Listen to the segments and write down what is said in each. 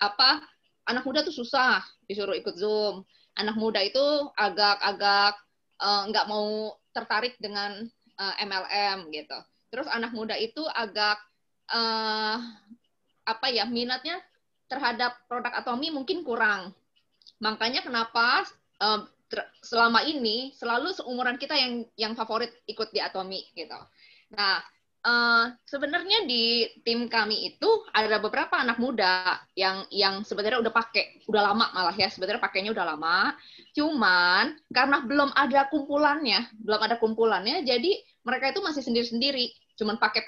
apa anak muda tuh susah disuruh ikut Zoom. Anak muda itu agak-agak nggak mau tertarik dengan MLM gitu. Terus anak muda itu agak apa ya, minatnya terhadap produk Atomi mungkin kurang. Makanya kenapa selama ini selalu seumuran kita yang favorit ikut di Atomi gitu. Nah, sebenarnya di tim kami itu ada beberapa anak muda yang sebenarnya udah pakai, udah lama malah ya, sebenarnya pakainya udah lama. Cuman karena belum ada kumpulannya, jadi mereka itu masih sendiri-sendiri, cuman pakai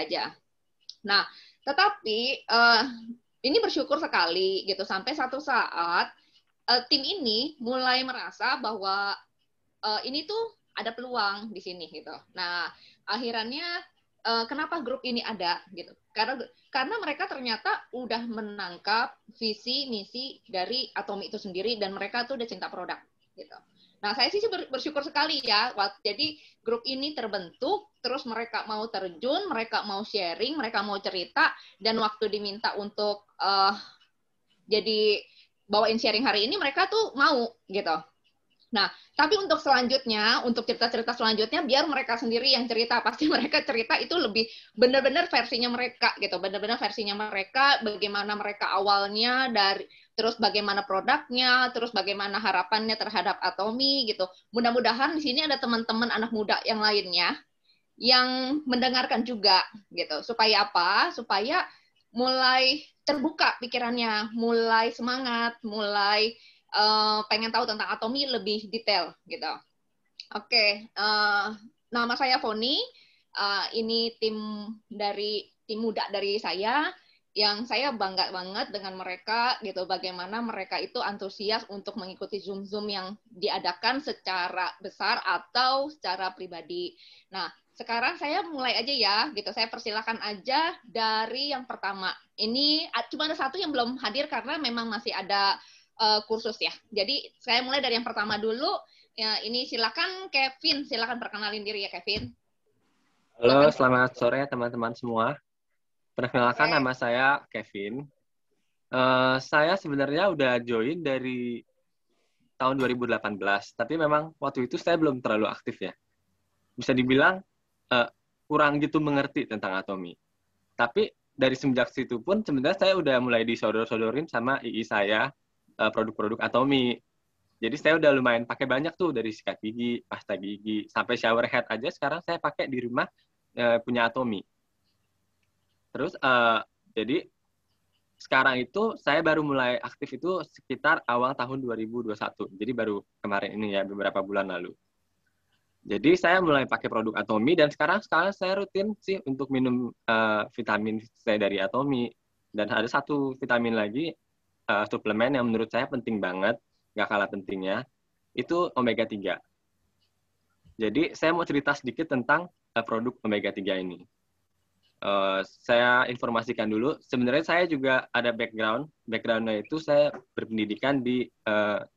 aja. Nah, tetapi ini bersyukur sekali gitu sampai satu saat tim ini mulai merasa bahwa ini tuh ada peluang di sini gitu. Nah, akhirnya kenapa grup ini ada gitu? Karena mereka ternyata udah menangkap visi misi dari Atomi itu sendiri dan mereka tuh udah cinta produk gitu. Nah, saya sih bersyukur sekali ya. Jadi grup ini terbentuk, terus mereka mau terjun, mereka mau sharing, mereka mau cerita, dan waktu diminta untuk jadi bawain sharing hari ini, mereka tuh mau gitu. Nah, tapi untuk selanjutnya, untuk cerita-cerita selanjutnya, biar mereka sendiri yang cerita. Pasti mereka cerita itu lebih benar-benar versinya mereka gitu. Benar-benar versinya mereka, bagaimana mereka awalnya, terus bagaimana produknya, terus bagaimana harapannya terhadap Atomi gitu. Mudah-mudahan di sini ada teman-teman anak muda yang lainnya yang mendengarkan juga gitu. Supaya apa? Supaya mulai terbuka pikirannya, mulai semangat, mulai pengen tahu tentang Atomi lebih detail gitu. Oke, nama saya Foni. Ini tim muda dari saya, yang saya bangga banget dengan mereka gitu. Bagaimana mereka itu antusias untuk mengikuti Zoom yang diadakan secara besar atau secara pribadi. Nah, sekarang saya mulai aja ya gitu. Saya persilakan aja dari yang pertama. Ini cuma ada satu yang belum hadir karena memang masih ada kursus ya. Jadi saya mulai dari yang pertama dulu. Ya, ini silakan Kevin, silakan perkenalin diri ya Kevin. Halo, Silakan. selamat sore teman-teman semua. Perkenalkan, nama saya Kevin. Saya sebenarnya udah join dari tahun 2018, tapi memang waktu itu saya belum terlalu aktif ya. Bisa dibilang kurang gitu mengerti tentang Atomi. Tapi dari semenjak situ pun sebenarnya saya udah mulai disodor-sodorin sama II saya produk-produk Atomi. Jadi saya udah lumayan pakai banyak tuh, dari sikat gigi, pasta gigi, sampai shower head aja sekarang saya pakai di rumah punya Atomi. Terus jadi sekarang itu saya baru mulai aktif itu sekitar awal tahun 2021. Jadi baru kemarin ini ya, beberapa bulan lalu. Jadi saya mulai pakai produk Atomi dan sekarang saya rutin sih untuk minum vitamin C dari Atomi. Dan ada satu vitamin lagi, suplemen yang menurut saya penting banget, nggak kalah pentingnya, itu omega 3. Jadi saya mau cerita sedikit tentang produk omega 3 ini. Saya informasikan dulu, sebenarnya saya juga ada background-nya itu saya berpendidikan di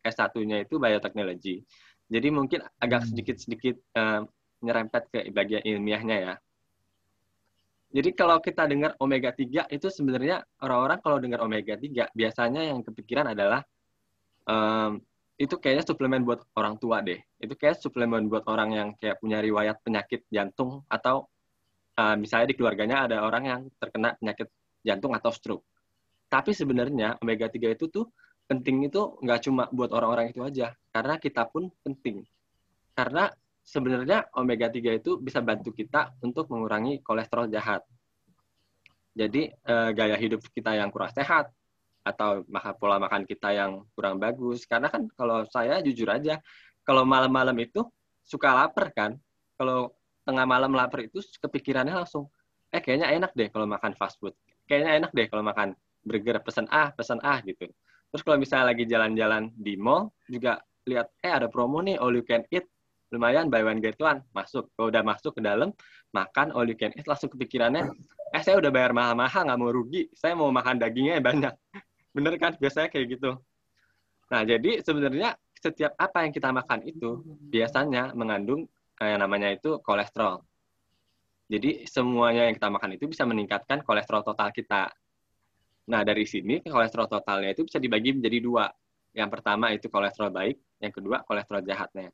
S1-nya itu bioteknologi. Jadi mungkin agak sedikit-sedikit nyerempet ke bagian ilmiahnya ya. Jadi kalau kita dengar omega 3 itu sebenarnya orang-orang kalau dengar omega 3 biasanya yang kepikiran adalah itu kayaknya suplemen buat orang tua deh. Itu kayak suplemen buat orang yang kayak punya riwayat penyakit jantung atau misalnya di keluarganya ada orang yang terkena penyakit jantung atau stroke. Tapi sebenarnya omega 3 itu tuh penting itu nggak cuma buat orang-orang itu aja, karena kita pun penting. Karena sebenarnya omega 3 itu bisa bantu kita untuk mengurangi kolesterol jahat. Jadi gaya hidup kita yang kurang sehat, atau pola makan kita yang kurang bagus. Karena kan kalau saya jujur aja, kalau malam-malam itu suka lapar kan. Kalau tengah malam lapar itu kepikirannya langsung, kayaknya enak deh kalau makan fast food. Kayaknya enak deh kalau makan burger, pesan gitu. Terus kalau misalnya lagi jalan-jalan di mall, juga lihat, ada promo nih, all you can eat. Lumayan, buy one get one. Masuk. Kalau udah masuk ke dalam, makan all you can eat, langsung kepikirannya, saya udah bayar mahal-mahal, nggak mau rugi. Saya mau makan dagingnya banyak. Bener kan? Biasanya kayak gitu. Nah, jadi sebenarnya setiap apa yang kita makan itu biasanya mengandung yang namanya itu kolesterol. Jadi semuanya yang kita makan itu bisa meningkatkan kolesterol total kita. Nah, dari sini kolesterol totalnya itu bisa dibagi menjadi dua. Yang pertama itu kolesterol baik, yang kedua kolesterol jahatnya.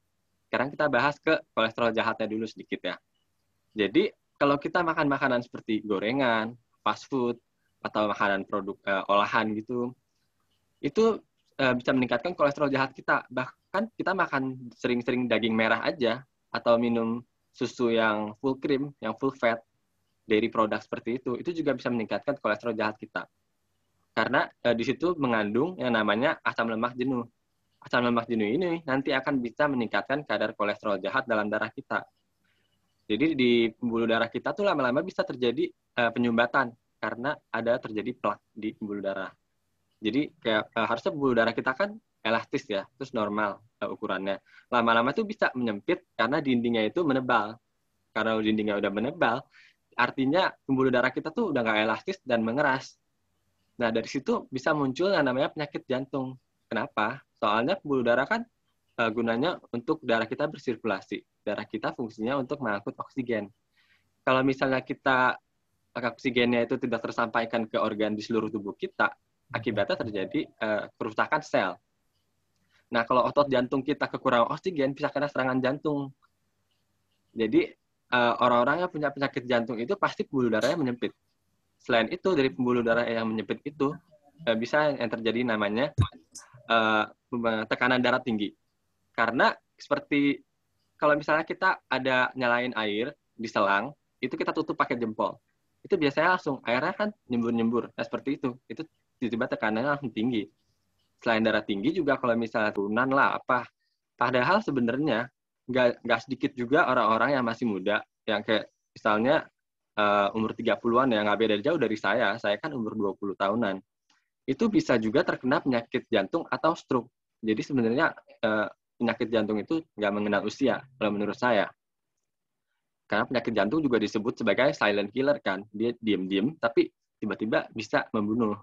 Sekarang kita bahas ke kolesterol jahatnya dulu sedikit ya. Jadi, kalau kita makan makanan seperti gorengan, fast food, atau makanan produk olahan gitu, itu bisa meningkatkan kolesterol jahat kita. Bahkan kita makan sering-sering daging merah aja, atau minum susu yang full cream, yang full fat, dairy product seperti itu juga bisa meningkatkan kolesterol jahat kita. Karena di situ mengandung yang namanya asam lemak jenuh. Asam lemak jenuh ini nanti akan bisa meningkatkan kadar kolesterol jahat dalam darah kita. Jadi di pembuluh darah kita tuh lama-lama bisa terjadi penyumbatan karena ada terjadi plak di pembuluh darah. Jadi kayak harusnya pembuluh darah kita kan elastis ya, terus normal ukurannya. Lama-lama tuh bisa menyempit karena dindingnya itu menebal. Karena dindingnya udah menebal, artinya pembuluh darah kita tuh udah nggak elastis dan mengeras. Nah, dari situ bisa muncul yang namanya penyakit jantung. Kenapa? Soalnya pembuluh darah kan gunanya untuk darah kita bersirkulasi. Darah kita fungsinya untuk mengangkut oksigen. Kalau misalnya kita oksigennya itu tidak tersampaikan ke organ di seluruh tubuh kita, akibatnya terjadi kerusakan sel. Nah, kalau otot jantung kita kekurangan oksigen, bisa kena serangan jantung. Jadi, orang-orang yang punya penyakit jantung itu pasti pembuluh darahnya menyempit. Selain itu, dari pembuluh darah yang menyempit itu, bisa yang terjadi namanya tekanan darah tinggi. Karena seperti kalau misalnya kita ada nyalain air di selang, itu kita tutup pakai jempol. Itu biasanya langsung airnya kan nyembur-nyembur. Nah, seperti itu. Itu tiba-tiba tekanannya langsung tinggi. Selain darah tinggi juga kalau misalnya turunan lah apa. Padahal sebenarnya nggak sedikit juga orang-orang yang masih muda, yang kayak misalnya umur 30-an ya, nggak beda jauh dari saya. Saya kan umur 20 tahunan. Itu bisa juga terkena penyakit jantung atau stroke. Jadi sebenarnya penyakit jantung itu nggak mengenal usia, kalau menurut saya. Karena penyakit jantung juga disebut sebagai silent killer kan. Dia diem-diem, tapi tiba-tiba bisa membunuh.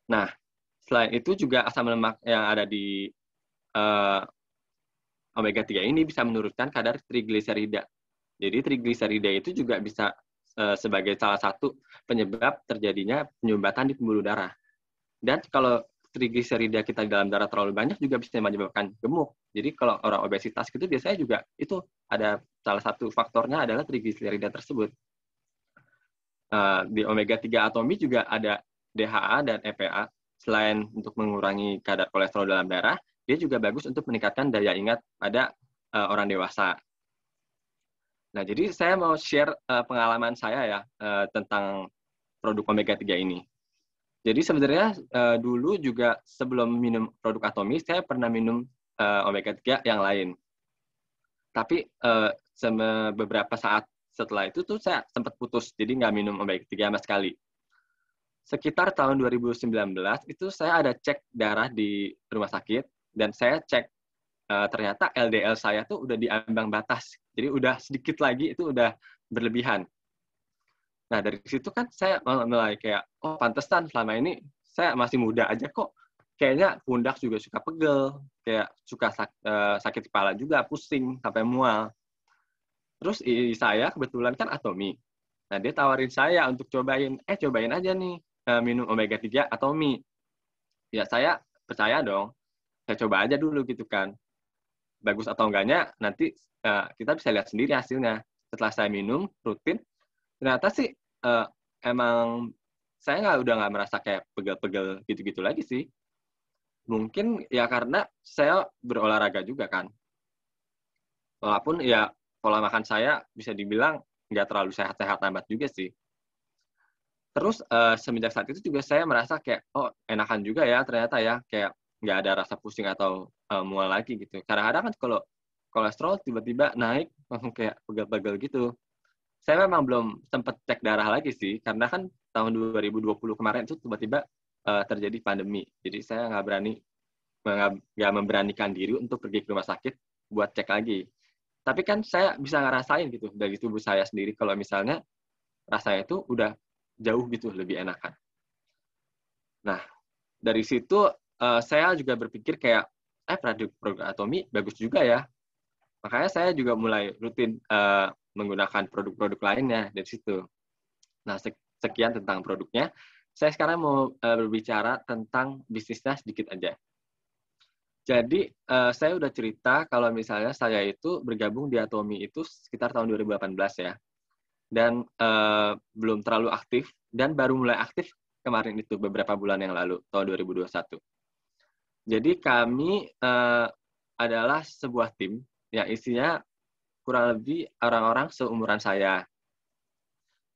Nah, selain itu juga asam lemak yang ada di omega 3 ini bisa menurunkan kadar trigliserida. Jadi trigliserida itu juga bisa sebagai salah satu penyebab terjadinya penyumbatan di pembuluh darah. Dan kalau trigliserida kita di dalam darah terlalu banyak juga bisa menyebabkan gemuk. Jadi kalau orang obesitas itu biasanya juga itu ada salah satu faktornya adalah trigliserida tersebut. Di omega 3 atomi juga ada DHA dan EPA. Selain untuk mengurangi kadar kolesterol dalam darah, dia juga bagus untuk meningkatkan daya ingat pada orang dewasa. Nah, jadi saya mau share pengalaman saya ya tentang produk omega 3 ini. Jadi sebenarnya dulu juga sebelum minum produk Atomi, saya pernah minum omega 3 yang lain. Tapi beberapa saat setelah itu tuh saya sempat putus, jadi nggak minum omega 3 sama sekali. Sekitar tahun 2019 itu saya ada cek darah di rumah sakit, dan saya cek ternyata LDL saya tuh udah di ambang batas. Jadi udah sedikit lagi itu udah berlebihan. Nah, dari situ kan saya mulai kayak, oh pantesan selama ini saya masih muda aja kok. Kayaknya pundak juga suka pegel, kayak suka sakit kepala juga, pusing, sampai mual. Terus saya kebetulan kan Atomi. Nah, dia tawarin saya untuk cobain aja nih minum omega 3 Atomi. Ya, saya percaya dong. Saya coba aja dulu gitu kan. Bagus atau enggaknya, nanti kita bisa lihat sendiri hasilnya. Setelah saya minum rutin, ternyata sih emang saya udah nggak merasa kayak pegel-pegel gitu-gitu lagi sih. Mungkin ya karena saya berolahraga juga kan. Walaupun ya pola makan saya bisa dibilang nggak terlalu sehat-sehat amat juga sih. Terus semenjak saat itu juga saya merasa kayak, oh enakan juga ya ternyata ya, kayak nggak ada rasa pusing atau mual lagi gitu. Kadang-kadang kan kalau kolesterol tiba-tiba naik langsung kayak pegel-pegel gitu. Saya memang belum sempat cek darah lagi sih, karena kan tahun 2020 kemarin itu tiba-tiba terjadi pandemi. Jadi saya nggak memberanikan diri untuk pergi ke rumah sakit buat cek lagi. Tapi kan saya bisa ngerasain gitu dari tubuh saya sendiri kalau misalnya rasanya itu udah jauh gitu lebih enakan. Nah, dari situ saya juga berpikir kayak, produk Atomi bagus juga ya. Makanya saya juga mulai rutin menggunakan produk-produk lainnya dari situ. Nah, sekian tentang produknya. saya sekarang mau berbicara tentang bisnisnya sedikit aja. Jadi, saya udah cerita kalau misalnya saya itu bergabung di Atomi itu sekitar tahun 2018 ya. Dan belum terlalu aktif, dan baru mulai aktif kemarin itu, beberapa bulan yang lalu, tahun 2021. Jadi kami adalah sebuah tim yang isinya kurang lebih orang-orang seumuran saya.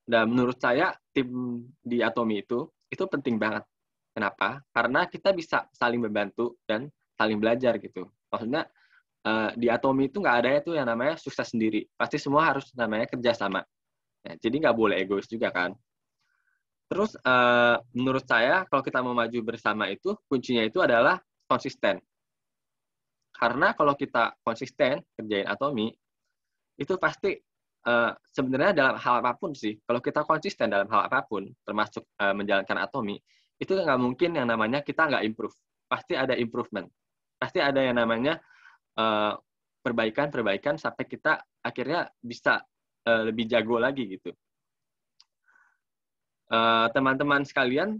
Dan menurut saya, tim di Atomi itu penting banget. Kenapa? Karena kita bisa saling membantu dan saling belajar gitu. Maksudnya di Atomi itu nggak ada itu yang namanya sukses sendiri. Pasti semua harus namanya kerjasama. Ya, jadi nggak boleh egois juga kan. Terus menurut saya kalau kita mau maju bersama itu kuncinya itu adalah konsisten. Karena kalau kita konsisten kerjain Atomi itu pasti sebenarnya dalam hal apapun sih. Kalau kita konsisten dalam hal apapun, termasuk menjalankan Atomi, itu nggak mungkin yang namanya kita nggak improve. Pasti ada improvement. Pasti ada yang namanya perbaikan sampai kita akhirnya bisa lebih jago lagi gitu. Teman-teman sekalian,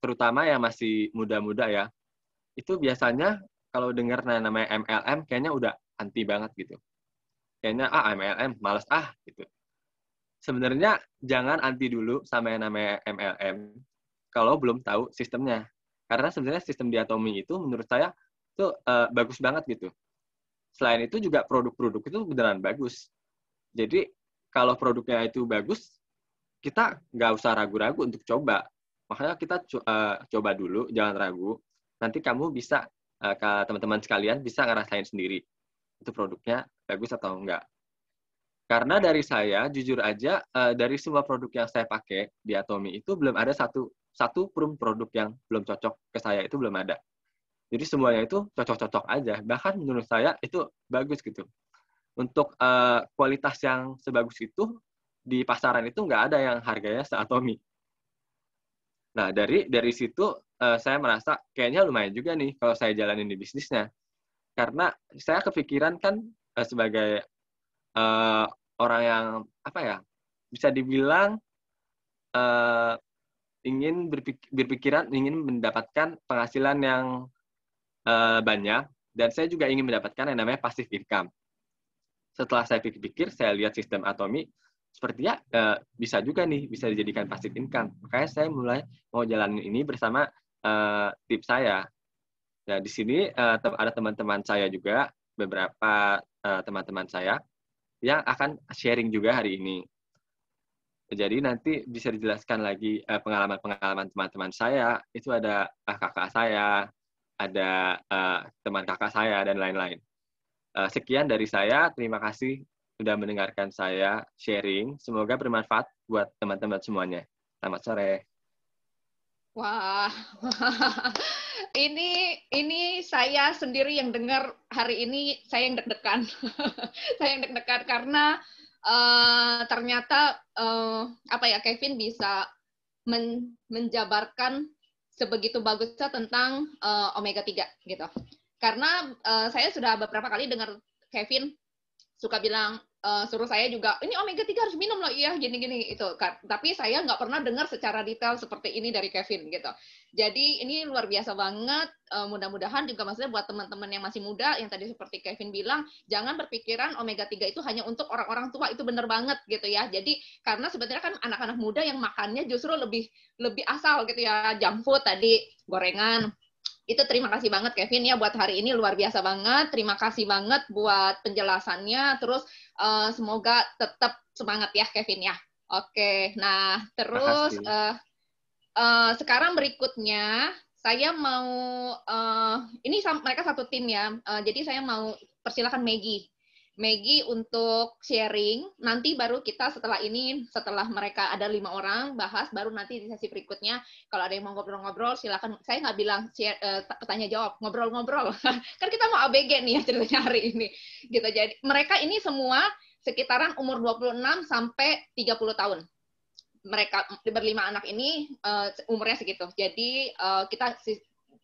terutama yang masih muda-muda ya, itu biasanya kalau dengar namanya MLM, kayaknya udah anti banget gitu. Kayaknya, MLM, males gitu. Sebenarnya jangan anti dulu sama yang namanya MLM, kalau belum tahu sistemnya. Karena sebenarnya sistem di Atomi itu menurut saya itu bagus banget gitu. Selain itu juga produk-produk itu beneran bagus. Jadi kalau produknya itu bagus, kita nggak usah ragu-ragu untuk coba. Makanya kita coba dulu, jangan ragu. Nanti kamu bisa, teman-teman sekalian bisa ngerasain sendiri itu produknya bagus atau enggak. Karena dari saya, jujur aja, dari semua produk yang saya pakai di Atomi itu belum ada satu pun produk yang belum cocok ke saya, itu belum ada. Jadi semuanya itu cocok-cocok aja. Bahkan menurut saya itu bagus gitu. Untuk kualitas yang sebagus itu, di pasaran itu nggak ada yang harganya se-Atomi. Nah, dari situ saya merasa kayaknya lumayan juga nih kalau saya jalanin di bisnisnya. Karena saya kepikiran kan sebagai orang yang apa ya, bisa dibilang ingin berpikiran ingin mendapatkan penghasilan yang banyak, dan saya juga ingin mendapatkan yang namanya passive income. Setelah saya pikir-pikir, saya lihat sistem Atomi, sepertinya bisa juga nih, bisa dijadikan passive income. Makanya saya mulai mau jalanin ini bersama tim saya. Nah, di sini ada teman-teman saya juga, beberapa teman-teman saya, yang akan sharing juga hari ini. Jadi nanti bisa dijelaskan lagi pengalaman-pengalaman teman-teman saya, itu ada kakak saya, ada teman kakak saya, dan lain-lain. Sekian dari saya, terima kasih sudah mendengarkan saya sharing. Semoga bermanfaat buat teman-teman semuanya. Selamat sore. Wah, ini saya sendiri yang dengar hari ini, saya yang deg-degan. Saya yang deg-degan karena ternyata apa ya, Kevin bisa menjabarkan sebegitu bagusnya tentang omega 3 gitu. Karena saya sudah beberapa kali dengar Kevin suka bilang suruh saya juga ini omega 3 harus minum loh, iya gini-gini itu. Tapi saya nggak pernah dengar secara detail seperti ini dari Kevin gitu. Jadi ini luar biasa banget. Mudah-mudahan juga maksudnya buat teman-teman yang masih muda yang tadi seperti Kevin bilang, jangan berpikiran omega 3 itu hanya untuk orang-orang tua, itu bener banget gitu ya. Jadi karena sebenarnya kan anak-anak muda yang makannya justru lebih asal gitu ya, junk food tadi, gorengan. Itu terima kasih banget Kevin ya buat hari ini, luar biasa banget. Terima kasih banget buat penjelasannya. Terus semoga tetap semangat ya Kevin ya. Oke, nah terus sekarang berikutnya saya mau ini mereka satu tim ya. Jadi saya mau persilakan Maggie untuk sharing. Nanti baru kita setelah mereka ada 5 orang bahas, baru nanti di sesi berikutnya kalau ada yang mau ngobrol-ngobrol silakan. Saya nggak bilang tanya jawab, ngobrol-ngobrol. Kan kita mau ABG nih ya ceritanya hari ini. Gitu. Jadi mereka ini semua sekitaran umur 26 sampai 30 tahun. Mereka berlima anak ini umurnya segitu. Jadi kita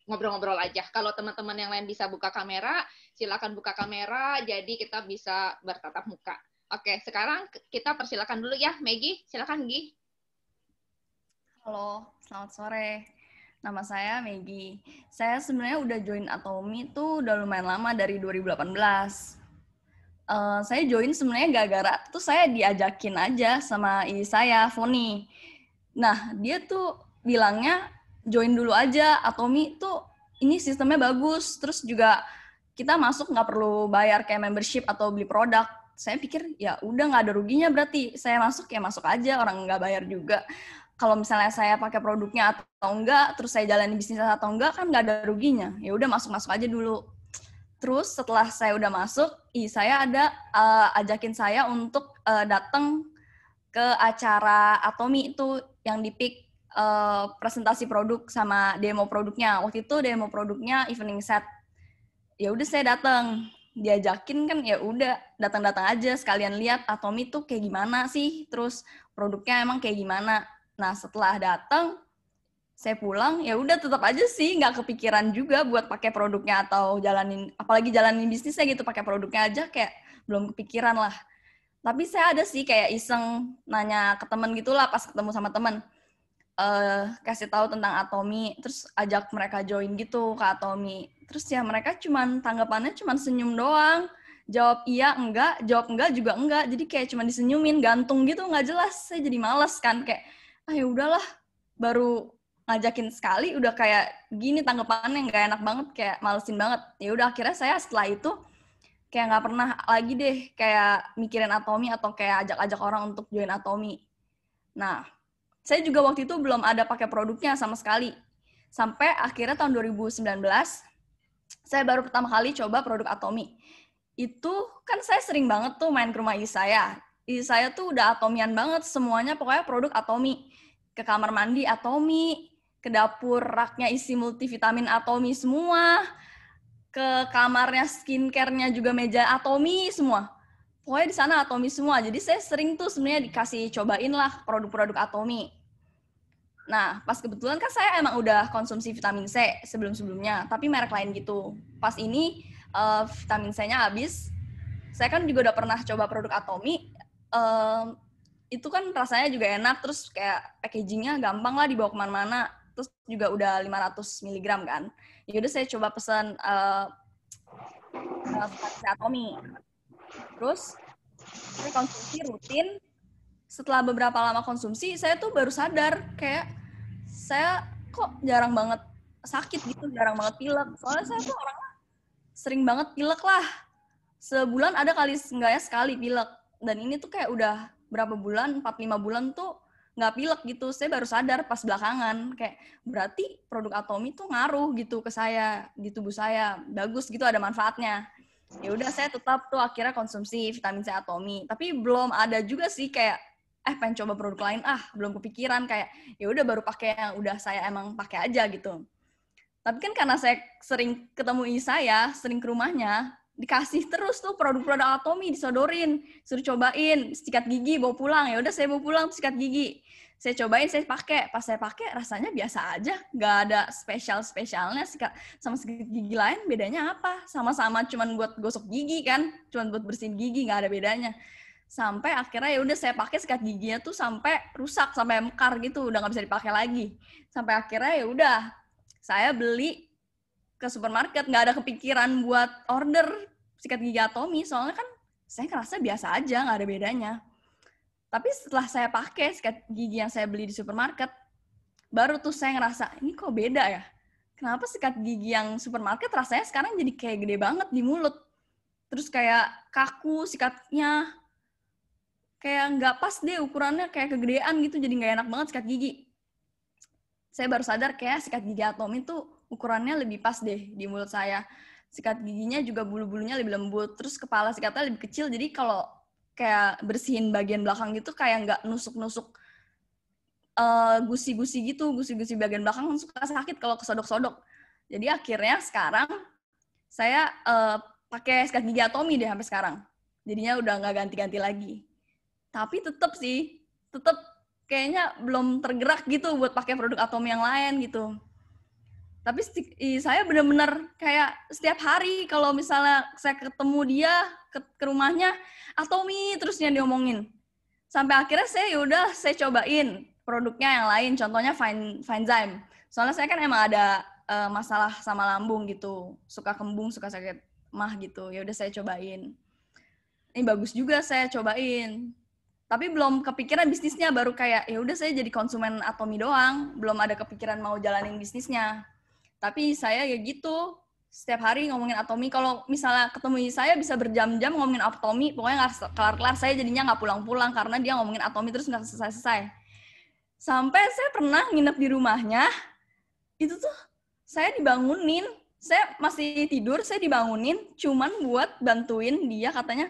ngobrol-ngobrol aja. Kalau teman-teman yang lain bisa buka kamera, silakan buka kamera, jadi kita bisa bertatap muka. Oke, sekarang kita persilakan dulu ya, Maggie. Silakan, Gi. Halo, selamat sore. Nama saya Maggie. Saya sebenarnya udah join Atomi tuh udah lumayan lama dari 2018. Saya join sebenarnya gara-gara tuh saya diajakin aja sama isi saya, Foni. Nah, dia tuh bilangnya join dulu aja Atomi tuh ini sistemnya bagus. Terus juga kita masuk nggak perlu bayar kayak membership atau beli produk. Saya pikir ya udah nggak ada ruginya berarti saya masuk ya masuk aja, orang nggak bayar juga. Kalau misalnya saya pakai produknya atau enggak, terus saya jalani bisnis atau enggak kan nggak ada ruginya. Ya udah masuk-masuk aja dulu. Terus setelah saya udah masuk, saya ada ajakin saya untuk datang ke acara Atomi itu yang di PIK presentasi produk sama demo produknya. Waktu itu demo produknya evening set. Ya udah saya datang, diajakin kan ya udah datang-datang aja sekalian lihat Atomi tuh kayak gimana sih, terus produknya emang kayak gimana. Nah setelah datang saya pulang ya udah tetap aja sih nggak kepikiran juga buat pakai produknya atau apalagi jalanin bisnisnya gitu pakai produknya aja kayak belum kepikiran lah. Tapi saya ada sih kayak iseng nanya ke temen gitulah pas ketemu sama temen, kasih tahu tentang Atomi, terus ajak mereka join gitu ke Atomi. Terus ya mereka tanggapannya cuman senyum doang, jawab iya enggak, jawab enggak juga enggak, jadi kayak cuman disenyumin gantung gitu nggak jelas. Saya jadi males kan kayak ya udahlah, baru ngajakin sekali udah kayak gini tanggapannya nggak enak banget, kayak malesin banget. Ya udah akhirnya saya setelah itu kayak nggak pernah lagi deh kayak mikirin Atomi atau kayak ajak-ajak orang untuk join Atomi. Nah, saya juga waktu itu belum ada pakai produknya sama sekali. Sampai akhirnya tahun 2019 saya baru pertama kali coba produk Atomi. Itu kan saya sering banget tuh main ke rumah isi saya. Isi saya tuh udah atomian banget semuanya, pokoknya produk Atomi. Ke kamar mandi Atomi, ke dapur raknya isi multivitamin Atomi semua, ke kamarnya skincare-nya juga meja Atomi semua. Pokoknya di sana Atomi semua. Jadi saya sering tuh sebenarnya dikasih cobain lah produk-produk Atomi. Nah, pas kebetulan kan saya emang udah konsumsi vitamin C sebelum-sebelumnya, tapi merek lain gitu. Pas ini vitamin C-nya habis, saya kan juga udah pernah coba produk Atomi, itu kan rasanya juga enak, terus kayak packaging-nya gampang lah dibawa kemana-mana, terus juga udah 500 mg kan. Yaudah saya coba pesan vitamin C Atomi. Terus saya konsumsi rutin. Setelah beberapa lama konsumsi, saya tuh baru sadar kayak saya kok jarang banget sakit gitu, jarang banget pilek. Soalnya saya tuh orangnya sering banget pilek lah. Sebulan ada kali enggaknya sekali pilek. Dan ini tuh kayak udah berapa bulan, 4-5 bulan tuh nggak pilek gitu. Saya baru sadar pas belakangan kayak berarti produk Atomi tuh ngaruh gitu ke saya, di tubuh saya. Bagus gitu, ada manfaatnya. Ya udah saya tetap tuh akhirnya konsumsi vitamin C Atomi. Tapi belum ada juga sih kayak pengen coba produk lain, belum kepikiran, kayak ya udah baru pakai yang udah saya emang pakai aja gitu. Tapi kan karena saya sering ketemu isi saya, sering ke rumahnya, dikasih terus tuh produk-produk Atomi disodorin, suruh cobain, sikat gigi bawa pulang. Ya udah saya bawa pulang sikat gigi. Saya cobain, saya pakai. Pas saya pakai rasanya biasa aja, nggak ada spesialnya sama sikat gigi lain. Bedanya apa? Sama-sama cuman buat gosok gigi kan, cuman buat bersihin gigi, nggak ada bedanya. Sampai akhirnya ya udah saya pakai sikat giginya tuh sampai rusak, sampai mekar gitu, udah nggak bisa dipakai lagi. Sampai akhirnya ya udah saya beli ke supermarket, nggak ada kepikiran buat order sikat gigi Atomi, soalnya kan saya ngerasa biasa aja, nggak ada bedanya. Tapi setelah saya pakai sikat gigi yang saya beli di supermarket, baru tuh saya ngerasa, ini kok beda ya? Kenapa sikat gigi yang supermarket rasanya sekarang jadi kayak gede banget di mulut? Terus kayak kaku sikatnya, kayak nggak pas deh ukurannya, kayak kegedean gitu, jadi nggak enak banget sikat gigi. Saya baru sadar kayak sikat gigi Atomi tuh ukurannya lebih pas deh di mulut saya. Sikat giginya juga bulu-bulunya lebih lembut, terus kepala sikatnya lebih kecil, jadi kalau kayak bersihin bagian belakang gitu kayak nggak nusuk-nusuk gusi-gusi gitu, gusi-gusi bagian belakang suka sakit kalau kesodok-sodok. Jadi akhirnya sekarang saya pakai sikat gigi Atomi deh sampai sekarang. Jadinya udah nggak ganti-ganti lagi. Tapi tetap kayaknya belum tergerak gitu buat pakai produk Atomi yang lain gitu. Tapi saya benar-benar kayak setiap hari kalau misalnya saya ketemu dia ke rumahnya, Atomi terusnya diomongin. Sampai akhirnya saya cobain. produknya yang lain, contohnya Finezyme. Soalnya saya kan emang ada masalah sama lambung gitu, suka kembung, suka sakit mah gitu. Ya udah saya cobain. Ini bagus juga saya cobain. Tapi belum kepikiran bisnisnya, baru kayak ya udah saya jadi konsumen Atomy doang, belum ada kepikiran mau jalanin bisnisnya. Tapi saya ya gitu, setiap hari ngomongin Atomy. Kalau misalnya ketemu saya bisa berjam-jam ngomongin Atomy, pokoknya nggak kelar-kelar. Saya jadinya nggak pulang-pulang karena dia ngomongin Atomy terus nggak selesai-selesai. Sampai saya pernah nginep di rumahnya, itu tuh saya dibangunin, saya masih tidur, saya dibangunin cuman buat bantuin dia, katanya,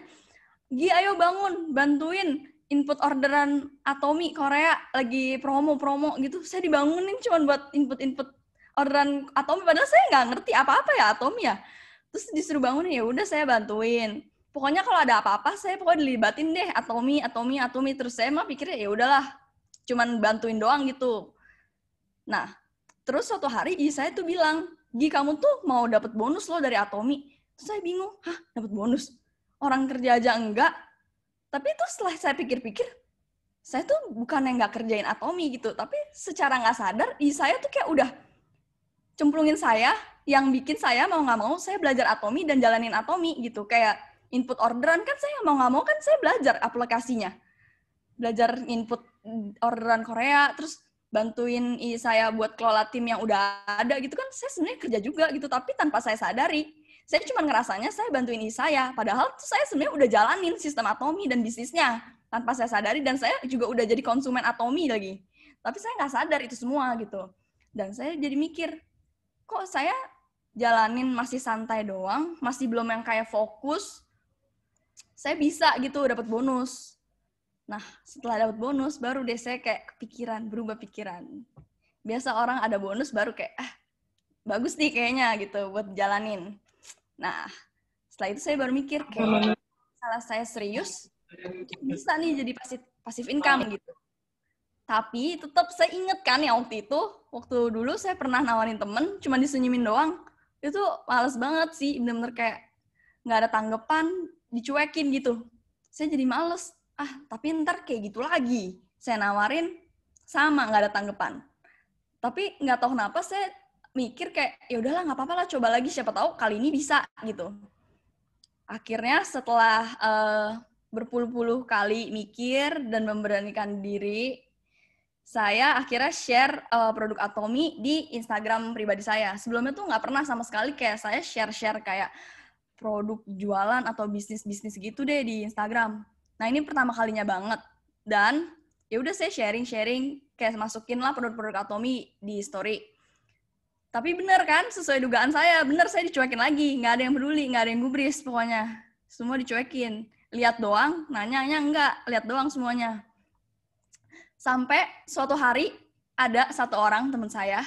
Gi ayo bangun, bantuin input orderan Atomy Korea lagi promo-promo gitu. Saya dibangunin cuman buat input orderan Atomy, padahal saya nggak ngerti apa-apa ya Atomy ya. Terus disuruh bangunin, ya udah saya bantuin. Pokoknya kalau ada apa-apa saya pokoknya dilibatin deh Atomy. Terus saya mah pikirnya ya udahlah, cuman bantuin doang gitu. Nah, terus suatu hari saya tuh bilang, Gi kamu tuh mau dapat bonus loh dari Atomy. Terus saya bingung, hah dapat bonus? Orang kerja aja enggak. Tapi itu setelah saya pikir-pikir, saya tuh bukan yang nggak kerjain Atomy gitu, tapi secara nggak sadar, saya tuh kayak udah cemplungin saya, yang bikin saya mau nggak mau, saya belajar Atomy dan jalanin Atomy gitu. Kayak input orderan kan saya mau nggak mau kan saya belajar aplikasinya. Belajar input orderan Korea, terus bantuin saya buat kelola tim yang udah ada gitu kan, saya sebenarnya kerja juga gitu, tapi tanpa saya sadari. Saya cuma ngerasanya saya bantuin saya, padahal tuh saya sebenarnya udah jalanin sistem Atomy dan bisnisnya tanpa saya sadari, dan saya juga udah jadi konsumen Atomy lagi. Tapi saya nggak sadar itu semua gitu. Dan saya jadi mikir, kok saya jalanin masih santai doang, masih belum yang kayak fokus, saya bisa gitu dapat bonus. Nah, setelah dapat bonus, baru deh saya kayak kepikiran, berubah pikiran. Biasa orang ada bonus baru kayak, bagus nih kayaknya gitu buat jalanin. Nah, setelah itu saya baru mikir, kayak salah saya serius, bisa nih jadi passive income gitu. Tapi tetap saya inget kan ya waktu dulu saya pernah nawarin temen, cuma disenyumin doang. Itu males banget sih, bener-bener kayak nggak ada tanggapan, dicuekin gitu. Saya jadi males. Tapi ntar kayak gitu lagi. Saya nawarin, sama nggak ada tanggapan. Tapi nggak tahu kenapa saya mikir kayak, ya udahlah nggak apa-apa lah, coba lagi, siapa tahu kali ini bisa gitu. Akhirnya setelah berpuluh-puluh kali mikir dan memberanikan diri, saya akhirnya share produk Atomy di Instagram pribadi saya. Sebelumnya tuh nggak pernah sama sekali kayak saya share-share kayak produk jualan atau bisnis-bisnis gitu deh di Instagram. Nah ini pertama kalinya banget. Dan ya udah saya sharing-sharing, kayak masukin lah produk-produk Atomy di story. Tapi bener kan, sesuai dugaan saya, bener saya dicuekin lagi. Nggak ada yang peduli, nggak ada yang gubris pokoknya. Semua dicuekin. Lihat doang, nanyanya enggak, lihat doang semuanya. Sampai suatu hari ada satu orang teman saya,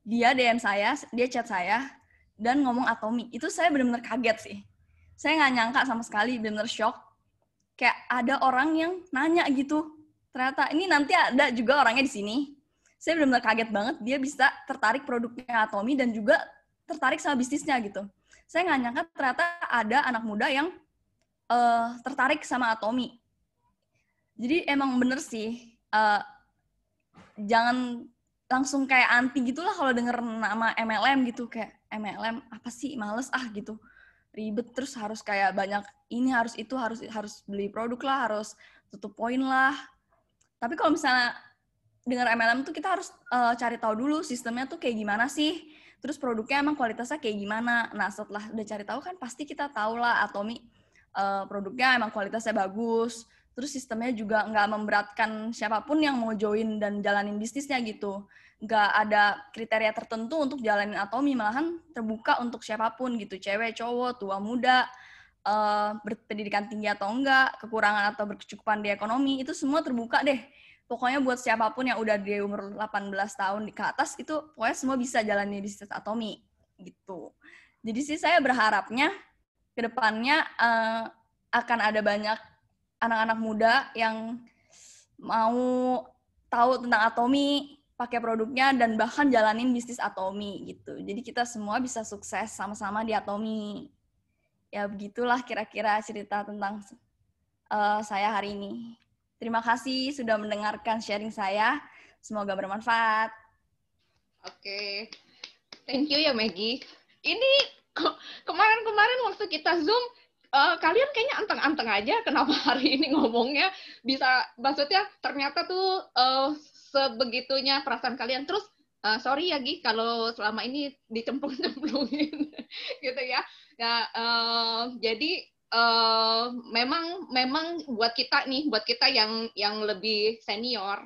dia DM saya, dia chat saya, dan ngomong Atomy. Itu saya benar-benar kaget sih. Saya nggak nyangka sama sekali, benar-benar shock. Kayak ada orang yang nanya gitu. Ternyata ini nanti ada juga orangnya di sini. Saya benar-benar kaget banget dia bisa tertarik produknya Atomy dan juga tertarik sama bisnisnya gitu. Saya nggak nyangka ternyata ada anak muda yang tertarik sama Atomy. Jadi emang bener sih, jangan langsung kayak anti gitulah kalau denger nama MLM gitu, kayak MLM apa sih, males gitu, ribet, terus harus kayak banyak ini, harus itu, harus beli produk lah, harus tutup poin lah. Tapi kalau misalnya dengar MLM tuh kita harus cari tahu dulu sistemnya tuh kayak gimana sih, terus produknya emang kualitasnya kayak gimana. Nah setelah udah cari tahu kan pasti kita tahu lah Atomy produknya emang kualitasnya bagus, terus sistemnya juga nggak memberatkan siapapun yang mau join dan jalanin bisnisnya gitu. Nggak ada kriteria tertentu untuk jalanin Atomy, malahan terbuka untuk siapapun gitu, cewek, cowok, tua, muda, berpendidikan tinggi atau enggak, kekurangan atau berkecukupan di ekonomi, itu semua terbuka deh. Pokoknya buat siapapun yang udah di umur 18 tahun ke atas, itu pokoknya semua bisa jalani bisnis Atomy gitu. Jadi sih saya berharapnya ke depannya akan ada banyak anak-anak muda yang mau tahu tentang Atomy, pakai produknya, dan bahkan jalanin bisnis Atomy gitu. Jadi kita semua bisa sukses sama-sama di Atomy. Ya begitulah kira-kira cerita tentang saya hari ini. Terima kasih sudah mendengarkan sharing saya. Semoga bermanfaat. Oke. Thank you ya Maggie. Ini kemarin-kemarin waktu kita Zoom, kalian kayaknya anteng-anteng aja. Kenapa hari ini ngomongnya bisa, maksudnya ternyata tuh sebegitunya perasaan kalian. Terus, sorry ya Gi, kalau selama ini dicemplung-cemplungin gitu ya. Ya, jadi memang buat kita yang lebih senior,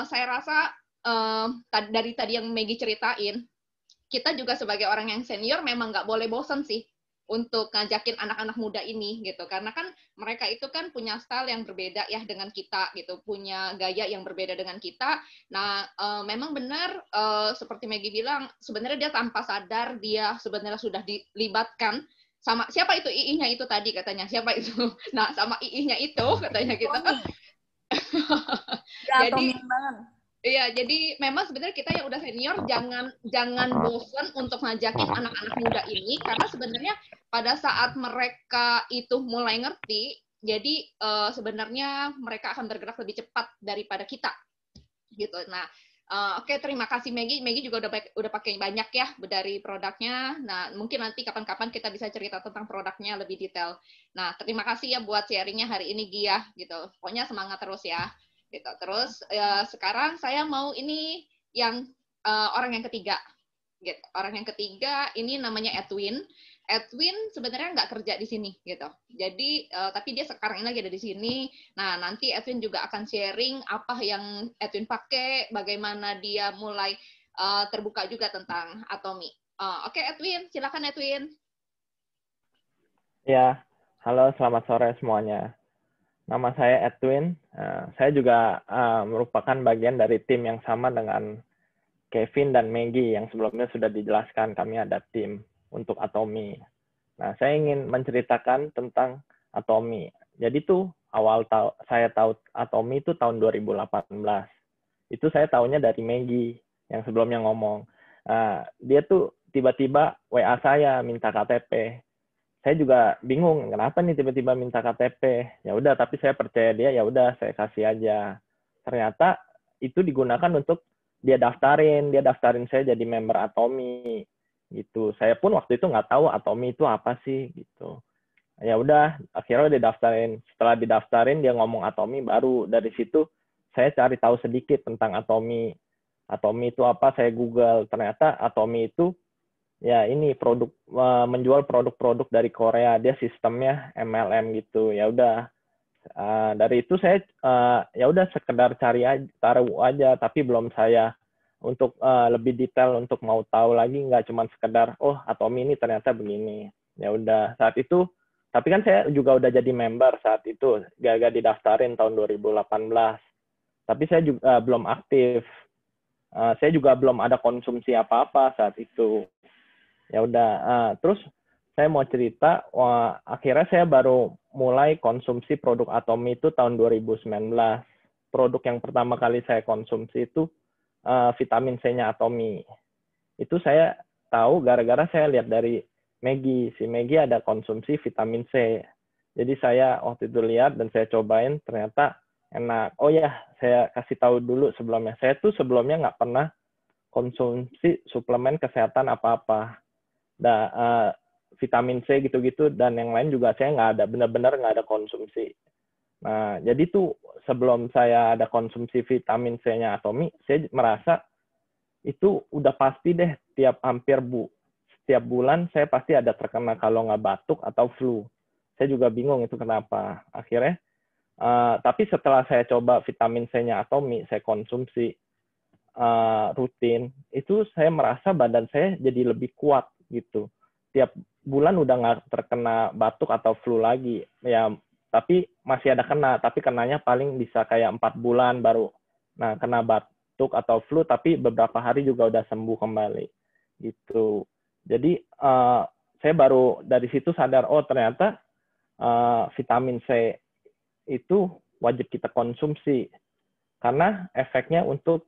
saya rasa dari tadi yang Maggie ceritain, kita juga sebagai orang yang senior memang nggak boleh bosan sih untuk ngajakin anak-anak muda ini gitu, karena kan mereka itu kan punya style yang berbeda ya dengan kita gitu, punya gaya yang berbeda dengan kita. Nah, memang benar seperti Maggie bilang, sebenarnya dia tanpa sadar dia sebenarnya sudah dilibatkan sama siapa itu II-nya itu tadi katanya, siapa itu? Nah, sama II-nya itu katanya gitu. Ya, Jadi banget. iya, jadi memang sebenarnya kita yang udah senior jangan bosan untuk ngajakin anak-anak muda ini, karena sebenarnya pada saat mereka itu mulai ngerti, jadi sebenarnya mereka akan bergerak lebih cepat daripada kita, gitu. Nah, oke, terima kasih Maggie. Maggie juga udah pakai banyak ya dari produknya. Nah, mungkin nanti kapan-kapan kita bisa cerita tentang produknya lebih detail. Nah, terima kasih ya buat sharingnya hari ini Gi ya, gitu. Pokoknya semangat terus ya. Gitu. Terus sekarang saya mau ini yang orang yang ketiga. Gitu. Orang yang ketiga ini namanya Edwin. Edwin sebenarnya nggak kerja di sini gitu. Jadi tapi dia sekarang ini lagi ada di sini. Nah, nanti Edwin juga akan sharing apa yang Edwin pakai, bagaimana dia mulai terbuka juga tentang Atomy. Oke, Edwin, silakan Edwin. Ya, halo, selamat sore semuanya. Nama saya Edwin. Saya juga merupakan bagian dari tim yang sama dengan Kevin dan Maggie yang sebelumnya sudah dijelaskan. Kami ada tim untuk Atomy. Nah, saya ingin menceritakan tentang Atomy. Jadi tuh saya tahu Atomy itu tahun 2018. Itu saya tahunya dari Maggie yang sebelumnya ngomong. Dia tuh tiba-tiba WA saya minta KTP. Saya juga bingung kenapa nih tiba-tiba minta KTP. Ya udah, tapi saya percaya dia, ya udah saya kasih aja. Ternyata itu digunakan untuk dia daftarin saya jadi member Atomy gitu. Saya pun waktu itu nggak tahu Atomy itu apa sih gitu. Ya udah, akhirnya didaftarin. Setelah didaftarin dia ngomong Atomy, baru dari situ saya cari tahu sedikit tentang Atomy. Atomy itu apa? Saya Google. Ternyata Atomy itu ya ini menjual produk-produk dari Korea. Dia sistemnya MLM gitu. Ya udah, dari itu saya ya udah sekedar taruh aja, tapi belum saya untuk lebih detail untuk mau tahu lagi, nggak cuma sekedar oh Atomy ini ternyata begini. Ya udah, saat itu tapi kan saya juga udah jadi member saat itu, gak didaftarin tahun 2018. Tapi saya juga belum aktif. Saya juga belum ada konsumsi apa-apa saat itu. Ya udah, terus saya mau cerita, akhirnya saya baru mulai konsumsi produk Atomy itu tahun 2019. Produk yang pertama kali saya konsumsi itu vitamin C-nya Atomy. Itu saya tahu gara-gara saya lihat dari Maggie. Si Maggie ada konsumsi vitamin C. Jadi saya waktu itu lihat dan saya cobain, ternyata enak. Oh ya, saya kasih tahu dulu sebelumnya. Saya tuh sebelumnya nggak pernah konsumsi suplemen kesehatan apa-apa. Vitamin C gitu-gitu dan yang lain juga saya nggak ada, benar-benar nggak ada konsumsi. Nah, jadi tuh sebelum saya ada konsumsi vitamin C-nya Atomy, saya merasa itu udah pasti deh setiap bulan saya pasti ada terkena kalau nggak batuk atau flu. Saya juga bingung itu kenapa. Akhirnya, tapi setelah saya coba vitamin C-nya Atomy, saya konsumsi rutin, itu saya merasa badan saya jadi lebih kuat gitu. Tiap bulan udah nggak terkena batuk atau flu lagi. Ya, tapi masih ada kena, tapi kenanya paling bisa kayak 4 bulan baru. Nah, kena batuk atau flu, tapi beberapa hari juga udah sembuh kembali. Gitu. Jadi, saya baru dari situ sadar, oh ternyata vitamin C itu wajib kita konsumsi. Karena efeknya untuk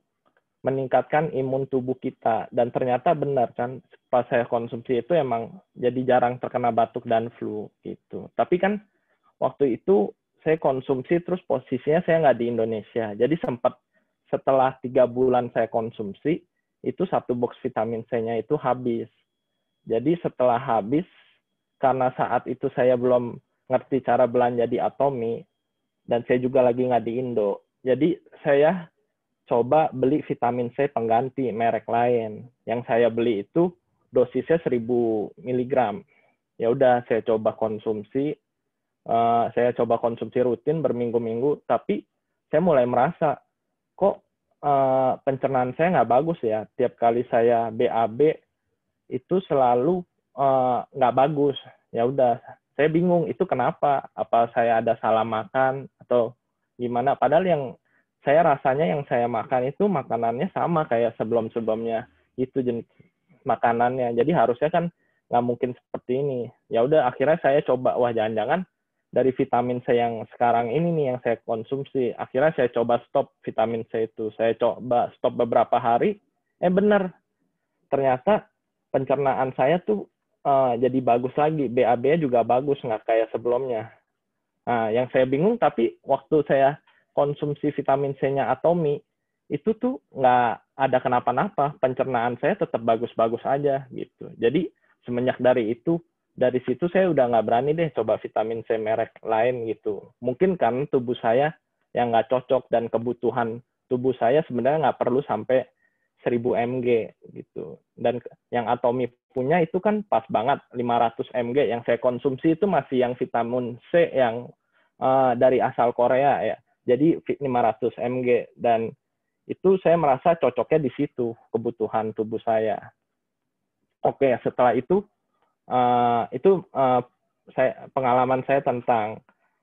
meningkatkan imun tubuh kita. Dan ternyata benar kan, pas saya konsumsi itu emang jadi jarang terkena batuk dan flu gitu. Tapi kan waktu itu saya konsumsi terus posisinya saya nggak di Indonesia. Jadi sempat setelah 3 bulan saya konsumsi, itu 1 box vitamin C-nya itu habis. Jadi setelah habis, karena saat itu saya belum ngerti cara belanja di Atomy, dan saya juga lagi nggak di Indo. Jadi saya coba beli vitamin C pengganti merek lain. Yang saya beli itu dosisnya 1000 mg. Ya udah saya coba konsumsi, rutin berminggu-minggu, tapi saya mulai merasa kok pencernaan saya nggak bagus ya. Tiap kali saya BAB itu selalu nggak bagus. Ya udah, saya bingung itu kenapa? Apa saya ada salah makan atau gimana? Padahal yang saya rasanya yang saya makan itu makanannya sama kayak sebelum-sebelumnya itu jenis makanannya. Jadi harusnya kan nggak mungkin seperti ini. Ya udah, akhirnya saya coba, wah jangan-jangan dari vitamin C yang sekarang ini nih yang saya konsumsi. Akhirnya saya coba stop vitamin C itu. Saya coba stop beberapa hari. Benar, ternyata pencernaan saya tuh jadi bagus lagi. BAB-nya juga bagus, nggak kayak sebelumnya. Nah, yang saya bingung, tapi waktu saya konsumsi vitamin C-nya Atomy, itu tuh nggak ada kenapa-napa. Pencernaan saya tetap bagus-bagus aja gitu. Jadi semenjak dari situ saya udah nggak berani deh coba vitamin C merek lain gitu. Mungkin karena tubuh saya yang nggak cocok dan kebutuhan tubuh saya sebenarnya nggak perlu sampai 1000 mg gitu. Dan yang Atomy punya itu kan pas banget 500 mg. Yang saya konsumsi itu masih yang vitamin C yang dari asal Korea ya. Jadi 500 mg, dan itu saya merasa cocoknya di situ kebutuhan tubuh saya. Oke, setelah itu pengalaman saya tentang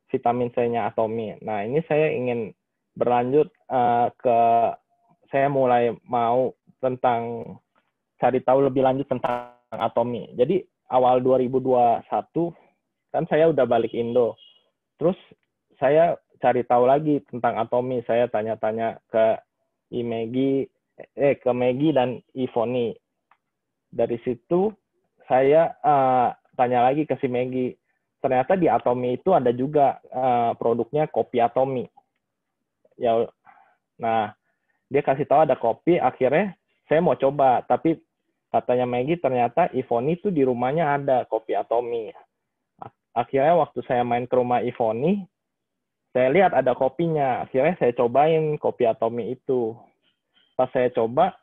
vitamin C-nya Atomy. Nah, ini saya ingin berlanjut saya mulai mau cari tahu lebih lanjut tentang Atomy. Jadi awal 2021 kan saya udah balik Indo. Terus saya cari tahu lagi tentang Atomy. Saya tanya-tanya ke Maggie dan Ivoni. Dari situ saya tanya lagi ke si Maggie. Ternyata di Atomy itu ada juga produknya kopi Atomy. Ya, nah dia kasih tahu ada kopi. Akhirnya saya mau coba, tapi katanya Maggie ternyata Ivoni itu di rumahnya ada kopi Atomy. Akhirnya waktu saya main ke rumah Ivoni, saya lihat ada kopinya. Akhirnya saya cobain kopi Atomy itu. Pas saya coba,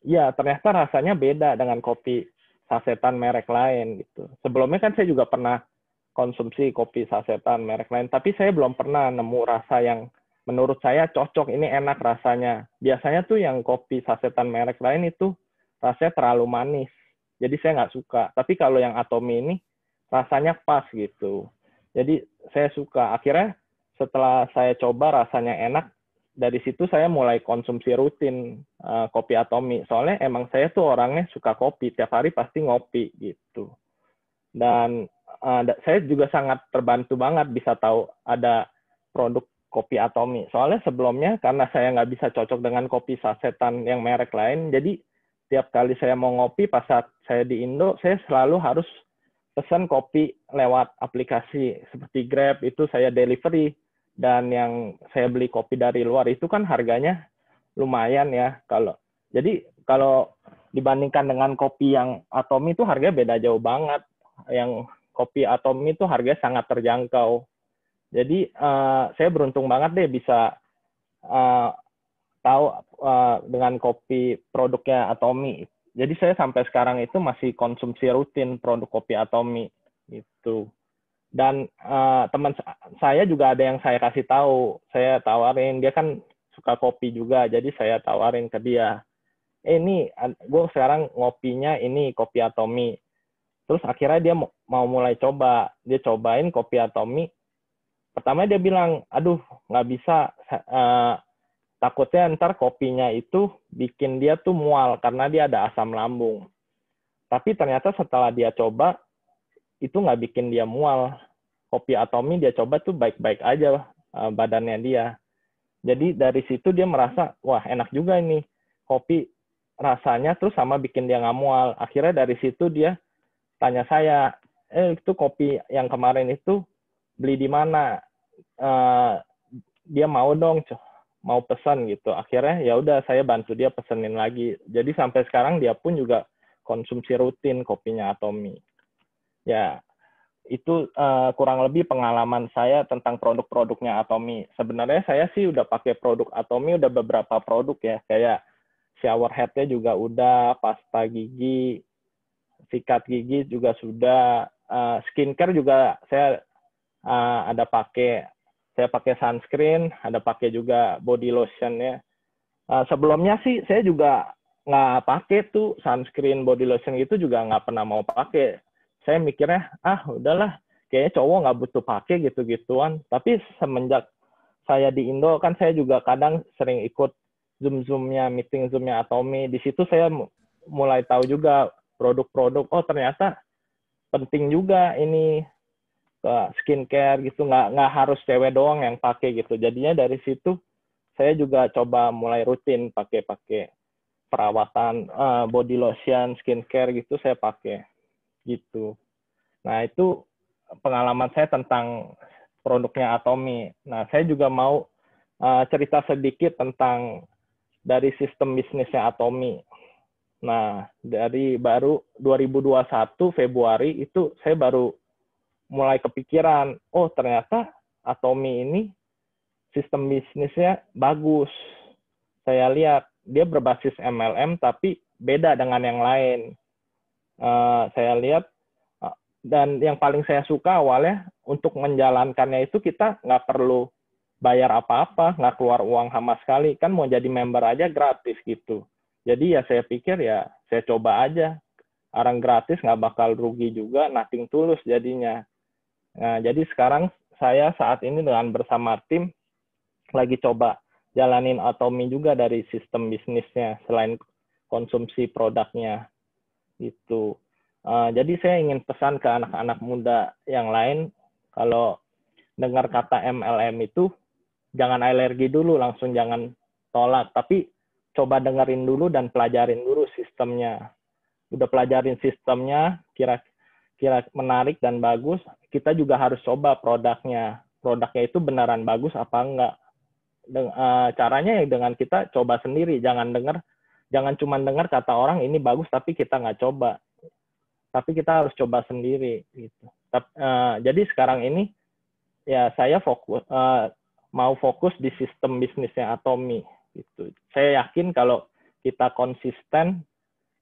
ya ternyata rasanya beda dengan kopi sasetan merek lain gitu. Sebelumnya kan saya juga pernah konsumsi kopi sasetan merek lain, tapi saya belum pernah nemu rasa yang menurut saya cocok, ini enak rasanya. Biasanya tuh yang kopi sasetan merek lain itu rasanya terlalu manis. Jadi saya nggak suka. Tapi kalau yang Atomy ini rasanya pas gitu. Jadi saya suka. Akhirnya setelah saya coba rasanya enak, dari situ saya mulai konsumsi rutin kopi Atomy. Soalnya emang saya tuh orangnya suka kopi. Tiap hari pasti ngopi gitu. Dan saya juga sangat terbantu banget bisa tahu ada produk kopi Atomy. Soalnya sebelumnya karena saya nggak bisa cocok dengan kopi sasetan yang merek lain, jadi tiap kali saya mau ngopi pas saat saya di Indo, saya selalu harus pesan kopi lewat aplikasi seperti Grab, itu saya delivery. Dan yang saya beli kopi dari luar itu kan harganya lumayan ya. Jadi kalau dibandingkan dengan kopi yang Atomy itu harganya beda jauh banget. Yang kopi Atomy itu harganya sangat terjangkau. Jadi saya beruntung banget deh bisa tahu dengan kopi produknya Atomy. Jadi saya sampai sekarang itu masih konsumsi rutin produk kopi Atomy gitu. Dan teman saya juga ada yang saya kasih tahu, saya tawarin, dia kan suka kopi juga, jadi saya tawarin ke dia, ini gue sekarang ngopinya ini kopi Atomy. Terus akhirnya dia mau mulai coba, dia cobain kopi Atomy. Pertama dia bilang, aduh nggak bisa, takutnya ntar kopinya itu bikin dia tuh mual karena dia ada asam lambung. Tapi ternyata setelah dia coba, itu nggak bikin dia mual. Kopi Atomy dia coba tuh baik-baik aja badannya dia. Jadi dari situ dia merasa, wah enak juga ini kopi rasanya, terus sama bikin dia nggak mual. Akhirnya dari situ dia tanya saya, itu kopi yang kemarin itu beli di mana? Dia mau dong mau pesan gitu. Akhirnya ya udah saya bantu dia pesenin lagi. Jadi sampai sekarang dia pun juga konsumsi rutin kopinya Atomy. Ya, itu kurang lebih pengalaman saya tentang produk-produknya Atomy. Sebenarnya saya sih udah pakai produk Atomy udah beberapa produk ya, kayak shower head-nya juga udah, pasta gigi, sikat gigi juga sudah, skincare juga saya ada pakai. Saya pakai sunscreen, ada pakai juga body lotion ya. Sebelumnya sih saya juga nggak pakai tuh sunscreen, body lotion gitu juga nggak pernah mau pakai. Saya mikirnya, udahlah, kayaknya cowok nggak butuh pakai gitu-gituan. Tapi semenjak saya di Indo, kan saya juga kadang sering ikut Zoom-Zoom-nya, meeting Zoom-nya Atomy. Di situ saya mulai tahu juga produk-produk, oh ternyata penting juga ini ke skincare gitu, nggak harus cewek doang yang pakai gitu. Jadinya dari situ saya juga coba mulai rutin pakai perawatan body lotion, skincare gitu saya pakai gitu. Nah itu pengalaman saya tentang produknya Atomy. Nah saya juga mau cerita sedikit tentang dari sistem bisnisnya Atomy. Nah dari baru 2021 Februari itu saya baru mulai kepikiran, oh ternyata Atomy ini sistem bisnisnya bagus. Saya lihat dia berbasis MLM tapi beda dengan yang lain. Saya lihat dan yang paling saya suka awalnya untuk menjalankannya itu kita nggak perlu bayar apa-apa, nggak keluar uang sama sekali, kan mau jadi member aja gratis gitu. Jadi ya saya pikir ya saya coba aja, orang gratis nggak bakal rugi juga, nothing tulus jadinya. Nah, jadi sekarang saya saat ini dengan bersama tim lagi coba jalanin Atomy juga dari sistem bisnisnya selain konsumsi produknya itu. Jadi saya ingin pesan ke anak-anak muda yang lain, kalau dengar kata MLM itu jangan alergi dulu, langsung jangan tolak, tapi coba dengerin dulu dan pelajarin dulu sistemnya. Udah pelajarin sistemnya, kira menarik dan bagus, kita juga harus coba produknya. Produknya itu beneran bagus apa enggak. Caranya ya dengan kita coba sendiri, jangan cuma dengar kata orang ini bagus tapi kita nggak coba. Tapi kita harus coba sendiri gitu. Jadi sekarang ini ya saya mau fokus di sistem bisnisnya Atomy gitu. Saya yakin kalau kita konsisten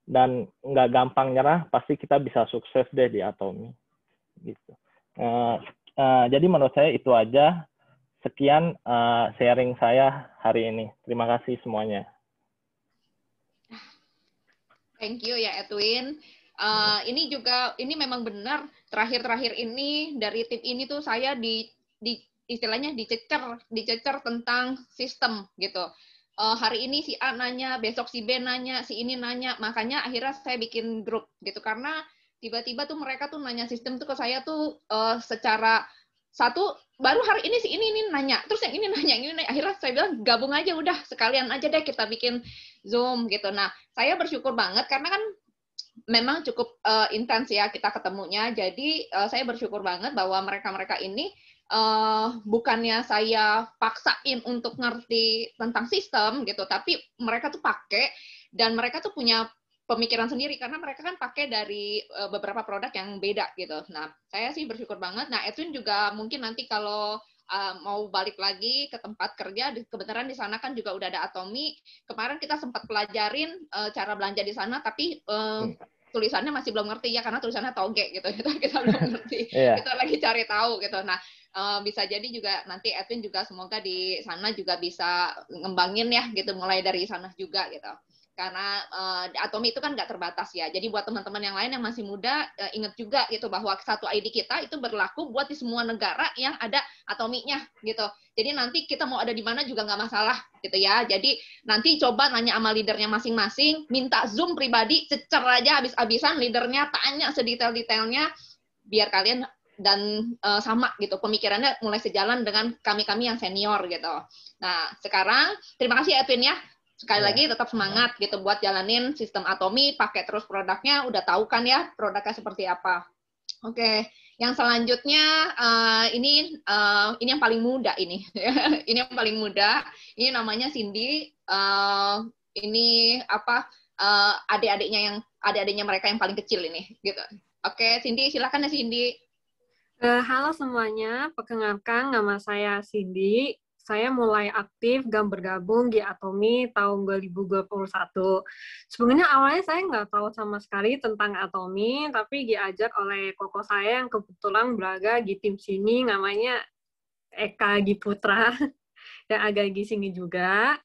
dan nggak gampang nyerah, pasti kita bisa sukses deh di Atomy. Gitu. Jadi menurut saya itu aja. Sekian sharing saya hari ini. Terima kasih semuanya. Thank you ya Edwin. Ini memang benar terakhir-terakhir ini dari tim ini tuh saya istilahnya dicecer tentang sistem gitu. Hari ini si A nanya, besok si B nanya, si ini nanya, makanya akhirnya saya bikin grup gitu, karena tiba-tiba tuh mereka tuh nanya sistem tuh ke saya tuh secara satu, baru hari ini si ini nanya, terus yang ini nanya, akhirnya saya bilang gabung aja udah, sekalian aja deh kita bikin Zoom gitu. Nah, saya bersyukur banget karena kan memang cukup intens ya kita ketemunya, jadi saya bersyukur banget bahwa mereka-mereka ini bukannya saya paksain untuk ngerti tentang sistem gitu, tapi mereka tuh pakai dan mereka tuh punya pemikiran sendiri karena mereka kan pakai dari beberapa produk yang beda gitu. Nah, saya sih bersyukur banget. Nah, Edwin juga mungkin nanti kalau mau balik lagi ke tempat kerja, kebetulan di sana kan juga udah ada Atomy. Kemarin kita sempat pelajarin cara belanja di sana, tapi tulisannya masih belum ngerti ya, karena tulisannya toge gitu. Kita belum ngerti. Kita lagi cari tahu gitu. Nah, bisa jadi juga nanti Edwin juga semoga di sana juga bisa ngembangin ya gitu, mulai dari sana juga gitu. Karena Atomy itu kan nggak terbatas ya. Jadi buat teman-teman yang lain yang masih muda, ingat juga gitu bahwa satu ID kita itu berlaku buat di semua negara yang ada Atomy-nya gitu. Jadi nanti kita mau ada di mana juga nggak masalah gitu ya. Jadi nanti coba nanya sama leadernya masing-masing, minta Zoom pribadi, cecer aja habis-habisan leadernya, tanya sedetail-detailnya, biar kalian dan sama gitu pemikirannya mulai sejalan dengan kami-kami yang senior gitu. Nah, sekarang terima kasih Edwin ya. Sekali lagi tetap semangat gitu buat jalanin sistem Atomy, pakai terus produknya, udah tahu kan ya produknya seperti apa. Oke, Yang selanjutnya ini yang paling muda ini. Ini yang paling muda. Ini namanya Cindy. Ini adik-adiknya mereka yang paling kecil ini gitu. Oke, Cindy silakan ya Cindy. Halo semuanya, perkenalkan nama saya Cindy. Saya mulai aktif bergabung di Atomi tahun 2021. Sebenarnya awalnya saya nggak tahu sama sekali tentang Atomi, tapi diajak oleh koko saya yang kebetulan berada di tim sini, namanya Eka Giputra, yang agak di sini juga.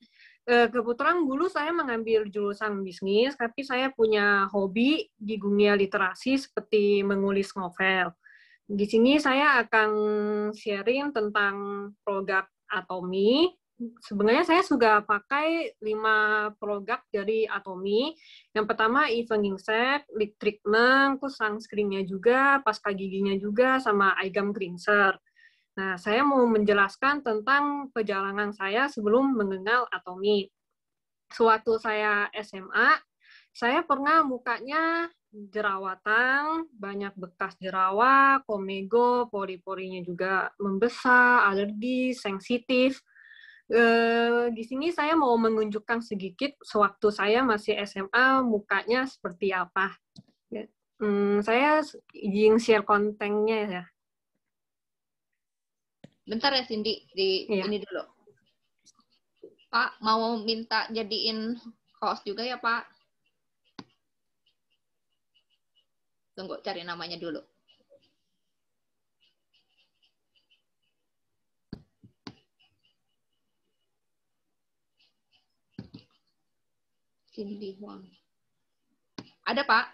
Kebetulan dulu saya mengambil jurusan bisnis, tapi saya punya hobi di dunia literasi seperti menulis novel. Di sini saya akan sharing tentang produk Atomi. Sebenarnya saya sudah pakai 5 produk dari Atomi. Yang pertama evening set, lip treatment, terus sunscreen-nya juga, pasta giginya juga, sama eye gum cleanser. Nah, saya mau menjelaskan tentang perjalanan saya sebelum mengenal Atomi. Sewaktu saya SMA, saya pernah mukanya jerawatan, banyak bekas jerawat, komego, pori-porinya juga membesar, alergi, sensitif. Di sini saya mau menunjukkan sedikit sewaktu saya masih SMA mukanya seperti apa. Saya ingin share kontennya ya. Bentar ya Cindy, ini dulu. Pak, mau minta jadiin host juga ya Pak? Tunggu, cari namanya dulu. Cindy Huang. Ada, Pak?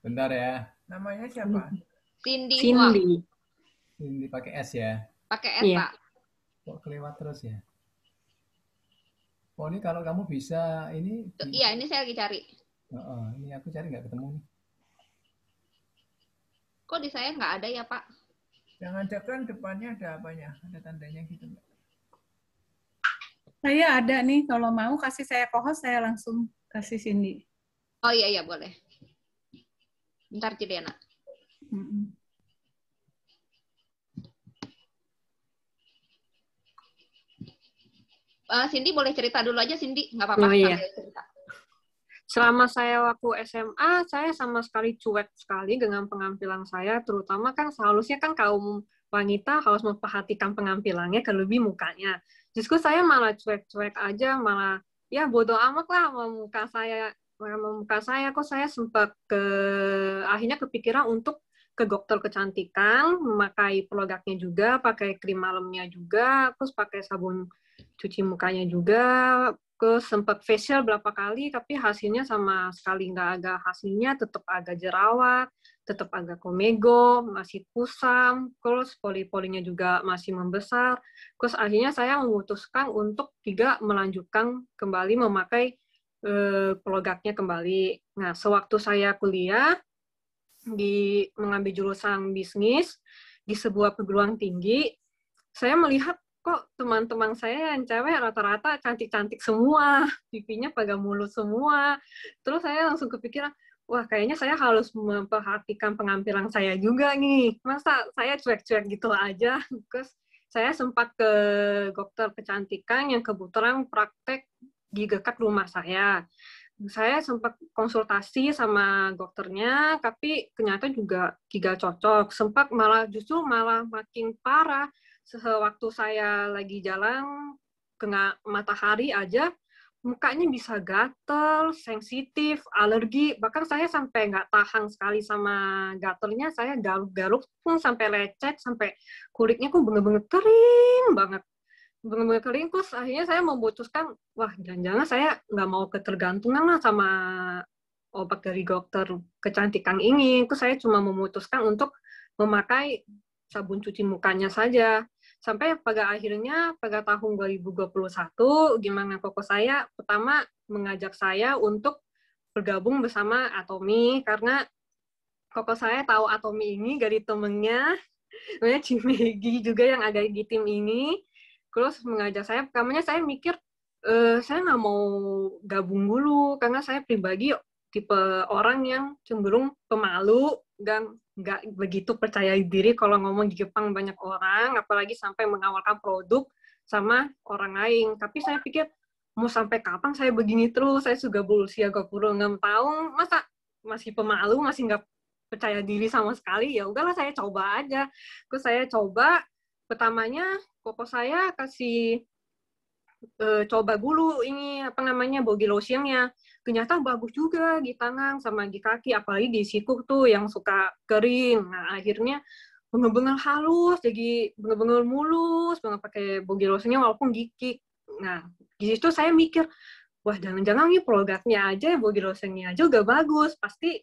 Bentar ya. Namanya siapa? Cindy Huang. Cindy pakai S ya? Pakai S, Pak. Kok kelewat terus ya? Oh, ini kalau kamu bisa ini... Iya, ini saya lagi cari. Ini aku cari nggak ketemu nih. Kok di saya nggak ada ya, Pak? Yang ada kan depannya ada apanya? Ada tandanya gitu nggak? Saya ada nih, kalau mau kasih saya co-host, saya langsung kasih Cindy. Oh iya, boleh. Bentar, Cidena. Cindy boleh cerita dulu aja, Cindy. Nggak apa-apa. Iya. Selama saya waktu SMA, saya sama sekali cuek sekali dengan penampilan saya, terutama kan seharusnya kan kaum wanita harus memperhatikan penampilannya, terlebih mukanya. Justru saya malah cuek-cuek aja, malah ya bodo amat lah sama muka saya. Kok saya sempat akhirnya kepikiran untuk ke dokter kecantikan, memakai produknya juga, pakai krim malamnya juga, terus pakai sabun cuci mukanya juga, terus sempat facial berapa kali, tapi hasilnya sama sekali nggak ada hasilnya, tetap agak jerawat, tetap agak komego, masih kusam, terus pori-porinya juga masih membesar. Terus akhirnya saya memutuskan untuk tidak melanjutkan kembali memakai produknya kembali. Nah, sewaktu saya kuliah, mengambil jurusan bisnis di sebuah perguruan tinggi, saya melihat kok teman-teman saya yang cewek rata-rata cantik-cantik semua, pipinya pada mulus semua. Terus saya langsung kepikiran, wah kayaknya saya harus memperhatikan penampilan saya juga nih. Masa saya cuek-cuek gitu aja? Terus saya sempat ke dokter kecantikan yang kebetulan praktek di dekat rumah saya. Saya sempat konsultasi sama dokternya, tapi ternyata juga tidak cocok. Sempat justru malah makin parah. Sewaktu saya lagi jalan, kena matahari aja, mukanya bisa gatel, sensitif, alergi. Bahkan saya sampai nggak tahan sekali sama gatelnya, saya garuk-garuk pun sampai lecet, sampai kulitnya kok bener-bener kering banget. Bener-bener kering, terus akhirnya saya memutuskan, wah jangan-jangan saya nggak mau ketergantungan lah sama obat dari dokter kecantikan ini. Terus saya cuma memutuskan untuk memakai sabun cuci mukanya saja. Sampai pada akhirnya, pada tahun 2021, gimana koko saya, pertama mengajak saya untuk bergabung bersama Atomi, karena koko saya tahu Atomi ini dari temennya, namanya Cimegi juga yang ada di tim ini. Terus mengajak saya, pertamanya saya mikir, saya nggak mau gabung dulu, karena saya pribadi tipe orang yang cenderung pemalu dan nggak begitu percaya diri kalau ngomong di depan banyak orang, apalagi sampai menawarkan produk sama orang lain. Tapi saya pikir, mau sampai kapan saya begini terus? Saya sudah berusia 26 tahun, masa masih pemalu, masih nggak percaya diri sama sekali? Ya udahlah, saya coba aja. Terus saya coba, pertamanya koko saya kasih coba dulu ini body lotionnya. Ternyata bagus juga di tangan sama di kaki, apalagi di siku tuh yang suka kering. Nah, akhirnya bener-bener halus, jadi bener-bener mulus banget pakai body lotionnya walaupun gigit. Nah, di situ saya mikir, wah jangan-jangan nih produknya aja, body lotionnya aja udah bagus, pasti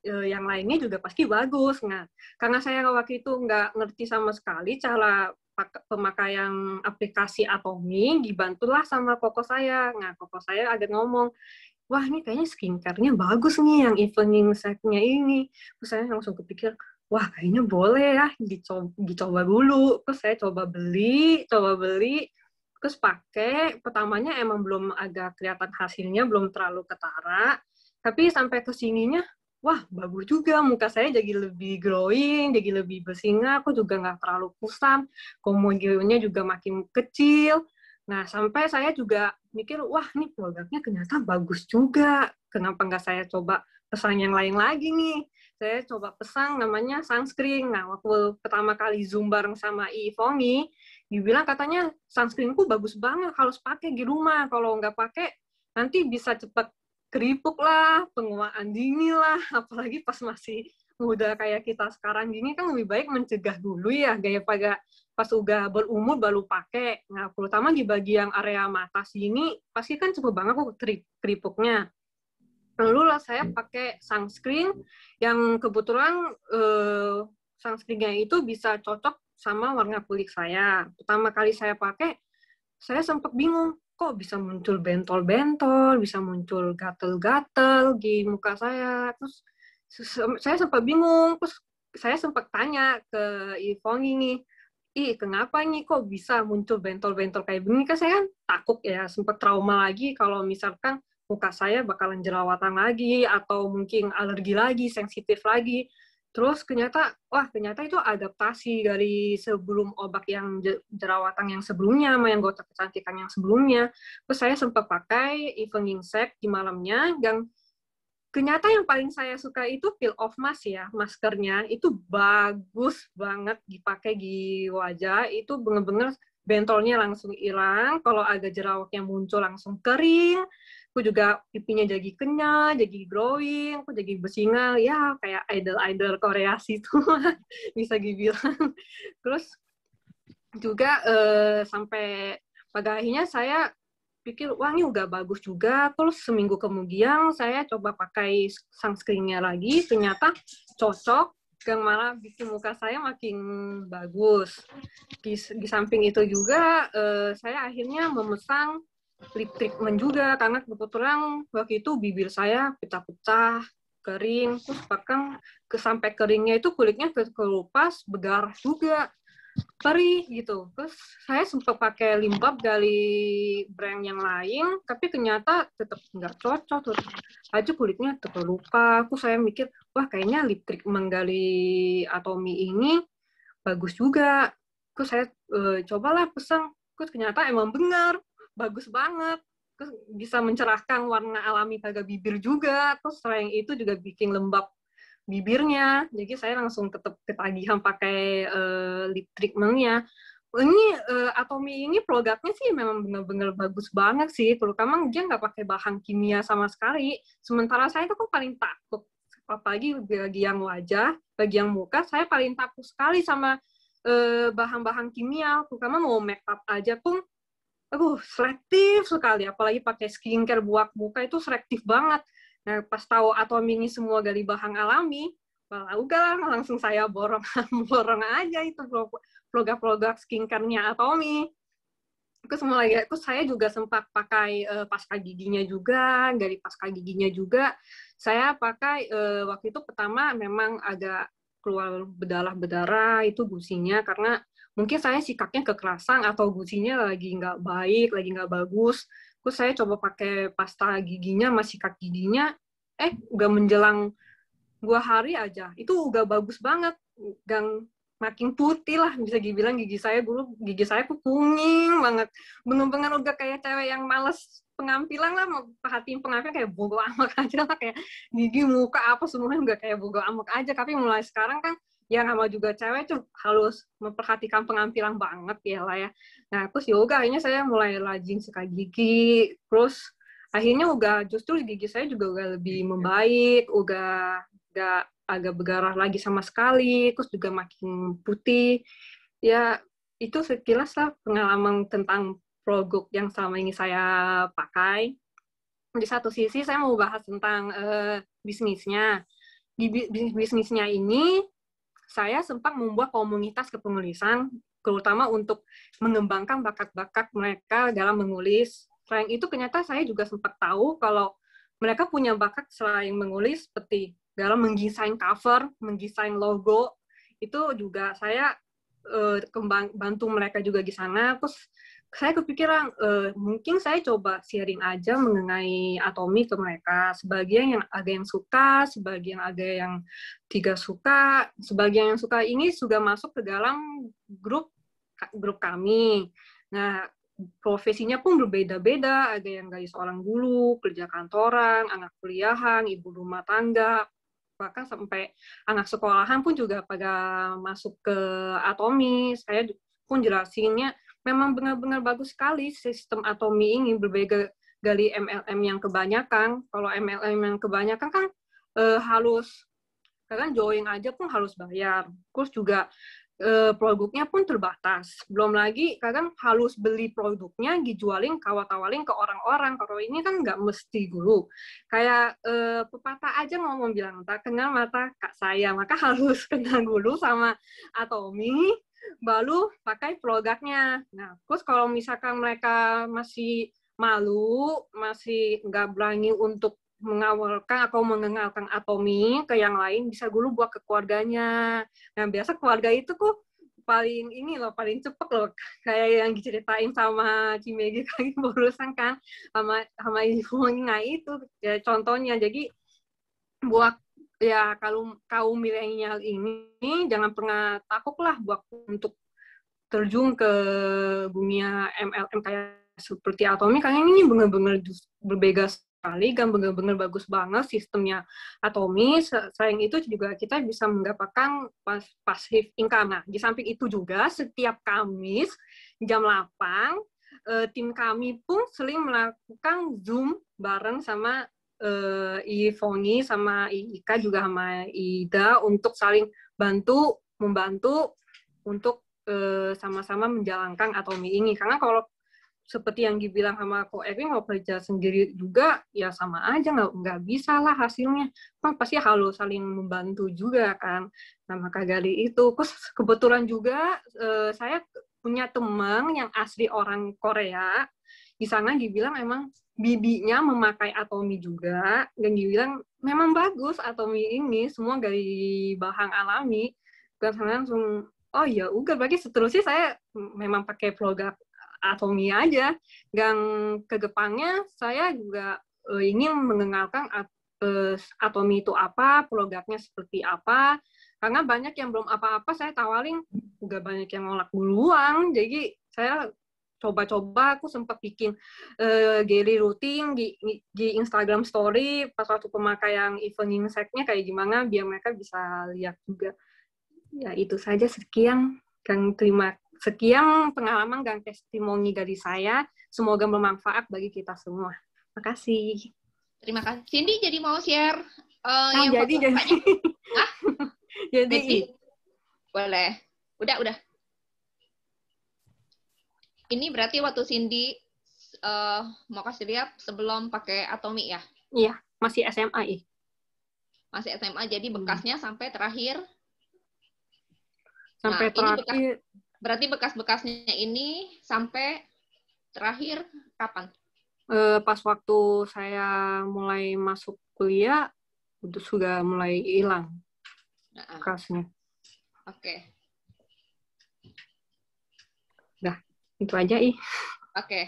yang lainnya juga pasti bagus. Nah, karena saya waktu itu nggak ngerti sama sekali cara pemakaian aplikasi Atomy, dibantulah sama koko saya. Nah, koko saya agak ngomong, wah ini kayaknya skincare-nya bagus nih yang evening set-nya ini. Terus saya langsung kepikir, wah kayaknya boleh ya dicoba dulu. Terus saya coba beli, terus pakai. Pertamanya emang belum agak kelihatan hasilnya, belum terlalu ketara. Tapi sampai ke sininya, wah bagus juga. Muka saya jadi lebih glowing, jadi lebih bersinar. Aku juga nggak terlalu kusam. Komodonya juga makin kecil. Nah, sampai saya juga mikir, wah nih produknya ternyata bagus juga. Kenapa nggak saya coba pesan yang lain lagi nih? Saya coba pesan namanya sunscreen. Nah, waktu pertama kali Zoom bareng sama Ifongi, dibilang katanya sunscreenku bagus banget, harus pakai di rumah. Kalau nggak pakai, nanti bisa cepat keripuk lah, penguapan dini lah. Apalagi pas masih muda kayak kita sekarang gini, kan lebih baik mencegah dulu ya, daripada pas udah berumur baru pakai. Nah, terutama di bagian area mata sini, pasti kan cepet banget kok keripuknya. Lalu lah saya pakai sunscreen yang kebetulan sunscreen-nya itu bisa cocok sama warna kulit saya. Pertama kali saya pakai, saya sempat bingung, kok bisa muncul bentol-bentol, bisa muncul gatel-gatel di muka saya. Terus saya sempat bingung, terus saya sempat tanya ke Ivong ini, kenapa nih kok bisa muncul bentol-bentol kayak begini? Kan saya kan takut ya, sempat trauma lagi kalau misalkan muka saya bakalan jerawatan lagi, atau mungkin alergi lagi, sensitif lagi. Terus ternyata itu adaptasi dari sebelum obat yang jerawatan yang sebelumnya, sama yang gotak kecantikan yang sebelumnya. Terus saya sempat pakai evening set di malamnya, dan ternyata yang paling saya suka itu peel off mask ya, maskernya. Itu bagus banget dipakai di wajah, itu bener-bener bentolnya langsung hilang, kalau ada jerawat yang muncul langsung kering. Aku juga pipinya jadi kenyal, jadi glowing, aku jadi bersinar, ya kayak idol-idol Korea situ, bisa dibilang. Terus juga sampai pada akhirnya saya pikir, wah ini udah bagus juga. Terus seminggu kemudian saya coba pakai sunscreen-nya lagi, ternyata cocok, dan malah bikin muka saya makin bagus. Di samping itu juga, saya akhirnya memesan lip treatment juga, karena kebetulan waktu itu bibir saya pecah-pecah, kering, terus bahkan sampai keringnya itu kulitnya kelupas, berdarah juga, perih gitu. Terus saya sempat pakai lip balm dari brand yang lain, tapi ternyata tetap nggak cocok, tetap aja kulitnya terkelupas. Terus saya mikir, wah kayaknya lip treatment dari Atomy ini bagus juga. Terus saya cobalah pesan, terus ternyata emang benar, bagus banget. Terus bisa mencerahkan warna alami pada bibir juga. Terus selain itu juga bikin lembab bibirnya. Jadi saya langsung tetap ketagihan pakai lip treatment-nya. Ini Atomy ini produknya sih memang benar-benar bagus banget sih. Terutama dia nggak pakai bahan kimia sama sekali. Sementara saya itu kan paling takut. Apalagi bagi yang wajah, bagi yang muka, saya paling takut sekali sama bahan-bahan kimia. Terutama mau make up aja pun, selektif sekali, apalagi pakai skincare buat muka itu selektif banget. Nah, pas tahu Atomy ini semua dari bahan alami, udah langsung saya borong aja itu produk skincare-nya Atomy. Terus saya juga sempat pakai pasta giginya juga, dari pasta giginya juga saya pakai waktu itu pertama memang agak keluar berdarah-berdarah itu gusinya, karena mungkin saya sikapnya kekerasan atau gusinya lagi nggak baik, lagi nggak bagus. Terus saya coba pakai pasta giginya, masih sikat giginya, udah menjelang 2 hari aja, itu udah bagus banget, gang makin putih lah, bisa dibilang gigi saya tuh kuning banget, bener-bener udah kayak cewek yang males pengampilan lah, mau perhatiin pengampilan kayak bodo amat aja lah, kayak gigi, muka, apa semuanya udah kayak bodo amat aja. Tapi mulai sekarang kan, ya sama juga cewek tuh harus memperhatikan pengampilan banget ya lah ya. Nah, terus yoga akhirnya saya mulai rajin sikat gigi, terus akhirnya justru gigi saya juga udah lebih membaik, udah gak agak bergarah lagi sama sekali, terus juga makin putih. Ya, itu sekilas lah pengalaman tentang produk yang selama ini saya pakai. Di satu sisi saya mau bahas tentang bisnisnya. Di bisnisnya ini, saya sempat membuat komunitas kepenulisan, terutama untuk mengembangkan bakat-bakat mereka dalam menulis. Selain itu, ternyata saya juga sempat tahu kalau mereka punya bakat selain menulis, seperti dalam mendesain cover, mendesain logo, itu juga saya bantu mereka juga di sana. Terus saya kepikiran, mungkin saya coba sharing aja mengenai Atomy ke mereka. Sebagian yang ada yang suka, sebagian ada yang tidak suka, sebagian yang suka ini sudah masuk ke dalam grup kami. Nah, profesinya pun berbeda-beda, ada yang dari seorang guru, kerja kantoran, anak kuliahan, ibu rumah tangga, bahkan sampai anak sekolahan pun juga pada masuk ke Atomy. Saya pun jelasinnya memang benar-benar bagus sekali sistem Atomy ini, berbeda dari MLM yang kebanyakan. Kalau MLM yang kebanyakan kan harus, kadang join aja pun harus bayar. Terus juga produknya pun terbatas. Belum lagi kadang harus beli produknya, dijualin, kawat-kawalin ke orang-orang. Kalau ini kan nggak mesti dulu. Kayak pepatah aja ngomong bilang, tak kenal mata kak saya, maka harus kenal dulu sama Atomy, baru pakai produknya. Nah, terus kalau misalkan mereka masih malu, masih nggak berani untuk mengawalkan atau mengenalkan Atomy ke yang lain, bisa dulu buat ke keluarganya. Nah, biasa keluarga itu kok paling paling cepet loh, kayak yang diceritain sama Cimegi kali barusan kan, sama ibunya itu ya contohnya. Jadi buat ya kalau kaum milenial ini jangan pernah takut lah buat untuk terjun ke dunia MLM kayak seperti Atomy, karena ini benar-benar berbeda sekali, kan benar-benar bagus banget sistemnya Atomy. Selain itu juga kita bisa mendapatkan passive income. Nah, di samping itu juga setiap Kamis jam 8, tim kami pun sering melakukan Zoom bareng sama Ivoni, sama Ika, juga sama Ida, untuk saling membantu untuk sama-sama menjalankan Atomy ini. Karena kalau seperti yang dibilang sama Ko Erwin, kalau kerja sendiri juga ya sama aja, nggak bisa lah hasilnya. Kan pasti harus saling membantu juga kan. Nah, maka dari itu, terus kebetulan juga saya punya teman yang asli orang Korea. Di sana dibilang emang bibinya memakai Atomy juga, dan dibilang memang bagus Atomy ini, semua dari bahan alami. Dan saya langsung, oh ya udah, berarti seterusnya saya memang pakai produk Atomy aja. Dan ke depannya saya juga ingin mengenalkan Atomy itu apa, produknya seperti apa. Karena banyak yang belum apa-apa saya tawarin, juga banyak yang nolak duluan. Jadi saya coba-coba, aku sempat bikin daily routine di Instagram story pas waktu pemakaian evening set-nya kayak gimana, biar mereka bisa lihat juga. Ya itu saja, sekian pengalaman dan testimoni dari saya. Semoga bermanfaat bagi kita semua. Makasih. Terima kasih. Cindy jadi mau share yang jadi. Hah? Jadi. Boleh. Udah. Ini berarti waktu Cindy mau kasih lihat sebelum pakai Atomy ya? Iya, masih SMA ya. Masih SMA, jadi bekasnya sampai terakhir. Sampai terakhir. Berarti bekas-bekasnya ini sampai terakhir kapan? Pas waktu saya mulai masuk kuliah, itu sudah mulai hilang bekasnya. Oke. Dah, itu aja Oke.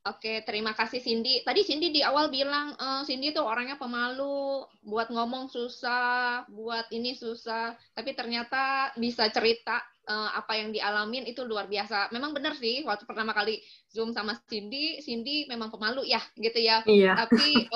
Oke, terima kasih Cindy. Tadi Cindy di awal bilang Cindy tuh orangnya pemalu, buat ngomong susah, buat ini susah, tapi ternyata bisa cerita apa yang dialamin itu luar biasa. Memang benar sih, waktu pertama kali Zoom sama Cindy, Cindy memang pemalu ya, gitu ya. Iya. Tapi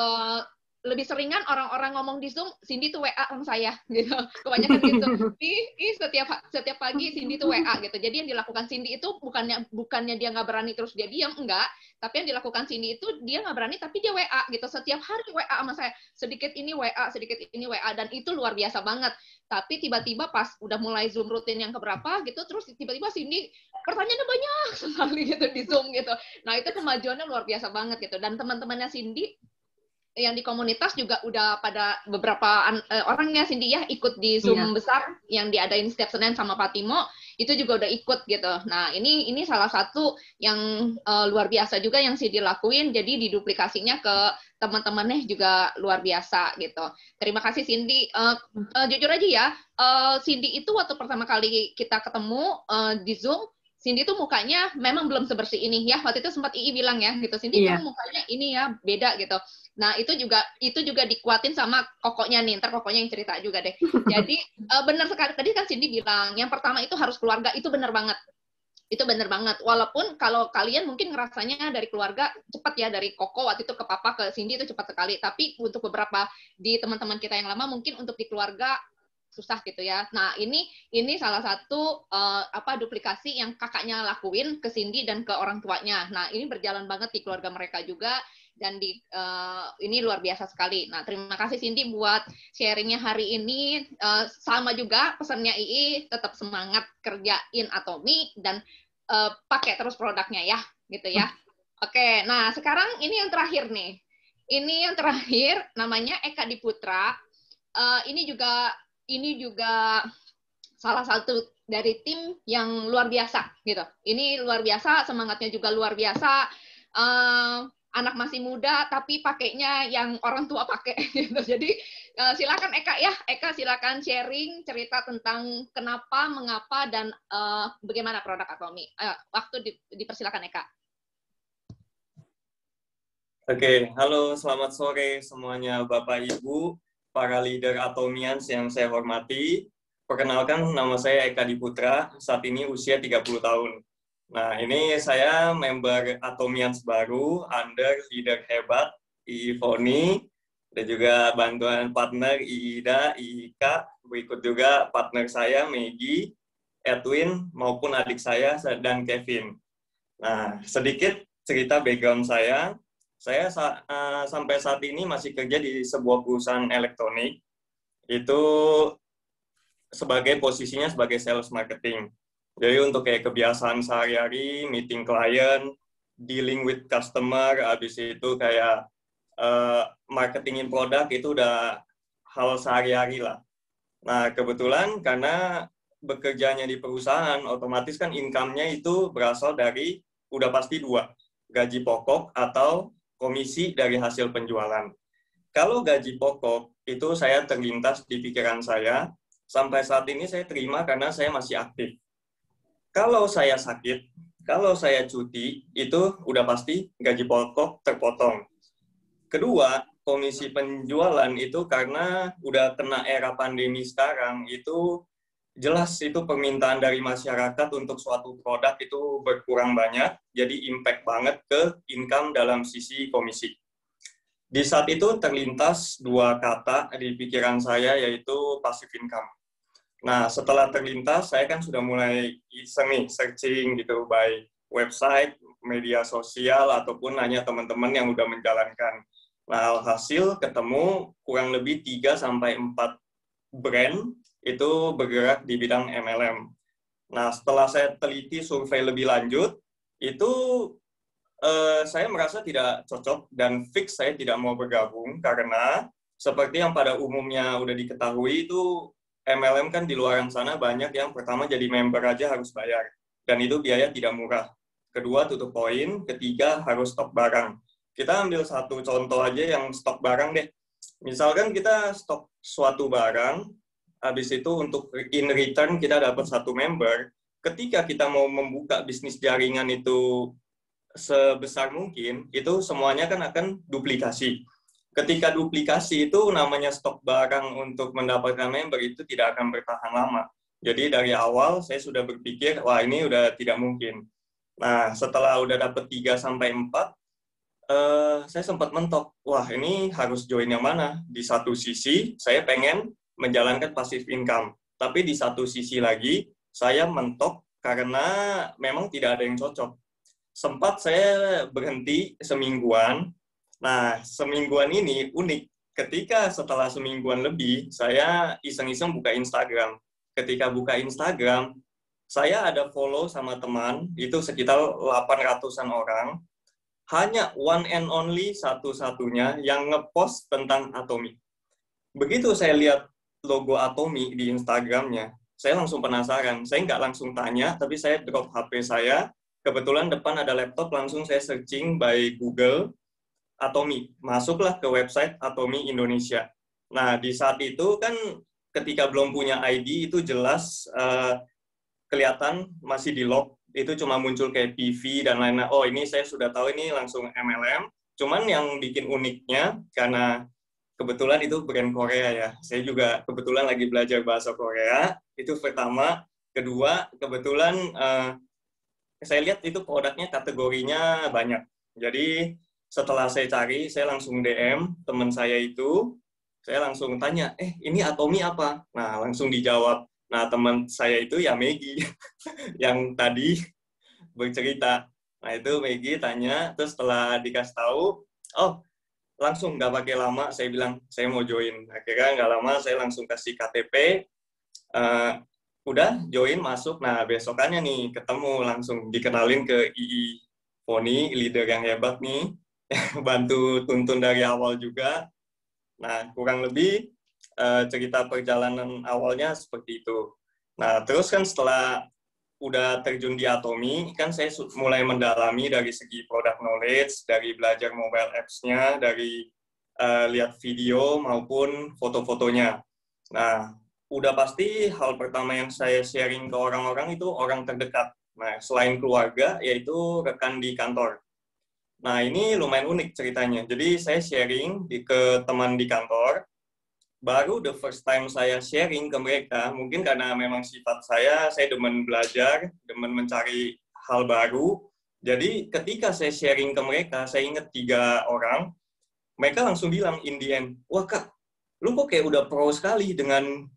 lebih seringan orang-orang ngomong di Zoom, Cindy tuh WA sama saya, gitu. Kebanyakan gitu. Ih, setiap pagi Cindy tuh WA gitu. Jadi yang dilakukan Cindy itu bukannya dia nggak berani terus dia diam, enggak. Tapi yang dilakukan Cindy itu dia nggak berani, tapi dia WA gitu. Setiap hari WA sama saya. Sedikit ini WA, dan itu luar biasa banget. Tapi tiba-tiba pas udah mulai Zoom rutin yang keberapa gitu, terus tiba-tiba Cindy pertanyaannya banyak sekali gitu di Zoom gitu. Nah itu kemajuannya luar biasa banget gitu. Dan teman-temannya Cindy yang di komunitas juga udah pada beberapa orangnya Cindy ya ikut di Zoom besar yang diadain setiap Senin sama Patimo, itu juga udah ikut gitu. Nah ini salah satu yang luar biasa juga yang Cindy lakuin, jadi diduplikasinya ke teman-temannya juga luar biasa gitu. Terima kasih Cindy. Jujur aja ya, Cindy itu waktu pertama kali kita ketemu di Zoom, Cindy tuh mukanya memang belum sebersih ini ya. Waktu itu sempat Ii bilang ya gitu, Cindy kamu mukanya ini ya beda gitu. Nah itu juga dikuatin sama kokonya nih. Ntar kokonya yang cerita juga deh. Jadi benar sekali tadi kan Cindy bilang yang pertama itu harus keluarga, itu benar banget. Itu benar banget. Walaupun kalau kalian mungkin ngerasanya dari keluarga cepat ya, dari Koko waktu itu ke Papa ke Cindy itu cepat sekali. Tapi untuk beberapa di teman-teman kita yang lama mungkin untuk di keluarga susah gitu ya. Nah, ini salah satu duplikasi yang kakaknya lakuin ke Cindy dan ke orang tuanya. Nah, ini berjalan banget di keluarga mereka juga dan ini luar biasa sekali. Nah, terima kasih Cindy buat sharingnya hari ini. Sama juga pesannya Ii, tetap semangat kerjain Atomi dan pakai terus produknya ya, gitu ya. Oke, nah sekarang ini yang terakhir nih. Ini yang terakhir namanya Eka Diputra. Ini juga salah satu dari tim yang luar biasa gitu. Ini luar biasa, semangatnya juga luar biasa. Anak masih muda tapi pakainya yang orang tua pakai gitu. Jadi silakan Eka ya. Eka silakan sharing cerita tentang kenapa, mengapa dan bagaimana produk Atomi. Waktu dipersilakan Eka. Oke, halo selamat sore semuanya Bapak Ibu, para leader Atomians yang saya hormati. Perkenalkan, nama saya Eka Diputra, saat ini usia 30 tahun. Nah, ini saya member Atomians baru, under leader hebat, Ii Foni, dan juga bantuan partner Ida, Ika, berikut juga partner saya, Maggie, Edwin, maupun adik saya, dan Kevin. Nah, sedikit cerita background saya. Saya sampai saat ini masih kerja di sebuah perusahaan elektronik, itu posisinya sebagai sales marketing. Jadi untuk kayak kebiasaan sehari-hari, meeting klien, dealing with customer, habis itu kayak marketingin produk, itu udah hal sehari-hari lah. Nah kebetulan karena bekerjanya di perusahaan, otomatis kan income-nya itu berasal dari, udah pasti dua, gaji pokok atau komisi dari hasil penjualan. Kalau gaji pokok, itu saya terlintas di pikiran saya, sampai saat ini saya terima karena saya masih aktif. Kalau saya sakit, kalau saya cuti, itu udah pasti gaji pokok terpotong. Kedua, komisi penjualan itu karena udah kena era pandemi sekarang, itu jelas itu permintaan dari masyarakat untuk suatu produk itu berkurang banyak, jadi impact banget ke income dalam sisi komisi. Di saat itu terlintas dua kata di pikiran saya, yaitu passive income. Nah, setelah terlintas, saya kan sudah mulai iseng nih, searching gitu, by website, media sosial, ataupun nanya teman-teman yang udah menjalankan. Nah, hasil ketemu kurang lebih 3-4 brand itu bergerak di bidang MLM. Nah, setelah saya teliti survei lebih lanjut, itu saya merasa tidak cocok dan fix saya tidak mau bergabung karena seperti yang pada umumnya udah diketahui itu MLM kan di luar sana banyak yang pertama jadi member aja harus bayar dan itu biaya tidak murah. Kedua tutup poin, ketiga harus stok barang. Kita ambil satu contoh aja yang stok barang deh. Misalkan kita stok suatu barang, habis itu untuk in return kita dapat satu member, ketika kita mau membuka bisnis jaringan itu sebesar mungkin, itu semuanya kan akan duplikasi. Ketika duplikasi itu namanya stok barang untuk mendapatkan member itu tidak akan bertahan lama. Jadi dari awal saya sudah berpikir, wah ini udah tidak mungkin. Nah, setelah udah dapat 3-4, saya sempat mentok, wah ini harus join yang mana? Di satu sisi, saya pengen menjalankan passive income. Tapi di satu sisi lagi, saya mentok karena memang tidak ada yang cocok. Sempat saya berhenti semingguan. Nah, semingguan ini unik. Ketika setelah semingguan lebih, saya iseng-iseng buka Instagram. Ketika buka Instagram, saya ada follow sama teman, itu sekitar 800-an orang. Hanya one and only satu-satunya yang ngepost tentang Atomy. Begitu saya lihat logo Atomy di Instagramnya, saya langsung penasaran. Saya nggak langsung tanya, tapi saya drop HP saya. Kebetulan depan ada laptop, langsung saya searching by Google Atomy. Masuklah ke website Atomy Indonesia. Nah, di saat itu kan ketika belum punya ID, itu jelas kelihatan masih di lock. Itu cuma muncul kayak PV dan lain-lain. Oh, ini saya sudah tahu ini langsung MLM. Cuman yang bikin uniknya, karena kebetulan itu brand Korea ya. Saya juga kebetulan lagi belajar bahasa Korea. Itu pertama. Kedua, kebetulan saya lihat itu produknya kategorinya banyak. Jadi setelah saya cari, saya langsung DM teman saya itu. Saya langsung tanya, ini Atomy apa? Nah, langsung dijawab. Nah, teman saya itu ya Maggie, yang tadi bercerita. Nah, itu Maggie tanya, terus setelah dikasih tahu, oh, langsung nggak pakai lama, saya bilang, saya mau join. Akhirnya nggak lama, saya langsung kasih KTP, udah join, masuk. Nah, besokannya nih, ketemu langsung, dikenalin ke II Pony, leader yang hebat nih, bantu tuntun dari awal juga. Nah, kurang lebih cerita perjalanan awalnya seperti itu. Nah, terus kan setelah udah terjun di Atomy, kan saya mulai mendalami dari segi product knowledge, dari belajar mobile apps-nya, dari lihat video maupun foto-fotonya. Nah, udah pasti hal pertama yang saya sharing ke orang-orang itu orang terdekat. Nah, selain keluarga, yaitu rekan di kantor. Nah, ini lumayan unik ceritanya. Jadi, saya sharing ke teman di kantor. Baru the first time saya sharing ke mereka, mungkin karena memang sifat saya demen belajar, demen mencari hal baru. Jadi, ketika saya sharing ke mereka, saya ingat 3 orang, mereka langsung bilang in the end, wah Kak, lu kok kayak udah pro sekali dengan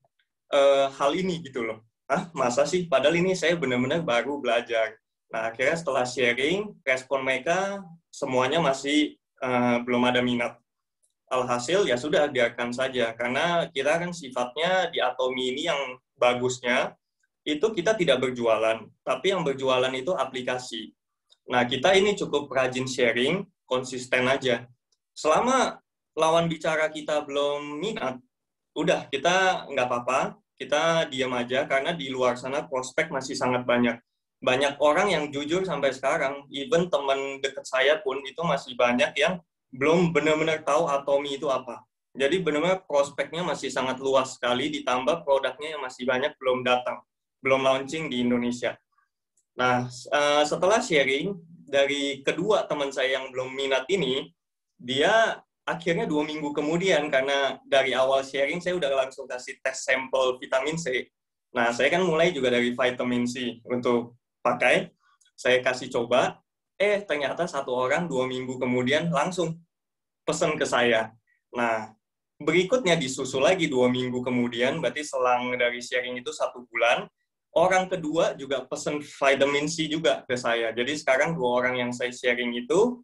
hal ini gitu loh. Masa sih? Padahal ini saya benar-benar baru belajar. Nah, akhirnya setelah sharing, respon mereka semuanya masih belum ada minat. Alhasil ya sudah, biarkan saja. Karena kita kan sifatnya di Atomy ini yang bagusnya, itu kita tidak berjualan. Tapi yang berjualan itu aplikasi. Nah, kita ini cukup rajin sharing, konsisten aja. Selama lawan bicara kita belum minat, udah, kita nggak apa-apa. Kita diam aja, karena di luar sana prospek masih sangat banyak. Banyak orang yang jujur sampai sekarang, even teman dekat saya pun itu masih banyak yang belum benar-benar tahu Atomy itu apa. Jadi benar-benar prospeknya masih sangat luas sekali, ditambah produknya yang masih banyak belum datang, belum launching di Indonesia. Nah, setelah sharing, dari kedua teman saya yang belum minat ini, dia akhirnya 2 minggu kemudian, karena dari awal sharing saya udah langsung kasih tes sampel vitamin C. Nah, saya kan mulai juga dari vitamin C untuk pakai. Saya kasih coba, ternyata 1 orang 2 minggu kemudian langsung pesan ke saya. Nah, berikutnya disusul lagi 2 minggu kemudian, berarti selang dari sharing itu 1 bulan, orang kedua juga pesan vitamin C juga ke saya. Jadi sekarang 2 orang yang saya sharing itu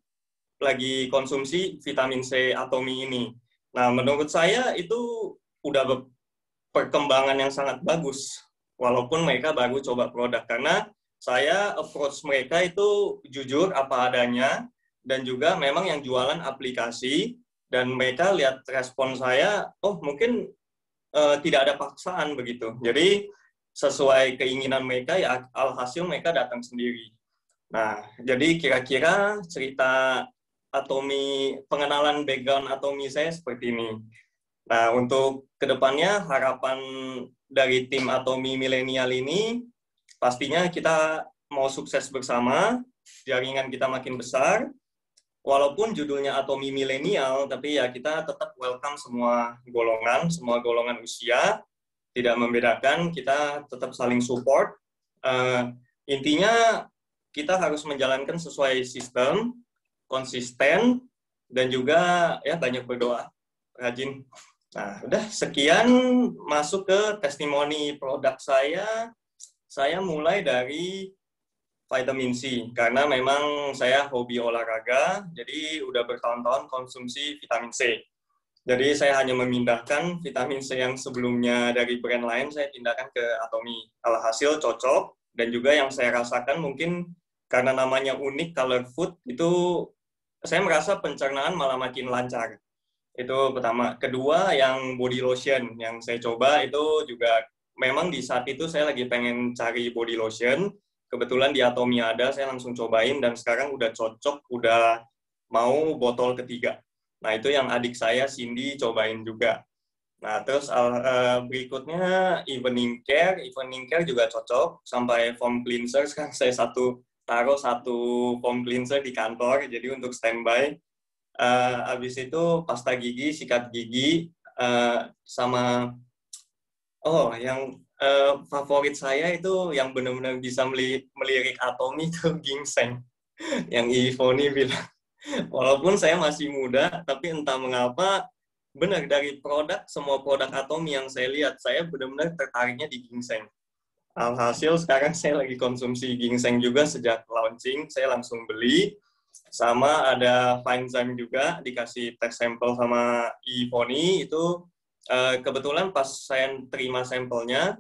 lagi konsumsi vitamin C Atomy ini. Nah, menurut saya itu udah perkembangan yang sangat bagus, walaupun mereka baru coba produk. Karena saya approach mereka itu jujur apa adanya, dan juga memang yang jualan aplikasi, dan mereka lihat respon saya, oh mungkin tidak ada paksaan begitu. Jadi sesuai keinginan mereka, ya alhasil mereka datang sendiri. Nah, jadi kira-kira cerita Atomy, pengenalan background Atomy saya seperti ini. Nah, untuk kedepannya harapan dari tim Atomy milenial ini, pastinya kita mau sukses bersama, jaringan kita makin besar. Walaupun judulnya Atomi Milenial, tapi ya kita tetap welcome semua golongan usia, tidak membedakan, kita tetap saling support. Intinya kita harus menjalankan sesuai sistem, konsisten, dan juga ya banyak berdoa, rajin. Nah, udah sekian, masuk ke testimoni produk saya. Saya mulai dari vitamin C, karena memang saya hobi olahraga, jadi udah bertahun-tahun konsumsi vitamin C. Jadi saya hanya memindahkan vitamin C yang sebelumnya dari brand lain, saya pindahkan ke Atomi. Alhasil cocok, dan juga yang saya rasakan mungkin karena namanya unik, color food, itu saya merasa pencernaan malah makin lancar. Itu pertama. Kedua, yang body lotion yang saya coba itu juga memang di saat itu saya lagi pengen cari body lotion. Kebetulan di Atomi ada, saya langsung cobain dan sekarang udah cocok, udah mau botol ketiga. Nah, itu yang adik saya, Cindy, cobain juga. Nah, terus berikutnya evening care juga cocok, sampai foam cleanser, sekarang saya taruh satu foam cleanser di kantor, jadi untuk standby. Habis itu pasta gigi, sikat gigi, sama yang favorit saya itu yang benar-benar bisa melirik Atomi itu ginseng. Yang Ivoni bilang, walaupun saya masih muda, tapi entah mengapa, benar dari semua produk Atomi yang saya lihat, saya benar-benar tertariknya di ginseng. Alhasil sekarang saya lagi konsumsi ginseng juga sejak launching, saya langsung beli. Sama ada Finezime juga, dikasih tes sampel sama Ivoni, itu kebetulan pas saya terima sampelnya,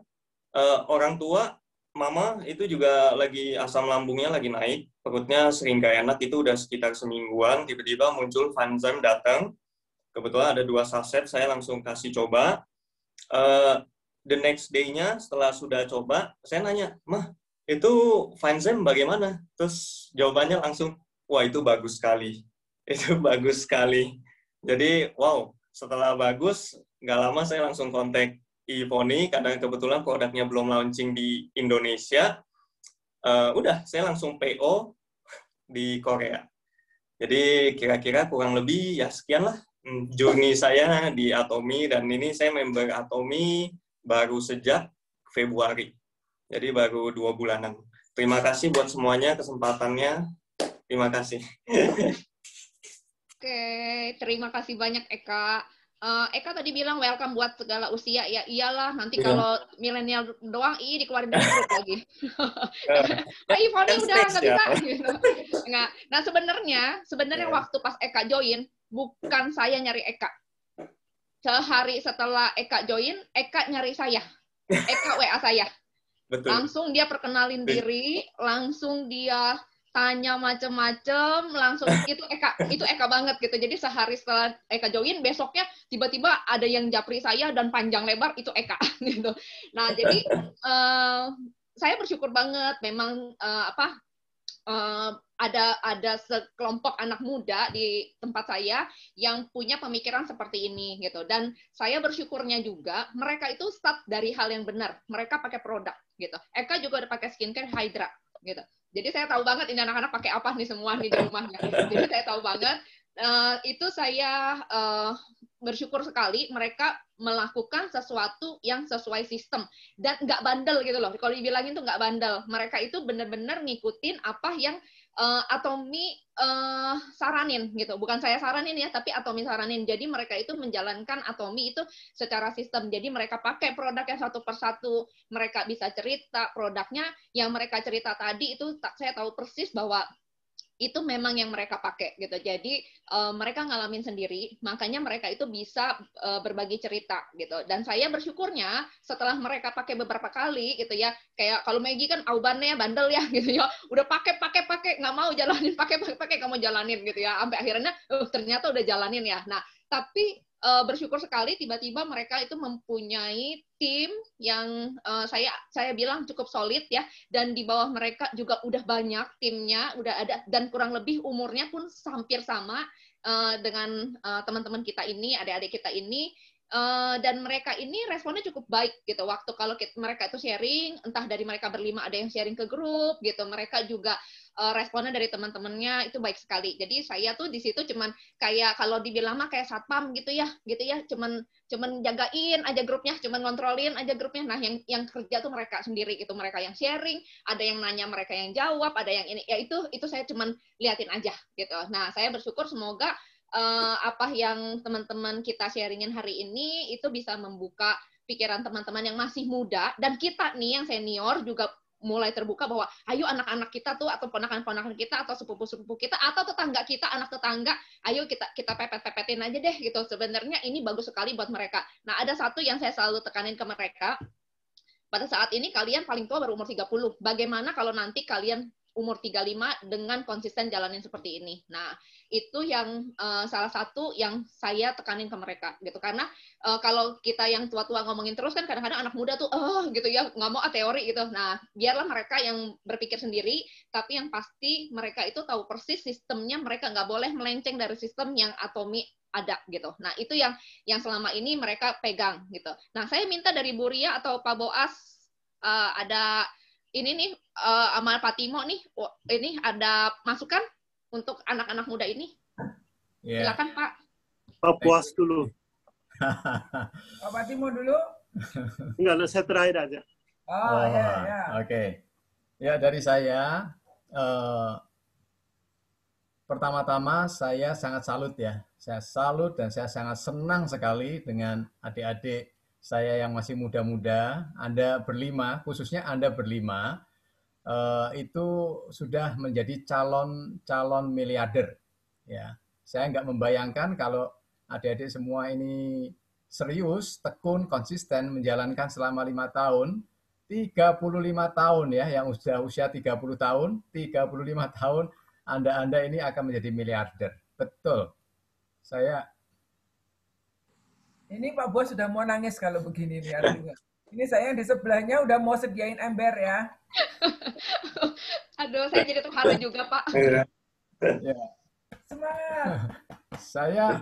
orang tua, mama itu juga lagi asam lambungnya lagi naik, perutnya sering gak enak, itu udah sekitar semingguan, tiba-tiba muncul Finezime datang, kebetulan ada 2 saset, saya langsung kasih coba. The next day-nya setelah sudah coba, saya nanya, "Mah, itu Finezime bagaimana?" Terus jawabannya langsung, "Wah, itu bagus sekali." Itu bagus sekali. Jadi, wow, setelah bagus, nggak lama saya langsung kontak Ivoni, karena kebetulan produknya belum launching di Indonesia. Udah, saya langsung PO di Korea. Jadi, kira-kira kurang lebih, ya sekian lah journey saya di Atomi, dan ini saya member Atomi baru sejak Februari. Jadi, baru 2 bulanan. Terima kasih buat semuanya kesempatannya. Terima kasih. Oke, terima kasih banyak Eka. Eka tadi bilang welcome buat segala usia. Ya iyalah, nanti kalau milenial doang, dikeluarin dari grup lagi. Ivoni udah nggak bisa. Gitu. Nah sebenarnya waktu pas Eka join, bukan saya nyari Eka. Sehari setelah Eka join, Eka nyari saya. Eka WA saya. Betul. Langsung dia perkenalin diri, langsung dia tanya macem-macem, langsung itu Eka banget gitu. Jadi sehari setelah Eka join, besoknya tiba-tiba ada yang japri saya dan panjang lebar itu Eka gitu. Nah jadi saya bersyukur banget, memang ada sekelompok anak muda di tempat saya yang punya pemikiran seperti ini gitu. Dan saya bersyukurnya juga mereka itu start dari hal yang benar. Mereka pakai produk gitu. Eka juga udah pakai skincare Hydra gitu. Jadi saya tahu banget ini anak-anak pakai apa nih semua nih di rumahnya. Jadi saya tahu banget. Itu saya bersyukur sekali mereka melakukan sesuatu yang sesuai sistem dan nggak bandel gitu loh. Kalau dibilangin tuh nggak bandel. Mereka itu benar-benar ngikutin apa yang Atomi saranin gitu. Bukan saya saranin ya, tapi Atomi saranin. Jadi mereka itu menjalankan Atomi itu secara sistem. Jadi mereka pakai produknya satu persatu. Mereka bisa cerita produknya yang mereka cerita tadi itu saya tahu persis bahwa itu memang yang mereka pakai gitu. Jadi mereka ngalamin sendiri, makanya mereka itu bisa berbagi cerita gitu. Dan saya bersyukurnya setelah mereka pakai beberapa kali gitu ya, kayak kalau Maggie kan aubannya bandel ya gitu ya, udah pakai nggak mau jalanin, pakai nggak mau jalanin gitu ya, sampai akhirnya ternyata udah jalanin ya. Nah tapi bersyukur sekali tiba-tiba mereka itu mempunyai tim yang saya bilang cukup solid ya, dan di bawah mereka juga udah banyak timnya, udah ada, dan kurang lebih umurnya pun hampir sama dengan teman-teman kita ini, adik-adik kita ini. Dan mereka ini responnya cukup baik gitu. Waktu kalau mereka itu sharing, entah dari mereka berlima ada yang sharing ke grup gitu, mereka juga responnya dari teman-temannya itu baik sekali. Jadi saya tuh di situ cuman kayak kalau dibilang mah kayak satpam gitu ya, cuman jagain aja grupnya, cuman ngontrolin aja grupnya. Nah, yang kerja tuh mereka sendiri gitu, mereka yang sharing, ada yang nanya, mereka yang jawab, ada yang ini. Ya itu saya cuman liatin aja gitu. Nah, saya bersyukur semoga apa yang teman-teman kita sharingin hari ini itu bisa membuka pikiran teman-teman yang masih muda, dan kita nih yang senior juga mulai terbuka bahwa ayo anak-anak kita tuh atau ponakan-ponakan kita atau sepupu-sepupu kita atau tetangga kita, anak tetangga, ayo kita pepet-pepetin aja deh gitu. Sebenarnya ini bagus sekali buat mereka. Nah, ada satu yang saya selalu tekanin ke mereka, pada saat ini kalian paling tua baru umur 30. Bagaimana kalau nanti kalian umur 35 dengan konsisten jalanin seperti ini. Nah, itu yang salah satu yang saya tekanin ke mereka gitu. Karena kalau kita yang tua-tua ngomongin terus kan kadang-kadang anak muda tuh gitu ya, nggak mau teori gitu. Nah, biarlah mereka yang berpikir sendiri, tapi yang pasti mereka itu tahu persis sistemnya, mereka nggak boleh melenceng dari sistem yang Atomi ada gitu. Nah, itu yang selama ini mereka pegang gitu. Nah, saya minta dari Bu Ria atau Pak Boas ada ini nih Amal Fatimo nih, ini ada masukan untuk anak-anak muda ini. Yeah. Silakan Pak. Pak Boas dulu. Pak Fatimo dulu. Enggak, saya terakhir aja. Oh ya. Oke. Ya, dari saya pertama-tama saya sangat salut ya. Saya salut dan saya sangat senang sekali dengan adik-adik saya yang masih muda-muda. Anda berlima, khususnya Anda berlima, itu sudah menjadi calon miliarder. Ya, saya nggak membayangkan kalau adik-adik semua ini serius, tekun, konsisten menjalankan selama 5 tahun, 35 tahun ya, yang sudah usia 30 tahun, 35 tahun, Anda ini akan menjadi miliarder. Betul. Ini Pak Bos sudah mau nangis kalau begini nih artinya. Ini saya yang di sebelahnya udah mau sediain ember ya. Aduh, saya jadi terharu juga, Pak. Ya. Semangat.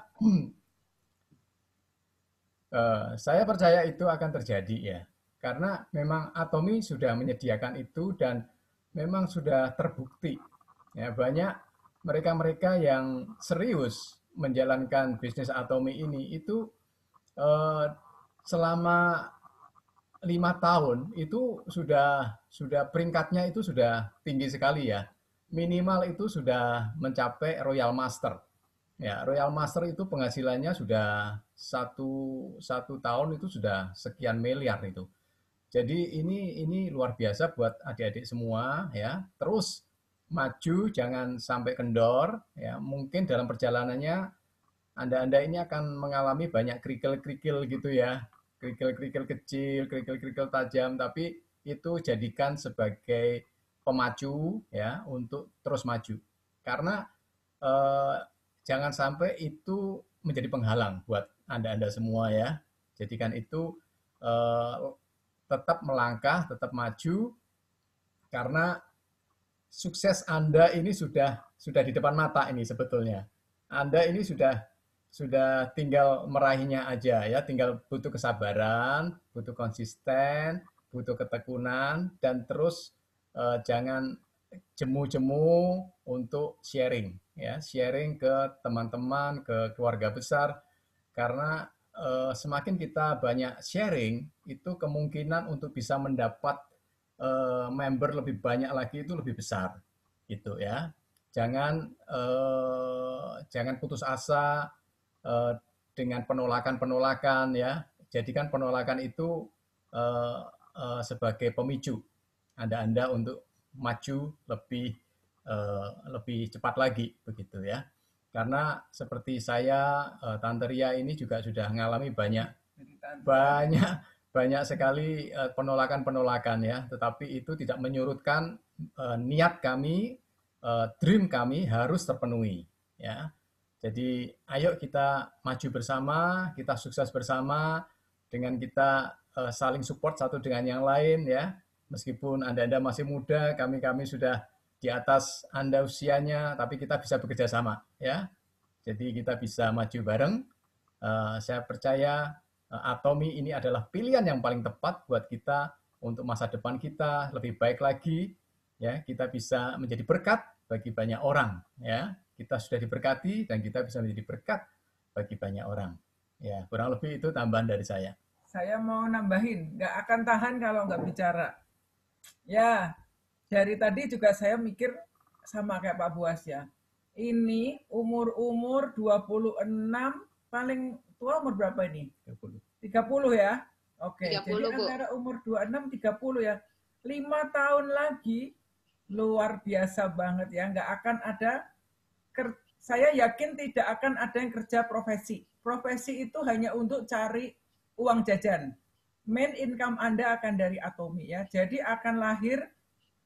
Saya percaya itu akan terjadi ya. Karena memang Atomi sudah menyediakan itu dan memang sudah terbukti. Ya, banyak mereka-mereka yang serius menjalankan bisnis Atomi ini itu selama 5 tahun itu sudah peringkatnya itu sudah tinggi sekali ya. Minimal itu sudah mencapai Royal Master. Ya, Royal Master itu penghasilannya sudah satu tahun itu sudah sekian miliar itu. Jadi ini luar biasa buat adik-adik semua ya. Terus maju, jangan sampai kendor ya. Mungkin dalam perjalanannya Anda ini akan mengalami banyak kerikil-kerikil gitu ya. Kerikil-kerikil kecil, kerikil-kerikil tajam, tapi itu jadikan sebagai pemacu ya untuk terus maju. Karena jangan sampai itu menjadi penghalang buat Anda semua ya. Jadikan itu tetap melangkah, tetap maju, karena sukses Anda ini sudah di depan mata ini sebetulnya. Anda ini sudah tinggal meraihnya aja ya, tinggal butuh kesabaran, butuh konsisten, butuh ketekunan, dan terus jangan jemu-jemu untuk sharing ya, sharing ke teman-teman, ke keluarga besar, karena semakin kita banyak sharing, itu kemungkinan untuk bisa mendapat member lebih banyak lagi itu lebih besar gitu ya. Jangan putus asa dengan penolakan ya. Jadikan penolakan itu sebagai pemicu Anda untuk maju lebih cepat lagi begitu ya. Karena seperti saya, Tante Ria ini juga sudah mengalami banyak sekali penolakan ya, tetapi itu tidak menyurutkan niat kami, dream kami harus terpenuhi ya. Jadi ayo kita maju bersama, kita sukses bersama dengan kita saling support satu dengan yang lain ya. Meskipun Anda masih muda, kami sudah di atas Anda usianya, tapi kita bisa bekerja sama ya. Jadi kita bisa maju bareng. Saya percaya Atomi ini adalah pilihan yang paling tepat buat kita untuk masa depan kita lebih baik lagi, ya kita bisa menjadi berkat bagi banyak orang, ya. Kita sudah diberkati dan kita bisa menjadi berkat bagi banyak orang. Ya, kurang lebih itu tambahan dari saya. Saya mau nambahin, nggak akan tahan kalau nggak bicara. Ya, dari tadi juga saya mikir sama kayak Pak Buas ya. Ini umur-umur 26, paling tua umur berapa ini? 30 ya? Oke, 30, jadi Bu. antara umur 26, 30 ya. 5 tahun lagi, luar biasa banget ya. Nggak akan ada, saya yakin tidak akan ada yang kerja profesi. Profesi itu hanya untuk cari uang jajan. Main income Anda akan dari Atomi ya. Jadi akan lahir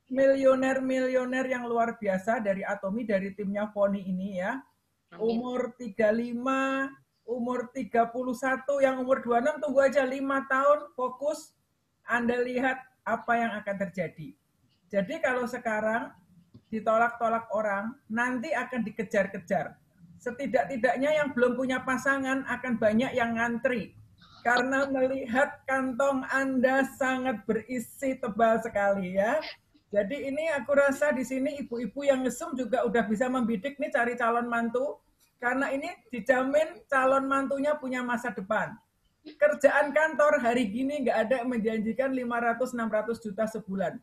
milioner-milioner yang luar biasa dari Atomi, dari timnya Foni ini ya. Amin. Umur 35, umur 31, yang umur 26 tunggu aja 5 tahun fokus. Anda lihat apa yang akan terjadi. Jadi kalau sekarang ditolak-tolak orang, nanti akan dikejar-kejar. Setidak-tidaknya yang belum punya pasangan akan banyak yang ngantri. Karena melihat kantong Anda sangat berisi tebal sekali ya. Jadi ini aku rasa di sini ibu-ibu yang ngesum juga udah bisa membidik nih cari calon mantu. Karena ini dijamin calon mantunya punya masa depan. Kerjaan kantor hari gini nggak ada yang menjanjikan 500-600 juta sebulan.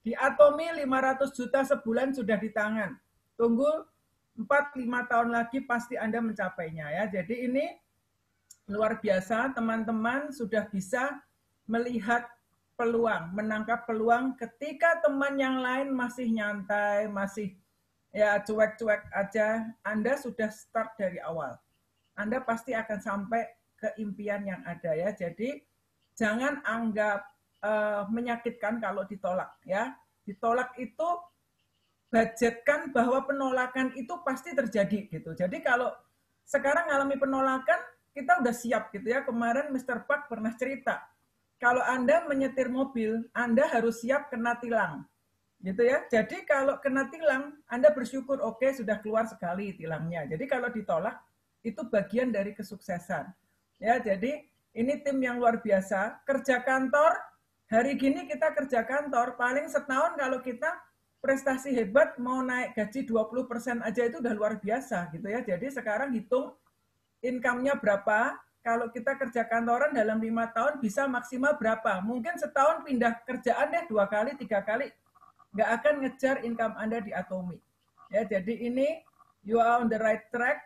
Di Atomi 500 juta sebulan sudah di tangan. Tunggu 4-5 tahun lagi pasti Anda mencapainya ya. Jadi ini luar biasa, teman-teman sudah bisa melihat peluang, menangkap peluang ketika teman yang lain masih nyantai, masih ya cuek-cuek aja, Anda sudah start dari awal. Anda pasti akan sampai ke impian yang ada ya. Jadi jangan anggap menyakitkan kalau ditolak ya. Ditolak itu budgetkan bahwa penolakan itu pasti terjadi gitu. Jadi kalau sekarang alami penolakan, kita udah siap gitu ya. Kemarin Mr. Park pernah cerita, kalau Anda menyetir mobil, Anda harus siap kena tilang. Gitu ya. Jadi kalau kena tilang, Anda bersyukur, oke, sudah keluar sekali tilangnya. Jadi kalau ditolak, itu bagian dari kesuksesan. Ya, jadi ini tim yang luar biasa. Kerja kantor, hari gini kita kerja kantor, paling setahun kalau kita prestasi hebat mau naik gaji 20% aja itu udah luar biasa gitu ya. Jadi sekarang hitung income-nya berapa, kalau kita kerja kantoran dalam 5 tahun bisa maksimal berapa. Mungkin setahun pindah kerjaan deh 2 kali, 3 kali. Nggak akan ngejar income Anda di Atomi. Ya, jadi ini you are on the right track.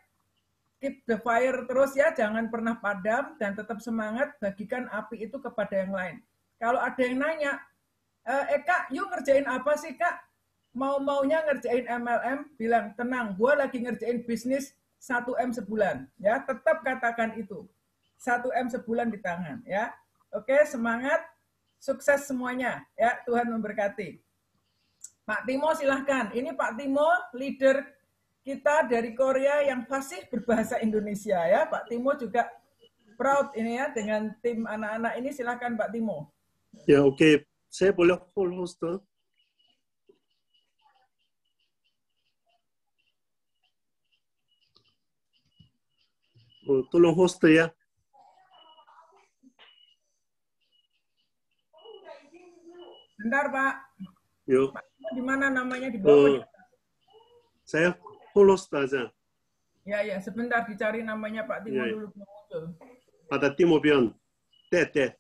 Keep the fire terus ya, jangan pernah padam dan tetap semangat, bagikan api itu kepada yang lain. Kalau ada yang nanya, Kak, yuk ngerjain apa sih Kak? Mau-maunya ngerjain MLM, bilang tenang, gue lagi ngerjain bisnis 1M sebulan. Ya, tetap katakan itu. 1M sebulan di tangan. Ya, oke, semangat, sukses semuanya. Ya, Tuhan memberkati. Pak Timo silahkan. Ini Pak Timo, leader kita dari Korea yang fasih berbahasa Indonesia ya. Pak Timo juga proud ini ya dengan tim anak-anak ini. Silahkan Pak Timo. Ya oke, saya boleh full host. Tolong host ya. Bentar Pak. Yuk. Pak Timo di mana namanya di bawah? Saya full host aja. Ya, sebentar dicari namanya Pak Timo dulu muncul. Ada Timo Bion. Teh.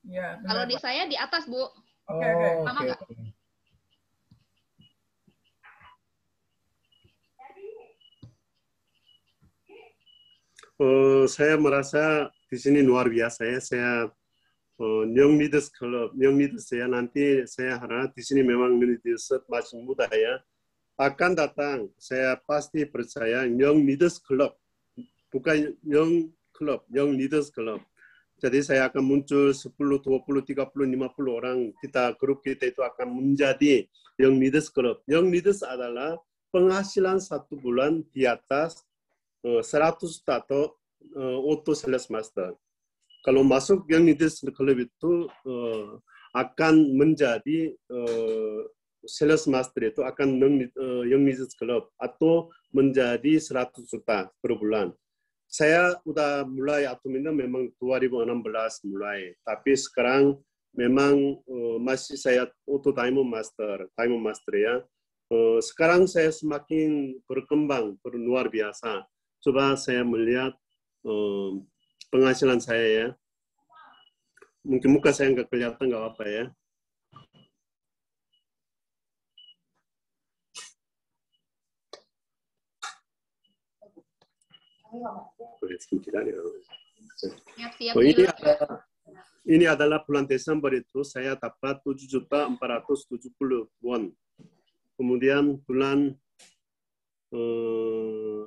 Ya, kalau di saya di atas, Bu. Oke. Sama nggak? Saya merasa di sini luar biasa ya. Saya Young Leaders Club, Young Leaders ya, nanti saya harap di sini memang leaders masih muda ya. Akan datang, saya pasti percaya Young Leaders Club, bukan Young Club, Young Leaders Club. Jadi saya akan muncul 10, 20, 30, 50 orang, grup kita itu akan menjadi Young Leaders Club. Young Leaders adalah penghasilan 1 bulan di atas 100 atau auto sales master. Kalau masuk Young Leaders Club itu akan menjadi sales master itu akan Young Leaders Club atau menjadi 100 juta per bulan. Saya udah mulai Atomi memang 2016 mulai, tapi sekarang memang masih saya auto diamond master ya. Sekarang saya semakin berkembang, luar biasa. Coba saya melihat penghasilan saya ya. Mungkin muka saya nggak kelihatan, nggak apa ya. Ini adalah bulan Desember itu saya dapat 7.470 won. Kemudian bulan 3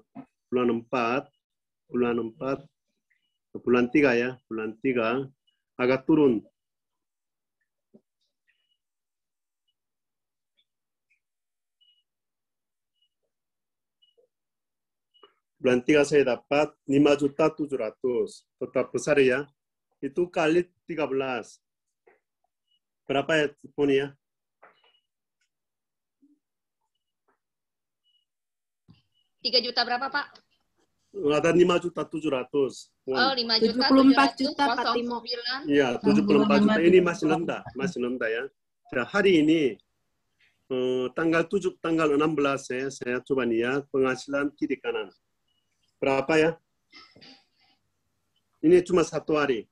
ya, bulan 3 agak turun. Bulan 3 saya dapat 5.700. Tetap besar ya. Itu kali 13. Berapa ya ponnya? Juta berapa, Pak? Ada 5.700. Oh, 5 juta, 74 juta, Pak Timo. Iya, 74 juta. Ini masih rendah ya. Nah, hari ini tanggal 16 saya coba lihat penghasilan kiri kanan. Berapa ya? Ini cuma 1 hari.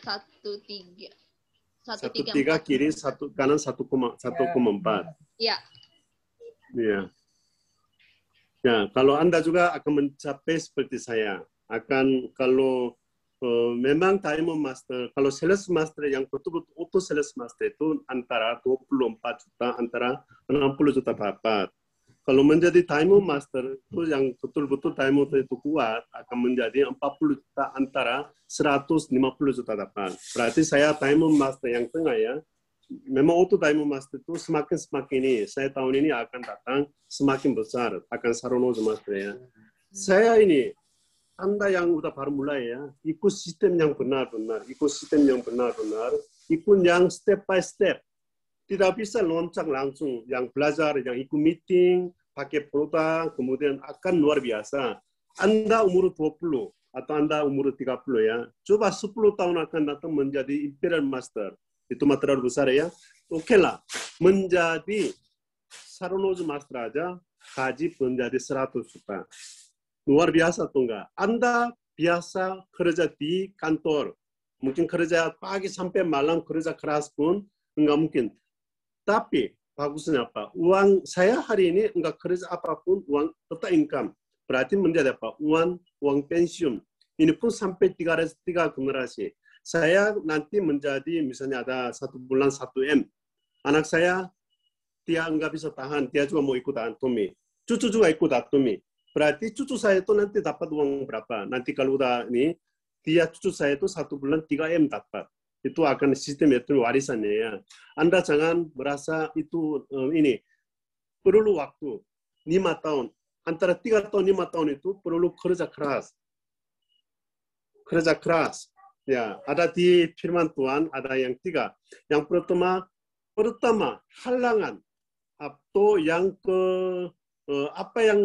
1,3 kiri, 1 kanan 1,4. Iya. Iya. Ya, kalau Anda juga akan mencapai seperti saya, kalau memang Diamond Master, kalau Sales Master yang betul-betul auto Sales Master itu antara 24 juta, antara 60 juta dapat. Kalau menjadi Diamond Master itu yang betul-betul Diamond itu kuat, akan menjadi 40 juta, antara 150 juta dapat. Berarti saya Diamond Master yang tengah ya. Memang auto Diamond Master itu semakin ini, saya tahun ini akan datang semakin besar, akan Saronojo Master ya. Saya ini, Anda yang udah baru mulai ya, ikut sistem yang benar-benar, ikut yang step by step. Tidak bisa loncat langsung, yang belajar, yang ikut meeting, pakai produk, kemudian akan luar biasa. Anda umur 20 atau Anda umur 30 ya, coba 10 tahun akan datang menjadi Imperial Master. Itu material besar ya. Oke lah, menjadi Saronojo Master aja, gaji menjadi 100 juta. Luar biasa tuh enggak? Anda biasa kerja di kantor, mungkin kerja pagi sampai malam kerja keras pun enggak mungkin. Tapi bagusnya apa? Uang saya hari ini enggak kerja apapun, uang tetap income. Berarti menjadi apa? Uang pensiun. Ini pun sampai 3 generasi. Saya nanti menjadi misalnya ada 1 bulan 1 M. Anak saya dia enggak bisa tahan, dia juga mau ikut atomi. Cucu juga ikut atomi. Berarti cucu saya itu nanti dapat uang berapa? Nanti kalau udah ini, dia cucu saya itu 1 bulan 3 M dapat. Itu akan sistem itu warisannya ya. Anda jangan merasa itu ini perlu waktu 5 tahun. Antara 3 tahun 5 tahun itu perlu kerja keras. Ya, ada di firman Tuhan ada yang 3. Yang pertama halangan atau yang apa yang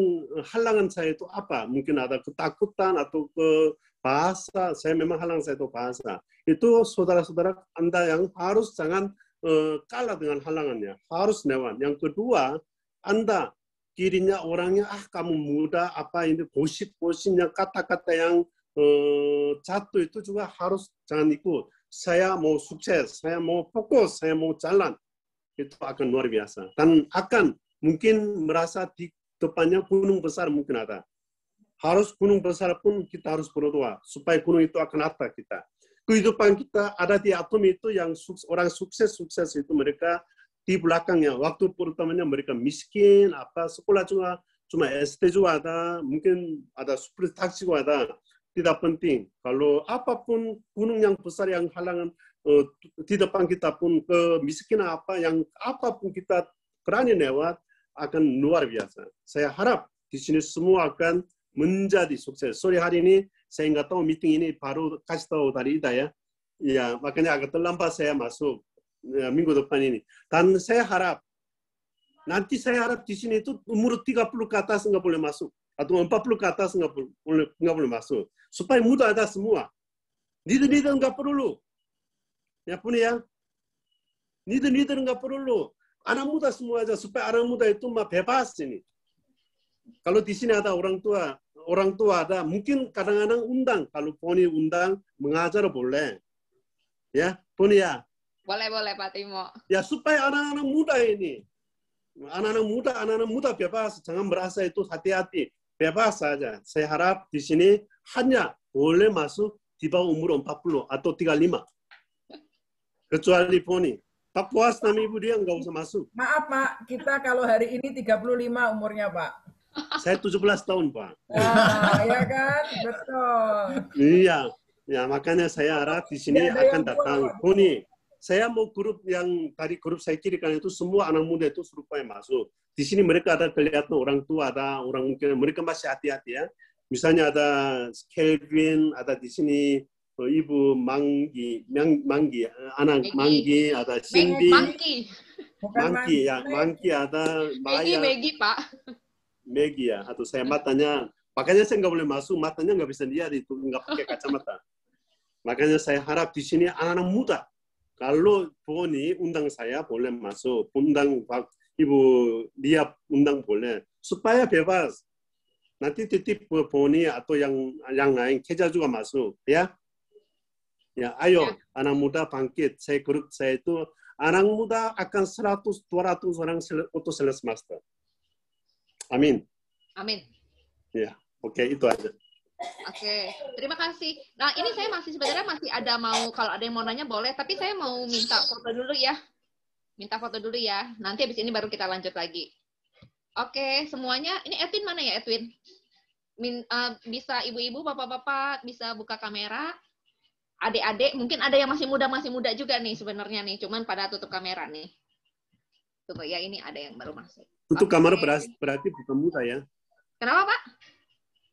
halangan saya itu apa? Mungkin ada ketakutan atau bahasa. Saya memang halangan saya itu bahasa. Itu saudara-saudara Anda yang harus jangan kalah dengan halangannya. Harus newan. Yang kedua, Anda kirinya orangnya kamu muda apa ini gosip-gosipnya kata-kata yang jatuh itu juga harus jangan ikut. Saya mau sukses, saya mau fokus, saya mau jalan. Itu akan luar biasa. Dan akan mungkin merasa di depannya gunung besar mungkin ada. Harus gunung besar pun kita harus berdoa. Supaya gunung itu akan atas kita. Kehidupan kita ada di atom itu yang orang sukses itu mereka di belakangnya. Waktu pertamanya mereka miskin, sekolah juga cuma SD juga ada. Mungkin ada super taksi juga ada. Tidak penting. Kalau apapun gunung yang besar yang halangan di depan kita pun kemiskinan yang apapun kita berani lewat akan luar biasa. Saya harap di sini semua akan menjadi sukses. Sorry hari ini saya nggak tahu meeting ini baru kasih tahu tadi ya. Ya makanya agak terlambat saya masuk minggu depan ini. Dan saya harap nanti di sini itu umur 30 ke atas nggak boleh masuk. Atau 40 ke atas nggak boleh masuk. Supaya mudah ada semua. Leader nggak perlu. Ya pun ya, Nider nggak perlu. Anak muda semua aja supaya anak muda itu mah bebas ini. Kalau di sini ada orang tua ada mungkin kadang-kadang undang. Kalau Poni undang mengajar boleh. Ya, Poni ya. Boleh Pak Timo. Ya supaya anak-anak muda ini, anak-anak muda bebas, jangan merasa itu hati-hati, bebas saja. Saya harap di sini hanya boleh masuk di bawah umur 40 atau 35. Kecuali Poni. Pak Puas nama ibu dia nggak usah masuk. Maaf Pak, kita kalau hari ini 35 umurnya Pak. Saya 17 tahun Pak. Ya kan, betul. Iya, ya makanya saya harap di sini akan datang Poni. Saya mau grup yang tadi grup saya kirikan itu semua anak muda itu supaya masuk. Di sini mereka ada kelihatan orang tua, ada orang mungkin mereka masih hati-hati ya. Misalnya ada Kelvin, ada di sini Ibu Manggi, anak Manggi, ada Cindy. Manggi ada Maya. Maggie Pak. Maggie ya, atau saya matanya, makanya saya nggak boleh masuk, matanya nggak bisa lihat itu, nggak pakai kacamata. Makanya saya harap di sini anak-anak muda. Kalau Poni undang saya boleh masuk, undang Ibu dia undang boleh, supaya bebas. Nanti titip Poni atau yang lain, Keja juga masuk, ya. Ya, ayo anak muda bangkit. Grup saya itu anak muda akan 100-200 orang untuk selesai master. Amin. Amin. Ya, oke, itu aja. Oke, terima kasih. Nah, ini saya sebenarnya masih ada kalau ada yang mau nanya boleh, tapi saya mau minta foto dulu ya. Nanti habis ini baru kita lanjut lagi. Oke, semuanya. Ini Edwin mana ya, Edwin? Bisa ibu-ibu, bapak-bapak bisa buka kamera. Adik-adik, mungkin ada yang masih muda juga nih sebenarnya nih, cuman pada tutup kamera nih. Tunggu ya, ini ada yang baru masuk. Tutup kamera berarti bukan muda ya. Kenapa, Pak?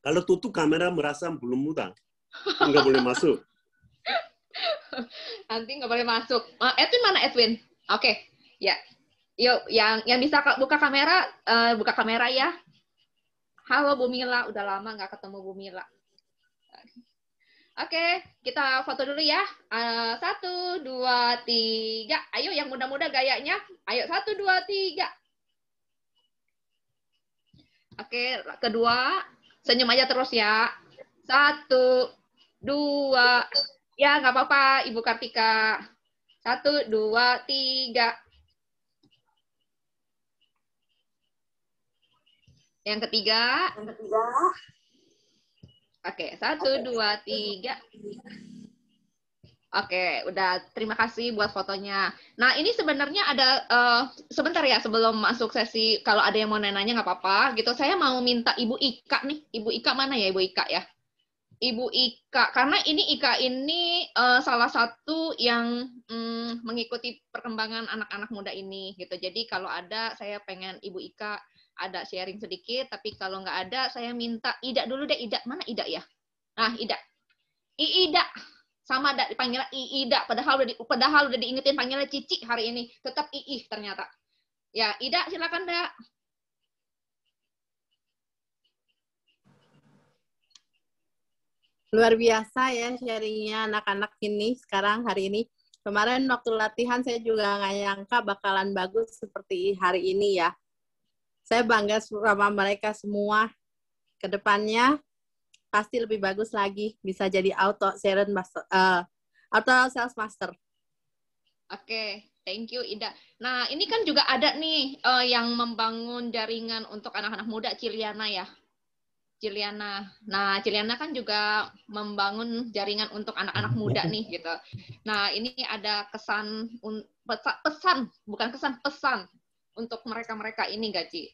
Kalau tutup kamera merasa belum muda, nggak boleh masuk. Nanti nggak boleh masuk. Edwin mana Edwin? Oke, ya. Yuk, yang bisa buka kamera ya. Halo Bu Mila, udah lama nggak ketemu Bu Mila. Oke, kita foto dulu ya. 1, 2, 3. Ayo yang muda-muda gayanya. Ayo 1, 2, 3. Oke, kedua. Senyum aja terus ya. 1, 2. Ya, nggak apa-apa, Ibu Kartika. 1, 2, 3. Yang ketiga. Oke, 1, 2, 3. Oke, udah. Terima kasih buat fotonya. Nah, ini sebenarnya ada, sebentar ya sebelum masuk sesi, kalau ada yang mau nanya nggak apa-apa, gitu. Saya mau minta Ibu Ika nih. Ibu Ika mana ya, Ibu Ika ya? Ibu Ika, karena Ika ini salah satu yang mengikuti perkembangan anak-anak muda ini, gitu. Jadi kalau ada, saya pengen Ibu Ika ada sharing sedikit, tapi kalau nggak ada, saya minta Ida dulu deh. Ida, mana Ida ya? Nah, Ida. Ida. Sama dipanggil Ida, padahal udah diingetin panggilnya Cici hari ini, tetap Iih ternyata. Ya, Ida silakan, Dak. Luar biasa ya sharingnya anak-anak ini sekarang hari ini. Kemarin waktu latihan saya juga nggak nyangka bakalan bagus seperti hari ini ya. Saya bangga sama mereka semua. Kedepannya pasti lebih bagus lagi, bisa jadi auto sales master. Oke, thank you Ida. Nah, ini kan juga ada nih yang membangun jaringan untuk anak-anak muda, Ciliana ya. Ciliana. Nah, Ciliana kan juga membangun jaringan untuk anak-anak muda nih gitu. Nah, ini ada pesan untuk mereka-mereka ini nggak, Ci?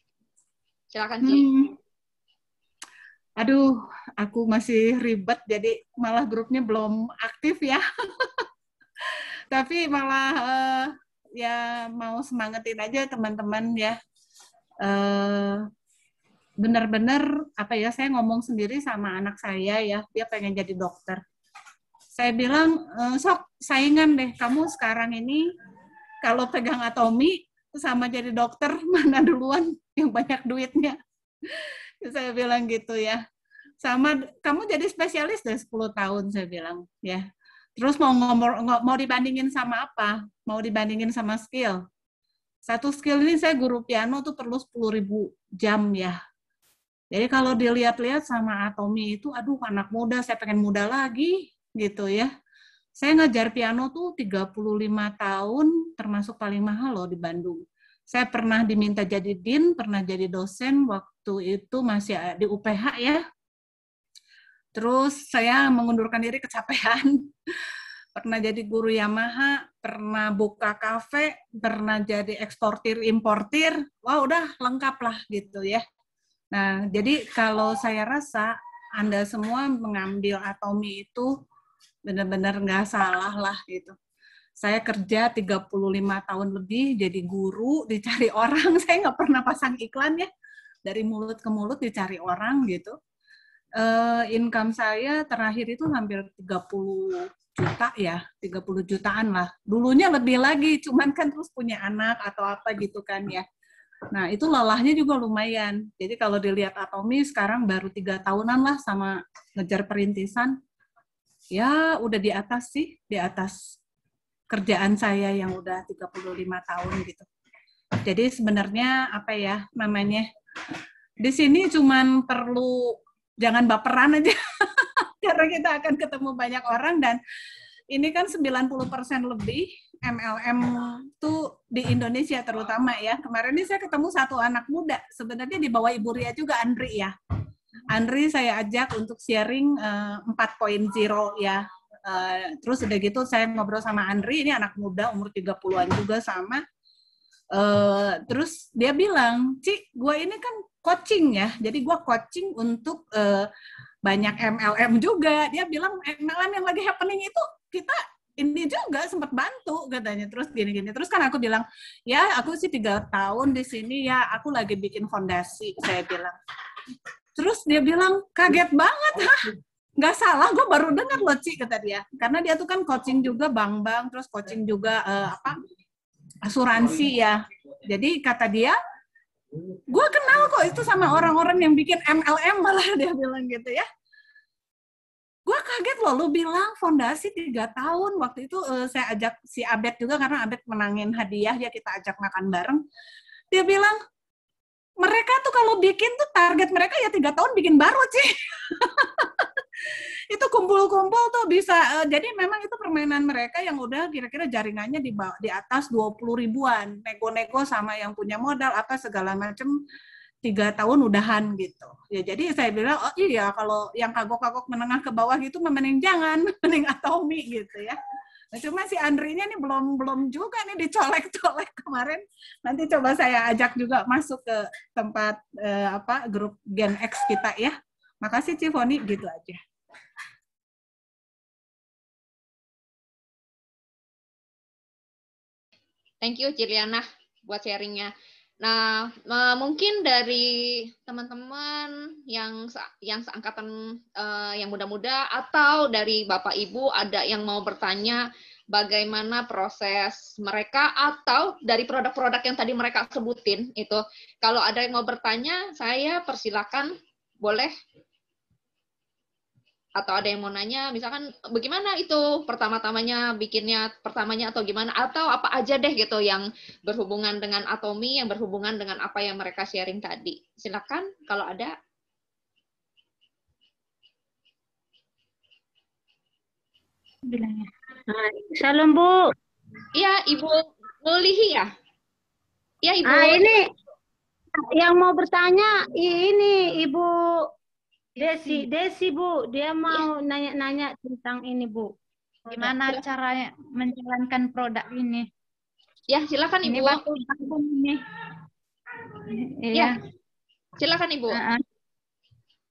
Silakan, Ci. Aduh, aku masih ribet, jadi malah grupnya belum aktif ya. Tapi malah ya mau semangatin aja teman-teman ya. Benar-benar apa ya, saya ngomong sendiri sama anak saya ya, dia pengen jadi dokter. Saya bilang, sok saingan deh, kamu sekarang ini kalau pegang atomi sama jadi dokter, mana duluan yang banyak duitnya. Saya bilang gitu ya. Sama kamu jadi spesialis deh 10 tahun saya bilang ya. Terus mau dibandingin sama apa? Mau dibandingin sama skill. Satu skill ini saya guru piano tuh perlu 10.000 jam ya. Jadi kalau dilihat-lihat sama Atomi itu, aduh anak muda, saya pengen muda lagi gitu ya. Saya ngajar piano tuh 35 tahun, termasuk paling mahal loh di Bandung. Saya pernah diminta jadi dean, pernah jadi dosen, waktu itu masih di UPH ya. Terus saya mengundurkan diri kecapean. Pernah jadi guru Yamaha, pernah buka kafe, pernah jadi eksportir importir. Wah, udah lengkap lah gitu ya. Nah, jadi kalau saya rasa Anda semua mengambil Atomi itu benar-benar nggak salah lah gitu. Saya kerja 35 tahun lebih jadi guru, dicari orang. Saya nggak pernah pasang iklan ya. Dari mulut ke mulut dicari orang gitu. Income saya terakhir itu hampir 30 juta ya, 30 jutaan lah. Dulunya lebih lagi, cuman kan terus punya anak atau apa gitu kan ya. Nah, itu lelahnya juga lumayan. Jadi kalau dilihat Atomi sekarang baru 3 tahunan lah sama ngejar perintisan. Ya, udah di atas sih, di atas kerjaan saya yang udah 35 tahun gitu. Jadi sebenarnya apa ya namanya, di sini cuman perlu jangan baperan aja, karena kita akan ketemu banyak orang dan ini kan 90% lebih MLM tuh di Indonesia terutama ya. Kemarin ini saya ketemu satu anak muda, sebenarnya di bawah Ibu Ria juga, Andri ya. Andri saya ajak untuk sharing 4.0 ya. Terus udah gitu saya ngobrol sama Andri, ini anak muda umur 30-an juga sama. Terus dia bilang, Ci, gue ini kan coaching ya, jadi gue coaching untuk banyak MLM juga. Dia bilang MLM yang lagi happening itu kita ini juga sempat bantu katanya. Terus gini-gini. Terus kan aku bilang, ya aku sih 3 tahun di sini ya, aku lagi bikin fondasi, saya bilang. Terus dia bilang, kaget banget, hah? Nggak salah, gue baru dengar loh, Ci, kata dia. Karena dia tuh kan coaching juga bank-bank, terus coaching juga asuransi ya. Jadi kata dia, gue kenal kok itu sama orang-orang yang bikin MLM malah, dia bilang gitu ya. Gue kaget loh, lu bilang fondasi 3 tahun. Waktu itu saya ajak si Abed juga, karena Abed menangin hadiah, ya kita ajak makan bareng. Dia bilang, mereka tuh kalau bikin tuh target mereka ya 3 tahun bikin baru, Ci. Itu kumpul-kumpul tuh bisa, jadi memang itu permainan mereka yang udah kira-kira jaringannya di atas 20 ribuan, nego-nego sama yang punya modal, apa segala macam, 3 tahun udahan gitu. Ya jadi saya bilang, oh iya kalau yang kagok-kagok menengah ke bawah gitu, mending jangan, mending Atomi gitu ya. Nah, cuma si Andrinya nih belum juga nih dicolek-colek kemarin. Nanti coba saya ajak juga masuk ke tempat grup Gen X kita ya. Makasih Cifoni, gitu aja. Thank you Ciliana buat sharingnya. Nah, mungkin dari teman-teman yang seangkatan yang muda-muda atau dari Bapak Ibu ada yang mau bertanya bagaimana proses mereka atau dari produk-produk yang tadi mereka sebutin itu. Kalau ada yang mau bertanya, saya persilakan, boleh. Atau ada yang mau nanya, misalkan bagaimana itu pertama-tamanya bikinnya pertamanya atau gimana, atau apa aja deh gitu yang berhubungan dengan Atomi, yang berhubungan dengan apa yang mereka sharing tadi. Silakan kalau ada. Bilangnya. Salam Bu. Iya Ibu Mulihi ya. Iya Ibu. Ini yang mau bertanya ini Ibu Desi Bu, dia mau nanya-nanya tentang ini Bu. Gimana caranya menjalankan produk ini? Ya, silakan Ibu. Ini baru gabung ini. Iya. Silakan Ibu.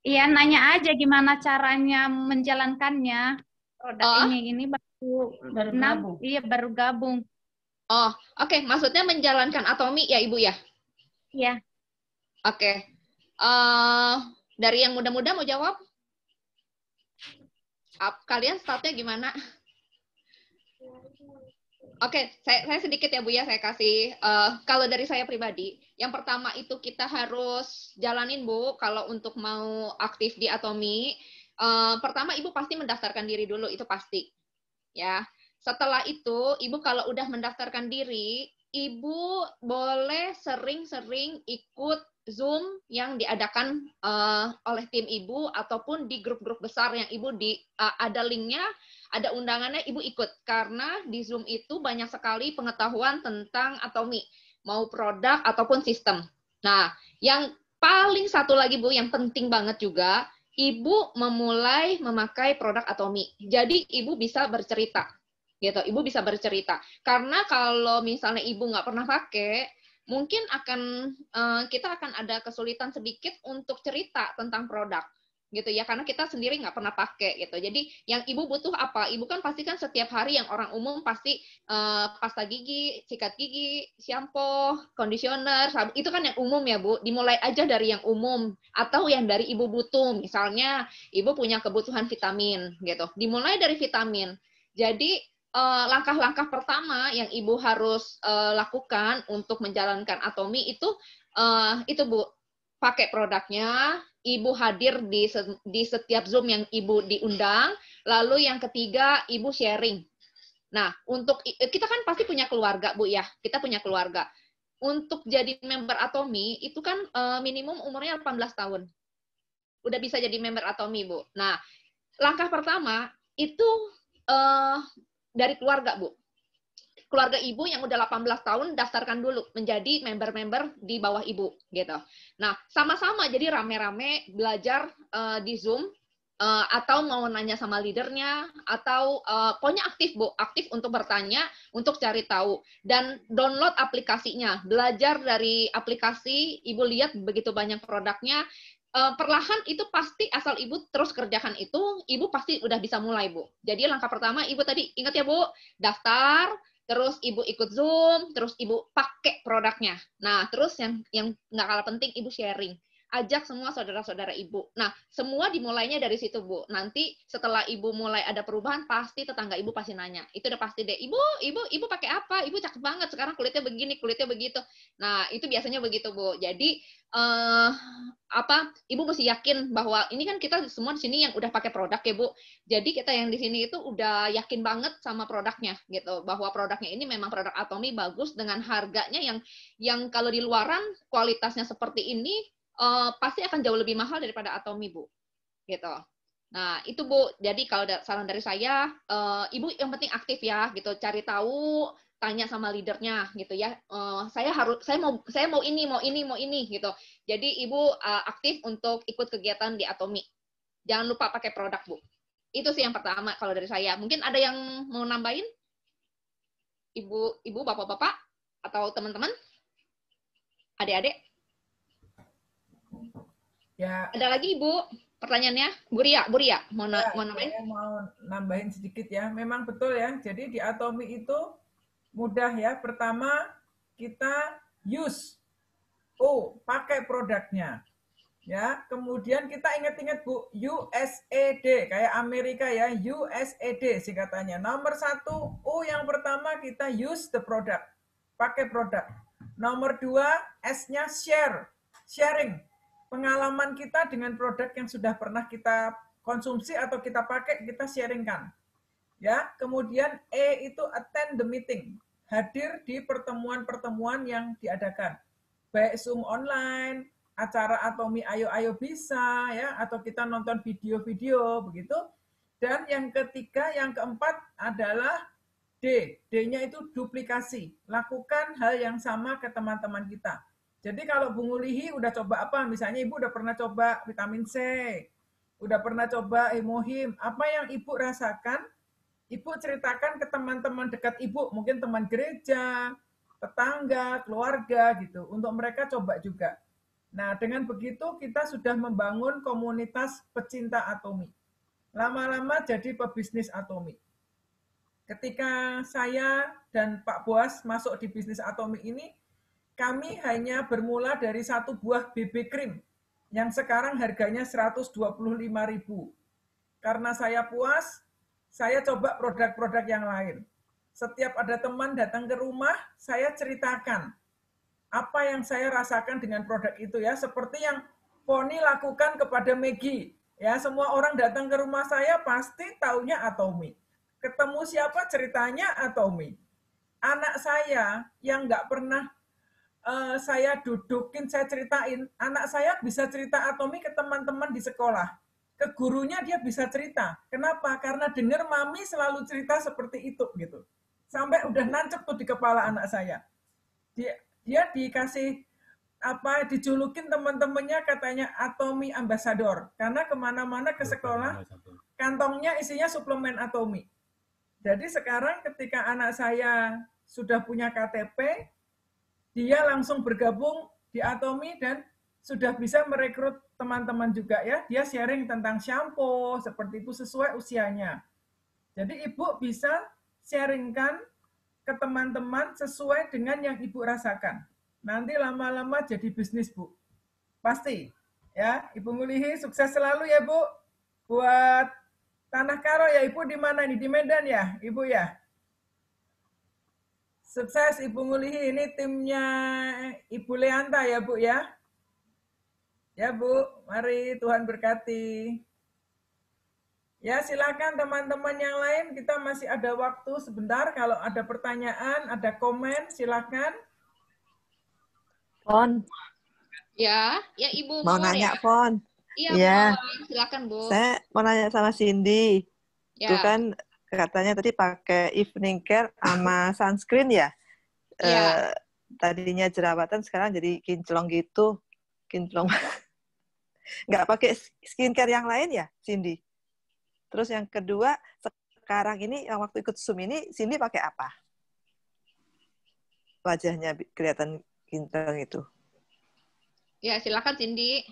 Iya, nanya aja gimana caranya menjalankannya produk ini. Ini baru gabung. Iya, baru gabung. Oh, oke. Maksudnya menjalankan Atomi ya Ibu ya? Iya. Oke. Dari yang muda-muda mau jawab? Kalian startnya gimana? Oke, saya sedikit ya Bu ya, saya kasih. Kalau dari saya pribadi, yang pertama itu kita harus jalanin Bu, kalau untuk mau aktif di Atomi, pertama Ibu pasti mendaftarkan diri dulu, itu pasti. ya. Setelah itu, Ibu kalau udah mendaftarkan diri, Ibu boleh sering-sering ikut Zoom yang diadakan oleh tim Ibu ataupun di grup-grup besar yang Ibu ada linknya, ada undangannya, Ibu ikut. Karena di Zoom itu banyak sekali pengetahuan tentang Atomi, mau produk ataupun sistem. Nah, yang paling satu lagi Bu, yang penting banget juga, Ibu memulai memakai produk Atomi. Jadi Ibu bisa bercerita. Gitu, Ibu bisa bercerita. Karena kalau misalnya Ibu nggak pernah pakai, mungkin kita akan ada kesulitan sedikit untuk cerita tentang produk, gitu ya, karena kita sendiri nggak pernah pakai, gitu. Jadi yang Ibu butuh apa? Ibu kan pasti kan setiap hari yang orang umum pasti pasta gigi, sikat gigi, shampoo, conditioner, sabun, itu kan yang umum ya Bu. Dimulai aja dari yang umum atau yang dari Ibu butuh. Misalnya Ibu punya kebutuhan vitamin, gitu. Dimulai dari vitamin. Jadi langkah-langkah pertama yang Ibu harus lakukan untuk menjalankan Atomi itu Bu, pakai produknya, Ibu hadir di setiap Zoom yang Ibu diundang, lalu yang ketiga Ibu sharing. Nah, untuk kita kan pasti punya keluarga Bu ya, kita punya keluarga. Untuk jadi member Atomi itu kan minimum umurnya 18 tahun. Udah bisa jadi member Atomi Bu. Nah, langkah pertama itu dari keluarga, Bu. Keluarga Ibu yang udah 18 tahun, daftarkan dulu menjadi member-member di bawah Ibu, gitu. Nah, sama-sama jadi rame-rame belajar di Zoom, atau mau nanya sama leadernya, atau pokoknya aktif, Bu. Aktif untuk bertanya, untuk cari tahu. Dan download aplikasinya. Belajar dari aplikasi, Ibu lihat begitu banyak produknya, perlahan itu pasti asal Ibu terus kerjakan itu, Ibu pasti udah bisa mulai, Bu. Jadi langkah pertama Ibu tadi, ingat ya Bu, daftar, terus Ibu ikut Zoom, terus Ibu pakai produknya. Nah, terus yang nggak kalah penting, Ibu sharing. Ajak semua saudara-saudara Ibu. Nah, semua dimulainya dari situ, Bu. Nanti setelah Ibu mulai ada perubahan, pasti tetangga Ibu pasti nanya. Itu udah pasti deh, Ibu pakai apa? Ibu cakep banget, sekarang kulitnya begini, kulitnya begitu. Nah, itu biasanya begitu, Bu. Jadi, Ibu mesti yakin bahwa ini kan kita semua di sini yang udah pakai produk ya, Bu. Jadi kita yang di sini itu udah yakin banget sama produknya, gitu. Bahwa produknya ini memang produk Atomi bagus dengan harganya yang kalau di luaran kualitasnya seperti ini, pasti akan jauh lebih mahal daripada Atomi, Bu. Gitu. Nah, itu Bu. Jadi kalau saran dari saya, Ibu yang penting aktif ya, gitu. Cari tahu, tanya sama leadernya, gitu ya. Saya mau ini, gitu. Jadi Ibu aktif untuk ikut kegiatan di Atomi. Jangan lupa pakai produk, Bu. Itu sih yang pertama kalau dari saya. Mungkin ada yang mau nambahin? Ibu, bapak-bapak, atau teman-teman? Adik-adik? Ya. Ada lagi Ibu pertanyaannya? Bu Ria, mau nambahin? Saya mau nambahin sedikit ya. Memang betul ya. Jadi di Atomi itu mudah ya. Pertama kita use, pakai produknya. Ya, kemudian kita ingat-ingat Bu, USAID kayak Amerika ya, USAID singkatannya. Nomor 1, yang pertama kita use the product, pakai produk. Nomor 2, S-nya sharing. Pengalaman kita dengan produk yang sudah pernah kita konsumsi atau kita pakai, kita sharingkan. Ya, kemudian E itu attend the meeting, hadir di pertemuan-pertemuan yang diadakan. Baik Zoom online, acara Atomi Ayo bisa, ya, atau kita nonton video-video, begitu. Dan yang ketiga, yang keempat adalah D. D-nya itu duplikasi. Lakukan hal yang sama ke teman-teman kita. Jadi kalau Bu Ngulihi udah coba apa? Misalnya Ibu udah pernah coba vitamin C, udah pernah coba hemohim. Apa yang Ibu rasakan, Ibu ceritakan ke teman-teman dekat Ibu, mungkin teman gereja, tetangga, keluarga gitu, untuk mereka coba juga. Nah, dengan begitu kita sudah membangun komunitas pecinta Atomi. Lama-lama jadi pebisnis Atomi. Ketika saya dan Pak Boas masuk di bisnis Atomi ini, kami hanya bermula dari 1 buah BB Cream yang sekarang harganya 125.000. Karena saya puas, saya coba produk-produk yang lain. Setiap ada teman datang ke rumah, saya ceritakan apa yang saya rasakan dengan produk itu ya, seperti yang Poni lakukan kepada Maggie. Ya, semua orang datang ke rumah saya pasti taunya Atomi. ketemu siapa ceritanya Atomi. Anak saya yang nggak pernah saya dudukin, saya ceritain, anak saya bisa cerita Atomi ke teman-teman di sekolah. Ke gurunya dia bisa cerita. Kenapa? Karena dengar mami selalu cerita seperti itu gitu. Sampai udah nancep tuh di kepala anak saya. Dia dikasih dijulukin teman-temannya katanya Atomi Ambassador. Karena kemana-mana ke sekolah, kantongnya isinya suplemen Atomi. Jadi sekarang ketika anak saya sudah punya KTP, dia langsung bergabung di Atomi dan sudah bisa merekrut teman-teman juga ya. Dia sharing tentang shampoo, seperti itu sesuai usianya. Jadi Ibu bisa sharingkan ke teman-teman sesuai dengan yang Ibu rasakan. Nanti lama-lama jadi bisnis, Bu. Pasti. Ya, Ibu Ngulihi sukses selalu ya, Bu. Buat Tanah Karo ya, Ibu di mana ini? Di Medan ya, Ibu ya? Sukses Ibu Ngulihi, ini timnya Ibu Leanta ya, Bu ya? Ya, Bu, mari Tuhan berkati. Ya, silakan teman-teman yang lain, kita masih ada waktu sebentar. Kalau ada pertanyaan, ada komen, silakan. Fon. Ya Ibu Mau Mawar nanya, ya? Fon. Iya, Ya. Bu Mawar, silakan Bu. Saya mau nanya sama Cindy. Ya. Itu kan katanya tadi pakai evening care sama sunscreen ya? Iya. Tadinya jerawatan, sekarang jadi kinclong gitu. Kinclong. Nggak pakai skincare yang lain ya, Cindy? Terus yang kedua, sekarang ini, yang waktu ikut Zoom ini, Cindy pakai apa? Wajahnya kelihatan kinclong itu. Ya, silakan Cindy.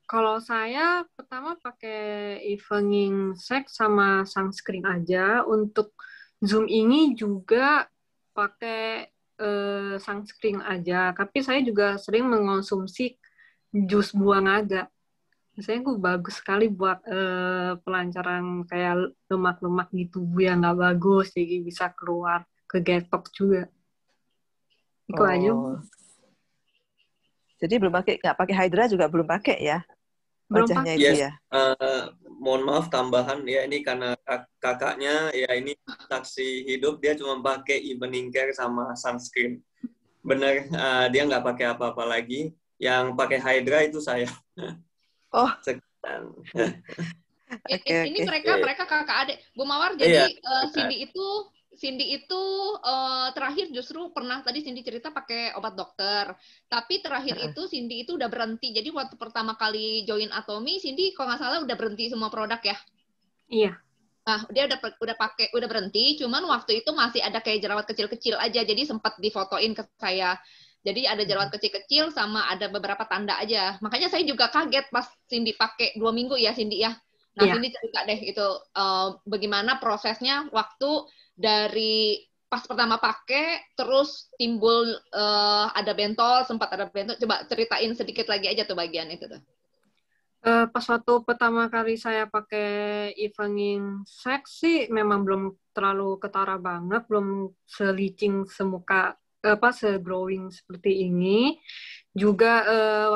Kalau saya pertama pakai evening sex sama sunscreen aja. Untuk Zoom ini juga pakai sunscreen aja. Tapi saya juga sering mengonsumsi jus buah naga. Biasanya itu bagus sekali buat pelancaran kayak lemak-lemak gitu yang nggak bagus, jadi bisa keluar ke detox juga. Itu aja. Jadi nggak pakai Hydra juga belum pakai ya? Wajahnya itu ya? Mohon maaf tambahan ya, ini karena kakaknya ya ini saksi hidup, dia cuma pakai evening care sama sunscreen. Benar, dia nggak pakai apa-apa lagi. Yang pakai Hydra itu saya. Oh. Ini mereka kakak adik. Bu Mawar, jadi Cindy itu terakhir justru pernah tadi Cindy cerita pakai obat dokter. Tapi terakhir itu Cindy itu udah berhenti. Jadi waktu pertama kali join Atomi, Cindy kalau nggak salah udah berhenti semua produk ya? Iya. Nah, dia udah berhenti, cuman waktu itu masih ada kayak jerawat kecil-kecil aja. Jadi sempat difotoin ke saya. Jadi ada jerawat kecil-kecil sama ada beberapa tanda aja. Makanya saya juga kaget pas Cindy pakai 2 minggu ya, Cindy ya. Nah, Cindy cerita deh itu bagaimana prosesnya waktu dari pas pertama pakai, terus timbul ada bentol, sempat ada bentol. Coba ceritain sedikit lagi aja tuh bagian itu tuh. Pas waktu pertama kali saya pakai evening sex sih memang belum terlalu ketara banget, belum selicing semuka se-glowing seperti ini. Juga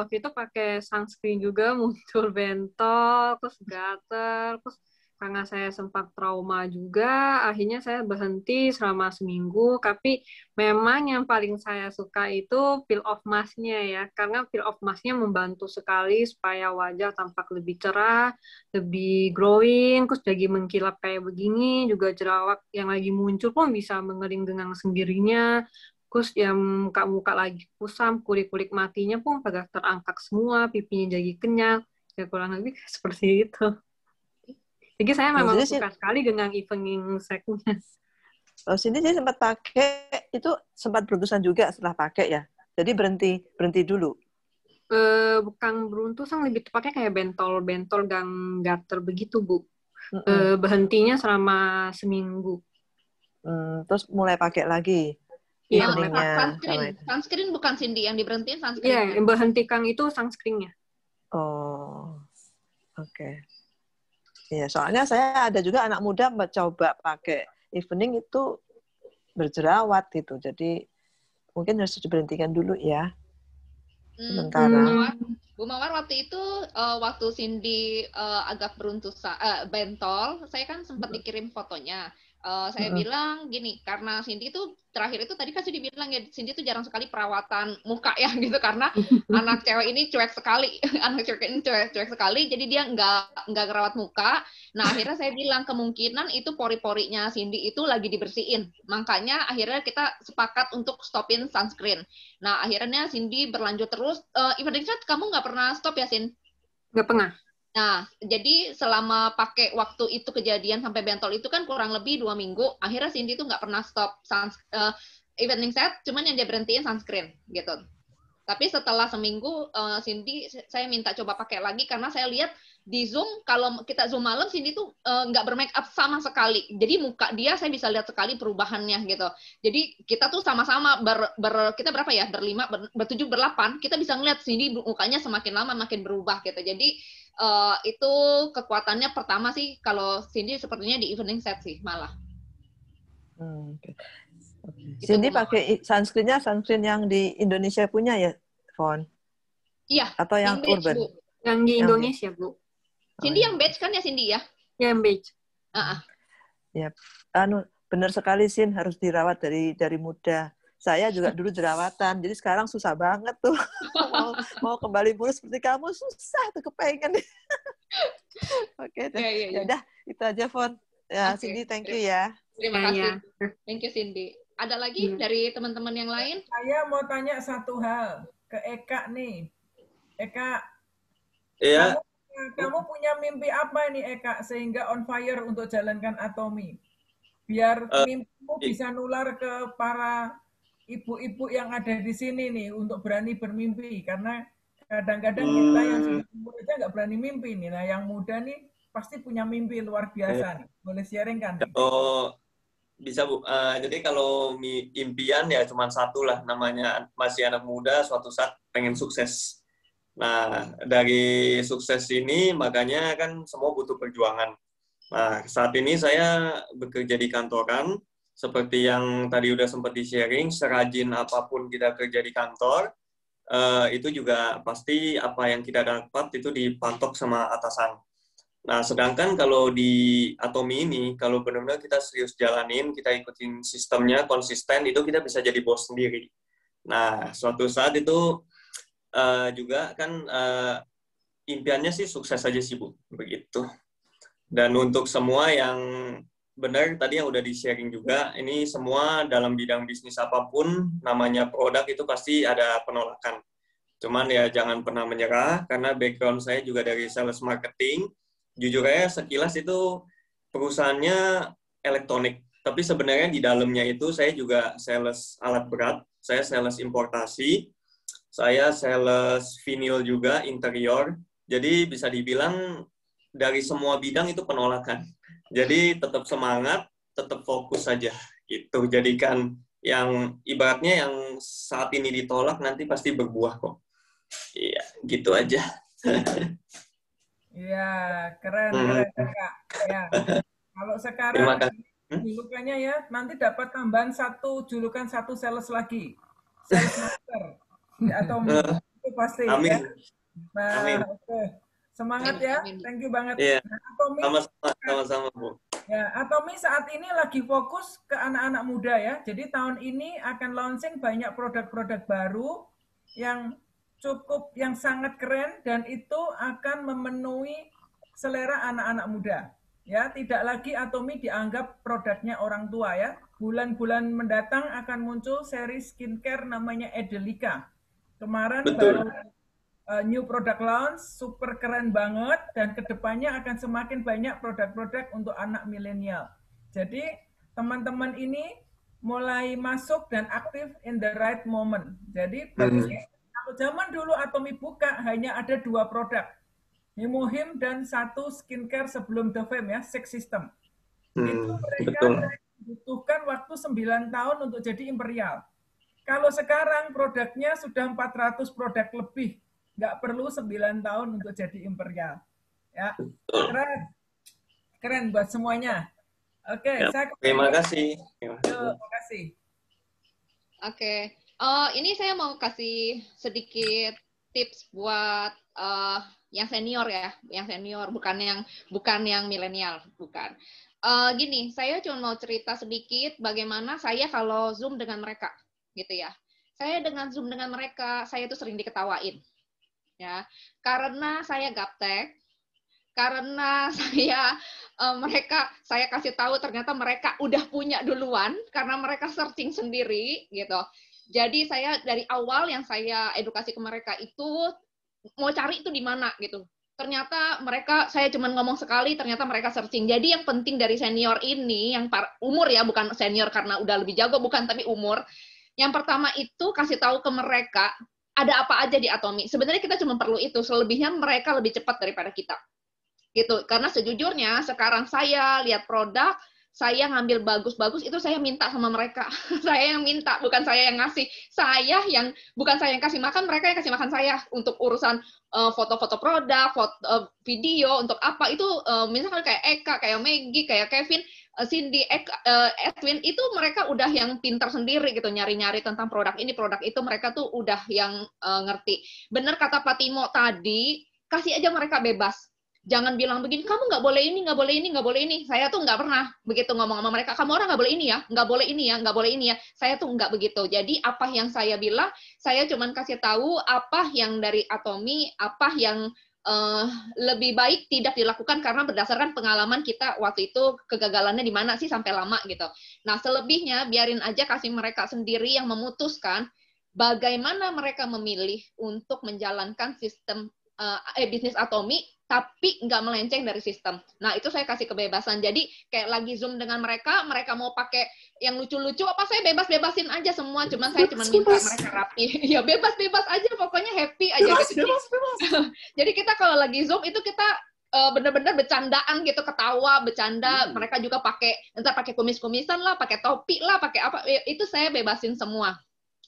waktu itu pakai sunscreen juga muncul bentol, terus gatal, terus karena saya sempat trauma juga, akhirnya saya berhenti selama seminggu. Tapi memang yang paling saya suka itu peel off mask-nya ya, karena peel off mask-nya membantu sekali supaya wajah tampak lebih cerah, lebih glowing, terus jadi mengkilap kayak begini. Juga jerawat yang lagi muncul pun bisa mengering dengan sendirinya. Terus yang muka-muka lagi kusam, kulit-kulit matinya pun pada terangkat semua, pipinya jadi kenyal. Ya kurang lebih seperti itu. Jadi saya memang suka sekali dengan evening sex-nya. Oh, sini saya sempat pakai, itu sempat beruntusan juga setelah pakai ya? Jadi berhenti dulu? Bukan beruntusan, lebih tepatnya kayak bentol-bentol dan gater begitu, Bu. Berhentinya selama seminggu. Terus mulai pakai lagi? Iya, sunscreen bukan Cindy yang diberhentiin sunscreen. Iya, yang berhentikan itu sunscreen-nya. Oh, oke. Iya, soalnya saya ada juga anak muda mencoba pakai evening itu berjerawat gitu. Jadi mungkin harus diberhentikan dulu ya. Sementara. Bu Mawar, waktu itu waktu Cindy agak bentol, saya kan sempat dikirim fotonya. Saya bilang gini, karena Cindy itu terakhir itu tadi kan Cindy bilang ya, Cindy itu jarang sekali perawatan muka ya gitu, karena anak cewek ini cuek sekali, anak cewek ini cuek sekali, jadi dia nggak ngerawat muka. Nah akhirnya saya bilang kemungkinan itu pori-porinya Cindy itu lagi dibersihin, makanya akhirnya kita sepakat untuk stopin sunscreen. Nah akhirnya Cindy berlanjut terus. Evening Chat kamu nggak pernah stop ya, Sin? Nggak pernah. Nah, jadi selama pakai waktu itu kejadian sampai bentol itu kan kurang lebih 2 minggu, akhirnya Cindy tuh nggak pernah stop evening set, cuman yang dia berhentiin sunscreen gitu. Tapi setelah seminggu, Cindy saya minta coba pakai lagi karena saya lihat di Zoom, kalau kita Zoom malam, Cindy tuh nggak bermake up sama sekali. Jadi muka dia saya bisa lihat sekali perubahannya gitu. Jadi kita tuh sama-sama kita berapa ya? Berlima, bertujuh, berlapan, kita bisa ngeliat Cindy mukanya semakin lama makin berubah gitu. Jadi itu kekuatannya pertama sih kalau Cindy sepertinya di evening set sih malah. Okay. Cindy pakai sunscreen yang di Indonesia punya ya, Fon? Iya. Atau yang beige, urban? Bu. Yang di Indonesia, Bu. Cindy yang beige kan ya, Cindy ya? Yang beige. Ya, benar sekali, Sin, harus dirawat dari muda. Saya juga dulu jerawatan, jadi sekarang susah banget tuh. mau kembali mulus seperti kamu, susah tuh kepengen. Oke, ya udah itu aja, Fon. Ya, Cindy, thank you ya. Terima kasih. Thank you, Cindy. Ada lagi dari teman-teman yang lain? Saya mau tanya satu hal ke Eka nih. Eka, Iya. Kamu punya mimpi apa nih, Eka, sehingga on fire untuk jalankan Atomy? Biar mimpimu bisa nular ke para ibu-ibu yang ada di sini nih untuk berani bermimpi, karena kadang-kadang kita yang sudah umur aja nggak berani mimpi nih. Nah, yang muda nih pasti punya mimpi luar biasa nih. Boleh sharing kan? Oh, bisa Bu. Jadi kalau impian ya cuma satu lah, namanya masih anak muda, suatu saat pengen sukses. Nah, dari sukses ini makanya kan semua butuh perjuangan. Nah, saat ini saya bekerja di kantoran. Seperti yang tadi udah sempat di-sharing, serajin apapun kita kerja di kantor, itu juga pasti apa yang kita dapat itu dipantok sama atasan. Nah, sedangkan kalau di Atomy ini, kalau benar-benar kita serius jalanin, kita ikutin sistemnya, konsisten, itu kita bisa jadi bos sendiri. Nah, suatu saat itu juga kan impiannya sih sukses aja sih, Bu. Begitu. Dan untuk semua yang benar tadi yang udah di-sharing juga, ini semua dalam bidang bisnis apapun, namanya produk itu pasti ada penolakan. Cuman ya jangan pernah menyerah, karena background saya juga dari sales marketing. Jujur aja sekilas itu perusahaannya elektronik, tapi sebenarnya di dalamnya itu saya juga sales alat berat, saya sales importasi, saya sales vinyl juga, interior. Jadi bisa dibilang dari semua bidang itu penolakan. Jadi tetap semangat, tetap fokus saja gitu. Jadikan yang ibaratnya yang saat ini ditolak nanti pasti berbuah kok. Iya, gitu aja. Iya, keren Kak. Ya. Kalau sekarang julukannya ya, nanti dapat tambahan julukan satu sales lagi. Sales master. Atau itu pasti Amin. ya. Nah, Amin. oke. Semangat ya, thank you banget. Iya. Nah, Atomy, sama-sama, Bu. Ya, Atomy saat ini lagi fokus ke anak-anak muda ya. Jadi tahun ini akan launching banyak produk-produk baru yang sangat keren dan itu akan memenuhi selera anak-anak muda. Ya, tidak lagi Atomy dianggap produknya orang tua ya. Bulan-bulan mendatang akan muncul seri skincare namanya Edelika. Kemarin baru new product launch, super keren banget, dan kedepannya akan semakin banyak produk-produk untuk anak milenial. Jadi teman-teman ini mulai masuk dan aktif in the right moment. Jadi bagusnya kalau zaman dulu Atomy buka hanya ada 2 produk, Hemohim dan 1 skincare sebelum The Fame ya, Six System. Itu mereka butuhkan waktu 9 tahun untuk jadi imperial. Kalau sekarang produknya sudah 400 produk lebih. Nggak perlu 9 tahun untuk jadi imperial. Ya, keren buat semuanya. Oke, ya, terima kasih. Terima kasih. Oke, ini saya mau kasih sedikit tips buat yang senior ya, yang senior, bukan yang milenial, bukan. Gini, saya cuma mau cerita sedikit bagaimana saya kalau Zoom dengan mereka, gitu ya. Saya dengan Zoom dengan mereka, saya tuh sering diketawain, ya, karena saya gaptek, karena saya kasih tahu ternyata mereka udah punya duluan karena mereka searching sendiri, gitu. Jadi saya dari awal yang saya edukasi ke mereka itu mau cari itu di mana, gitu. Ternyata saya cuma ngomong sekali, ternyata mereka searching. Jadi yang penting dari senior ini, yang umur ya, bukan senior karena udah lebih jago, bukan, tapi umur. Yang pertama itu kasih tahu ke mereka, ada apa aja di Atomi. Sebenarnya kita cuma perlu itu, selebihnya mereka lebih cepat daripada kita. Gitu. Karena sejujurnya, sekarang saya lihat produk, saya ngambil bagus-bagus, itu saya minta sama mereka. Saya yang minta, bukan saya yang ngasih. Bukan saya yang kasih makan, mereka yang kasih makan saya untuk urusan foto-foto produk, video, untuk apa. Itu misalkan kayak Eka, kayak Maggie, kayak Kevin, Cindy, Edwin, itu mereka udah yang pintar sendiri gitu, nyari-nyari tentang produk ini, produk itu, mereka tuh udah yang ngerti. Bener kata Pak Timo tadi, kasih aja mereka bebas. Jangan bilang begini, kamu nggak boleh ini, nggak boleh ini, nggak boleh ini. Saya tuh nggak pernah begitu ngomong sama mereka, kamu orang nggak boleh ini ya, nggak boleh ini ya, nggak boleh ini ya. Saya tuh nggak begitu. Jadi apa yang saya bilang, saya cuman kasih tahu apa yang dari Atomi, apa yang lebih baik tidak dilakukan karena berdasarkan pengalaman kita waktu itu, kegagalannya di mana sih sampai lama gitu. Nah, selebihnya biarin aja, kasih mereka sendiri yang memutuskan bagaimana mereka memilih untuk menjalankan sistem bisnis Atomi, tapi nggak melenceng dari sistem. Nah, itu saya kasih kebebasan. Jadi, kayak lagi Zoom dengan mereka mau pakai yang lucu-lucu, apa saya bebas-bebasin aja semua. Cuman saya cuma minta mereka rapi. Ya, bebas-bebas aja, pokoknya happy aja. Gitu. Jadi, kita kalau lagi Zoom, itu kita bener-bener bercandaan gitu, ketawa, bercanda. Mereka juga entah pakai kumis-kumisan lah, pakai topi lah, pakai apa. Itu saya bebasin semua.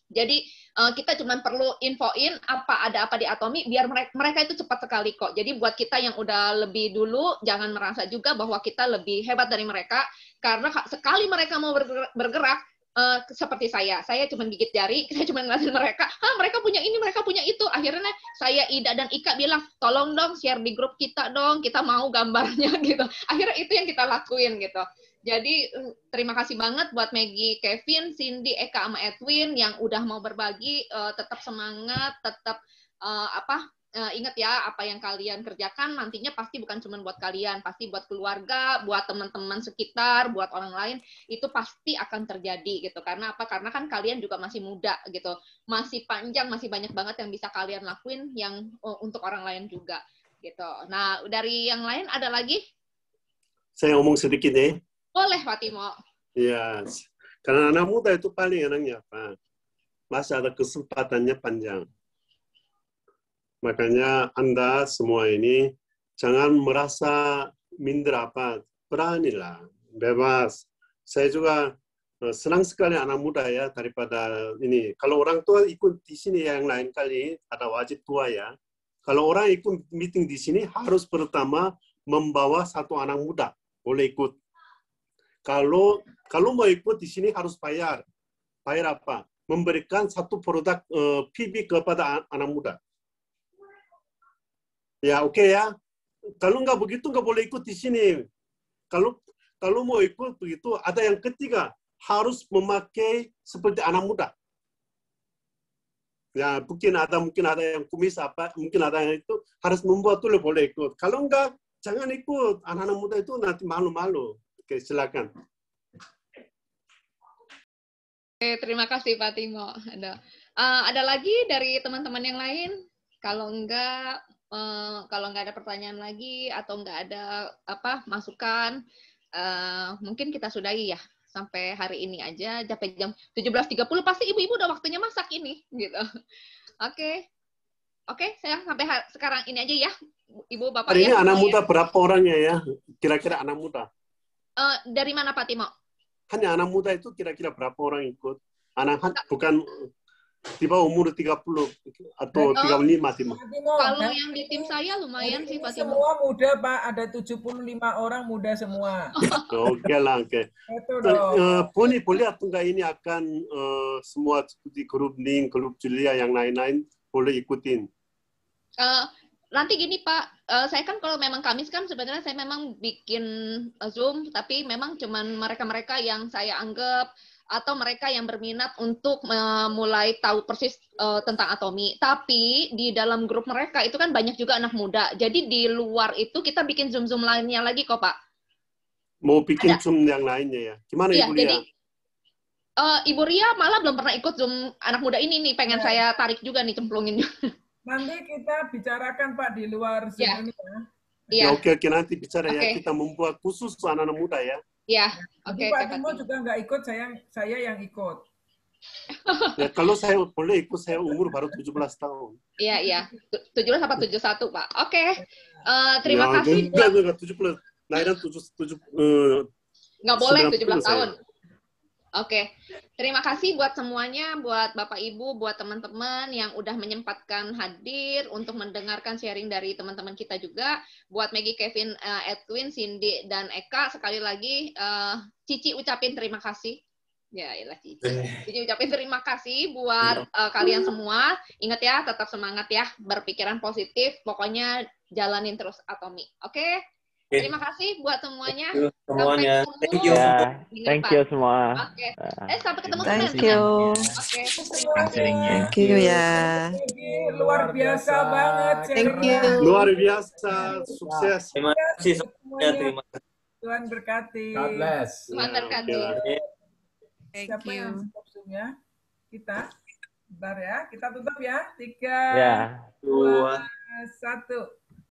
Jadi kita cuma perlu infoin ada apa di Atomi, biar mereka itu cepat sekali kok. Jadi buat kita yang udah lebih dulu, jangan merasa juga bahwa kita lebih hebat dari mereka, karena sekali mereka mau bergerak, seperti saya cuma gigit jari, saya cuma ngeliatin mereka, mereka punya ini, mereka punya itu. Akhirnya saya, Ida dan Ika bilang, tolong dong share di grup kita dong, kita mau gambarnya gitu. Akhirnya itu yang kita lakuin gitu. Jadi terima kasih banget buat Maggie, Kevin, Cindy, Eka, sama Edwin yang udah mau berbagi. Tetap semangat, tetap ingat ya, apa yang kalian kerjakan nantinya pasti bukan cuma buat kalian, pasti buat keluarga, buat teman-teman sekitar, buat orang lain, itu pasti akan terjadi gitu. Karena apa? Karena kan kalian juga masih muda gitu, masih panjang, masih banyak banget yang bisa kalian lakuin yang untuk orang lain juga gitu. Nah, dari yang lain ada lagi? Saya ngomong sedikit deh. Boleh, Pak Timo. Ya, karena anak muda itu paling enaknya apa? Masih ada kesempatannya panjang. Makanya Anda semua ini jangan merasa minder apa, beranilah, bebas. Saya juga senang sekali anak muda ya daripada ini. Kalau orang tua ikut di sini yang lain kali ada wajib tua ya. Kalau orang ikut meeting di sini harus pertama membawa satu anak muda, boleh ikut. Kalau mau ikut di sini harus bayar. Bayar apa? Memberikan satu produk PB kepada anak muda. Ya, oke ya. Kalau nggak begitu, nggak boleh ikut di sini. Kalau mau ikut begitu, ada yang ketiga, harus memakai seperti anak muda. Ya, mungkin ada yang kumis apa, mungkin ada yang itu harus membuat dulu boleh ikut. Kalau nggak, jangan ikut. Anak-anak muda itu nanti malu-malu. Oke, silakan. Oke, terima kasih Pak Timo. Ada lagi dari teman-teman yang lain? Kalau enggak ada pertanyaan lagi atau enggak ada masukan, mungkin kita sudahi ya sampai hari ini aja. Sampai jam 17.30 pasti ibu-ibu udah waktunya masak ini, gitu. Oke, saya sampai sekarang ini aja ya, Ibu Bapak. Hari ini anak muda berapa orangnya ya? Kira-kira anak muda. Dari mana Pak Timo? Hanya anak muda itu kira-kira berapa orang ikut? Anak bukan di bawah umur 30 atau 35 Timo. Kalau yang di tim saya lumayan sih Pak Timo. Semua muda Pak, ada 75 orang muda semua. Oke lah, oke. Poni boleh atau enggak ini akan semua di grup link, grup Julia yang lain-lain boleh ikutin. Nanti gini Pak, saya kan kalau memang Kamis kan sebenarnya saya memang bikin Zoom, tapi memang cuman mereka-mereka yang saya anggap atau mereka yang berminat untuk mulai tahu persis tentang Atomi. Tapi di dalam grup mereka itu kan banyak juga anak muda. Jadi di luar itu kita bikin Zoom-Zoom lainnya lagi kok Pak. Mau bikin Ada. Zoom yang lainnya ya? Gimana Iya, Ibu Lia? jadi Ibu Ria malah belum pernah ikut Zoom anak muda ini nih, pengen saya tarik juga nih, cemplungin juga. Nanti kita bicarakan Pak di luar Zoom ini ya. Iya. Ya, oke, nanti bicara ya. Oke. Kita membuat khusus anak-anak muda ya. Iya, Nanti oke. Pak Timo juga nggak ikut, saya yang ikut. Ya, kalau saya boleh ikut, saya umur baru 17 tahun. Iya. 17 apa 71, Pak. Oke. Terima Ya, kasih buat... Enggak, 17. Lahiran 7, Nggak boleh 17 90 tahun. saya. Oke. Terima kasih buat semuanya, buat Bapak Ibu, buat teman-teman yang udah menyempatkan hadir untuk mendengarkan sharing dari teman-teman kita juga. Buat Maggie, Kevin, Edwin, Cindy, dan Eka, sekali lagi Cici ucapin terima kasih. Ya, iyalah Cici. Cici ucapin terima kasih buat kalian semua. Ingat ya, tetap semangat ya, berpikiran positif. Pokoknya jalanin terus Atomi. Oke? Terima kasih buat semuanya. Semuanya. Sampai ketemu. Thank you semua. Oke. Sampai ketemu Thank Senin. you. Oke, terima kasih. Thank you ya. Luar biasa banget. Thank you. Luar biasa, sukses. Terima kasih semuanya. Terima kasih. Tuhan berkati. God bless. Tuhan berkati. Thank Siapa yang you. stop Zoom-nya? Kita. Bentar ya, kita tutup ya. 3, Ya. 2, 1.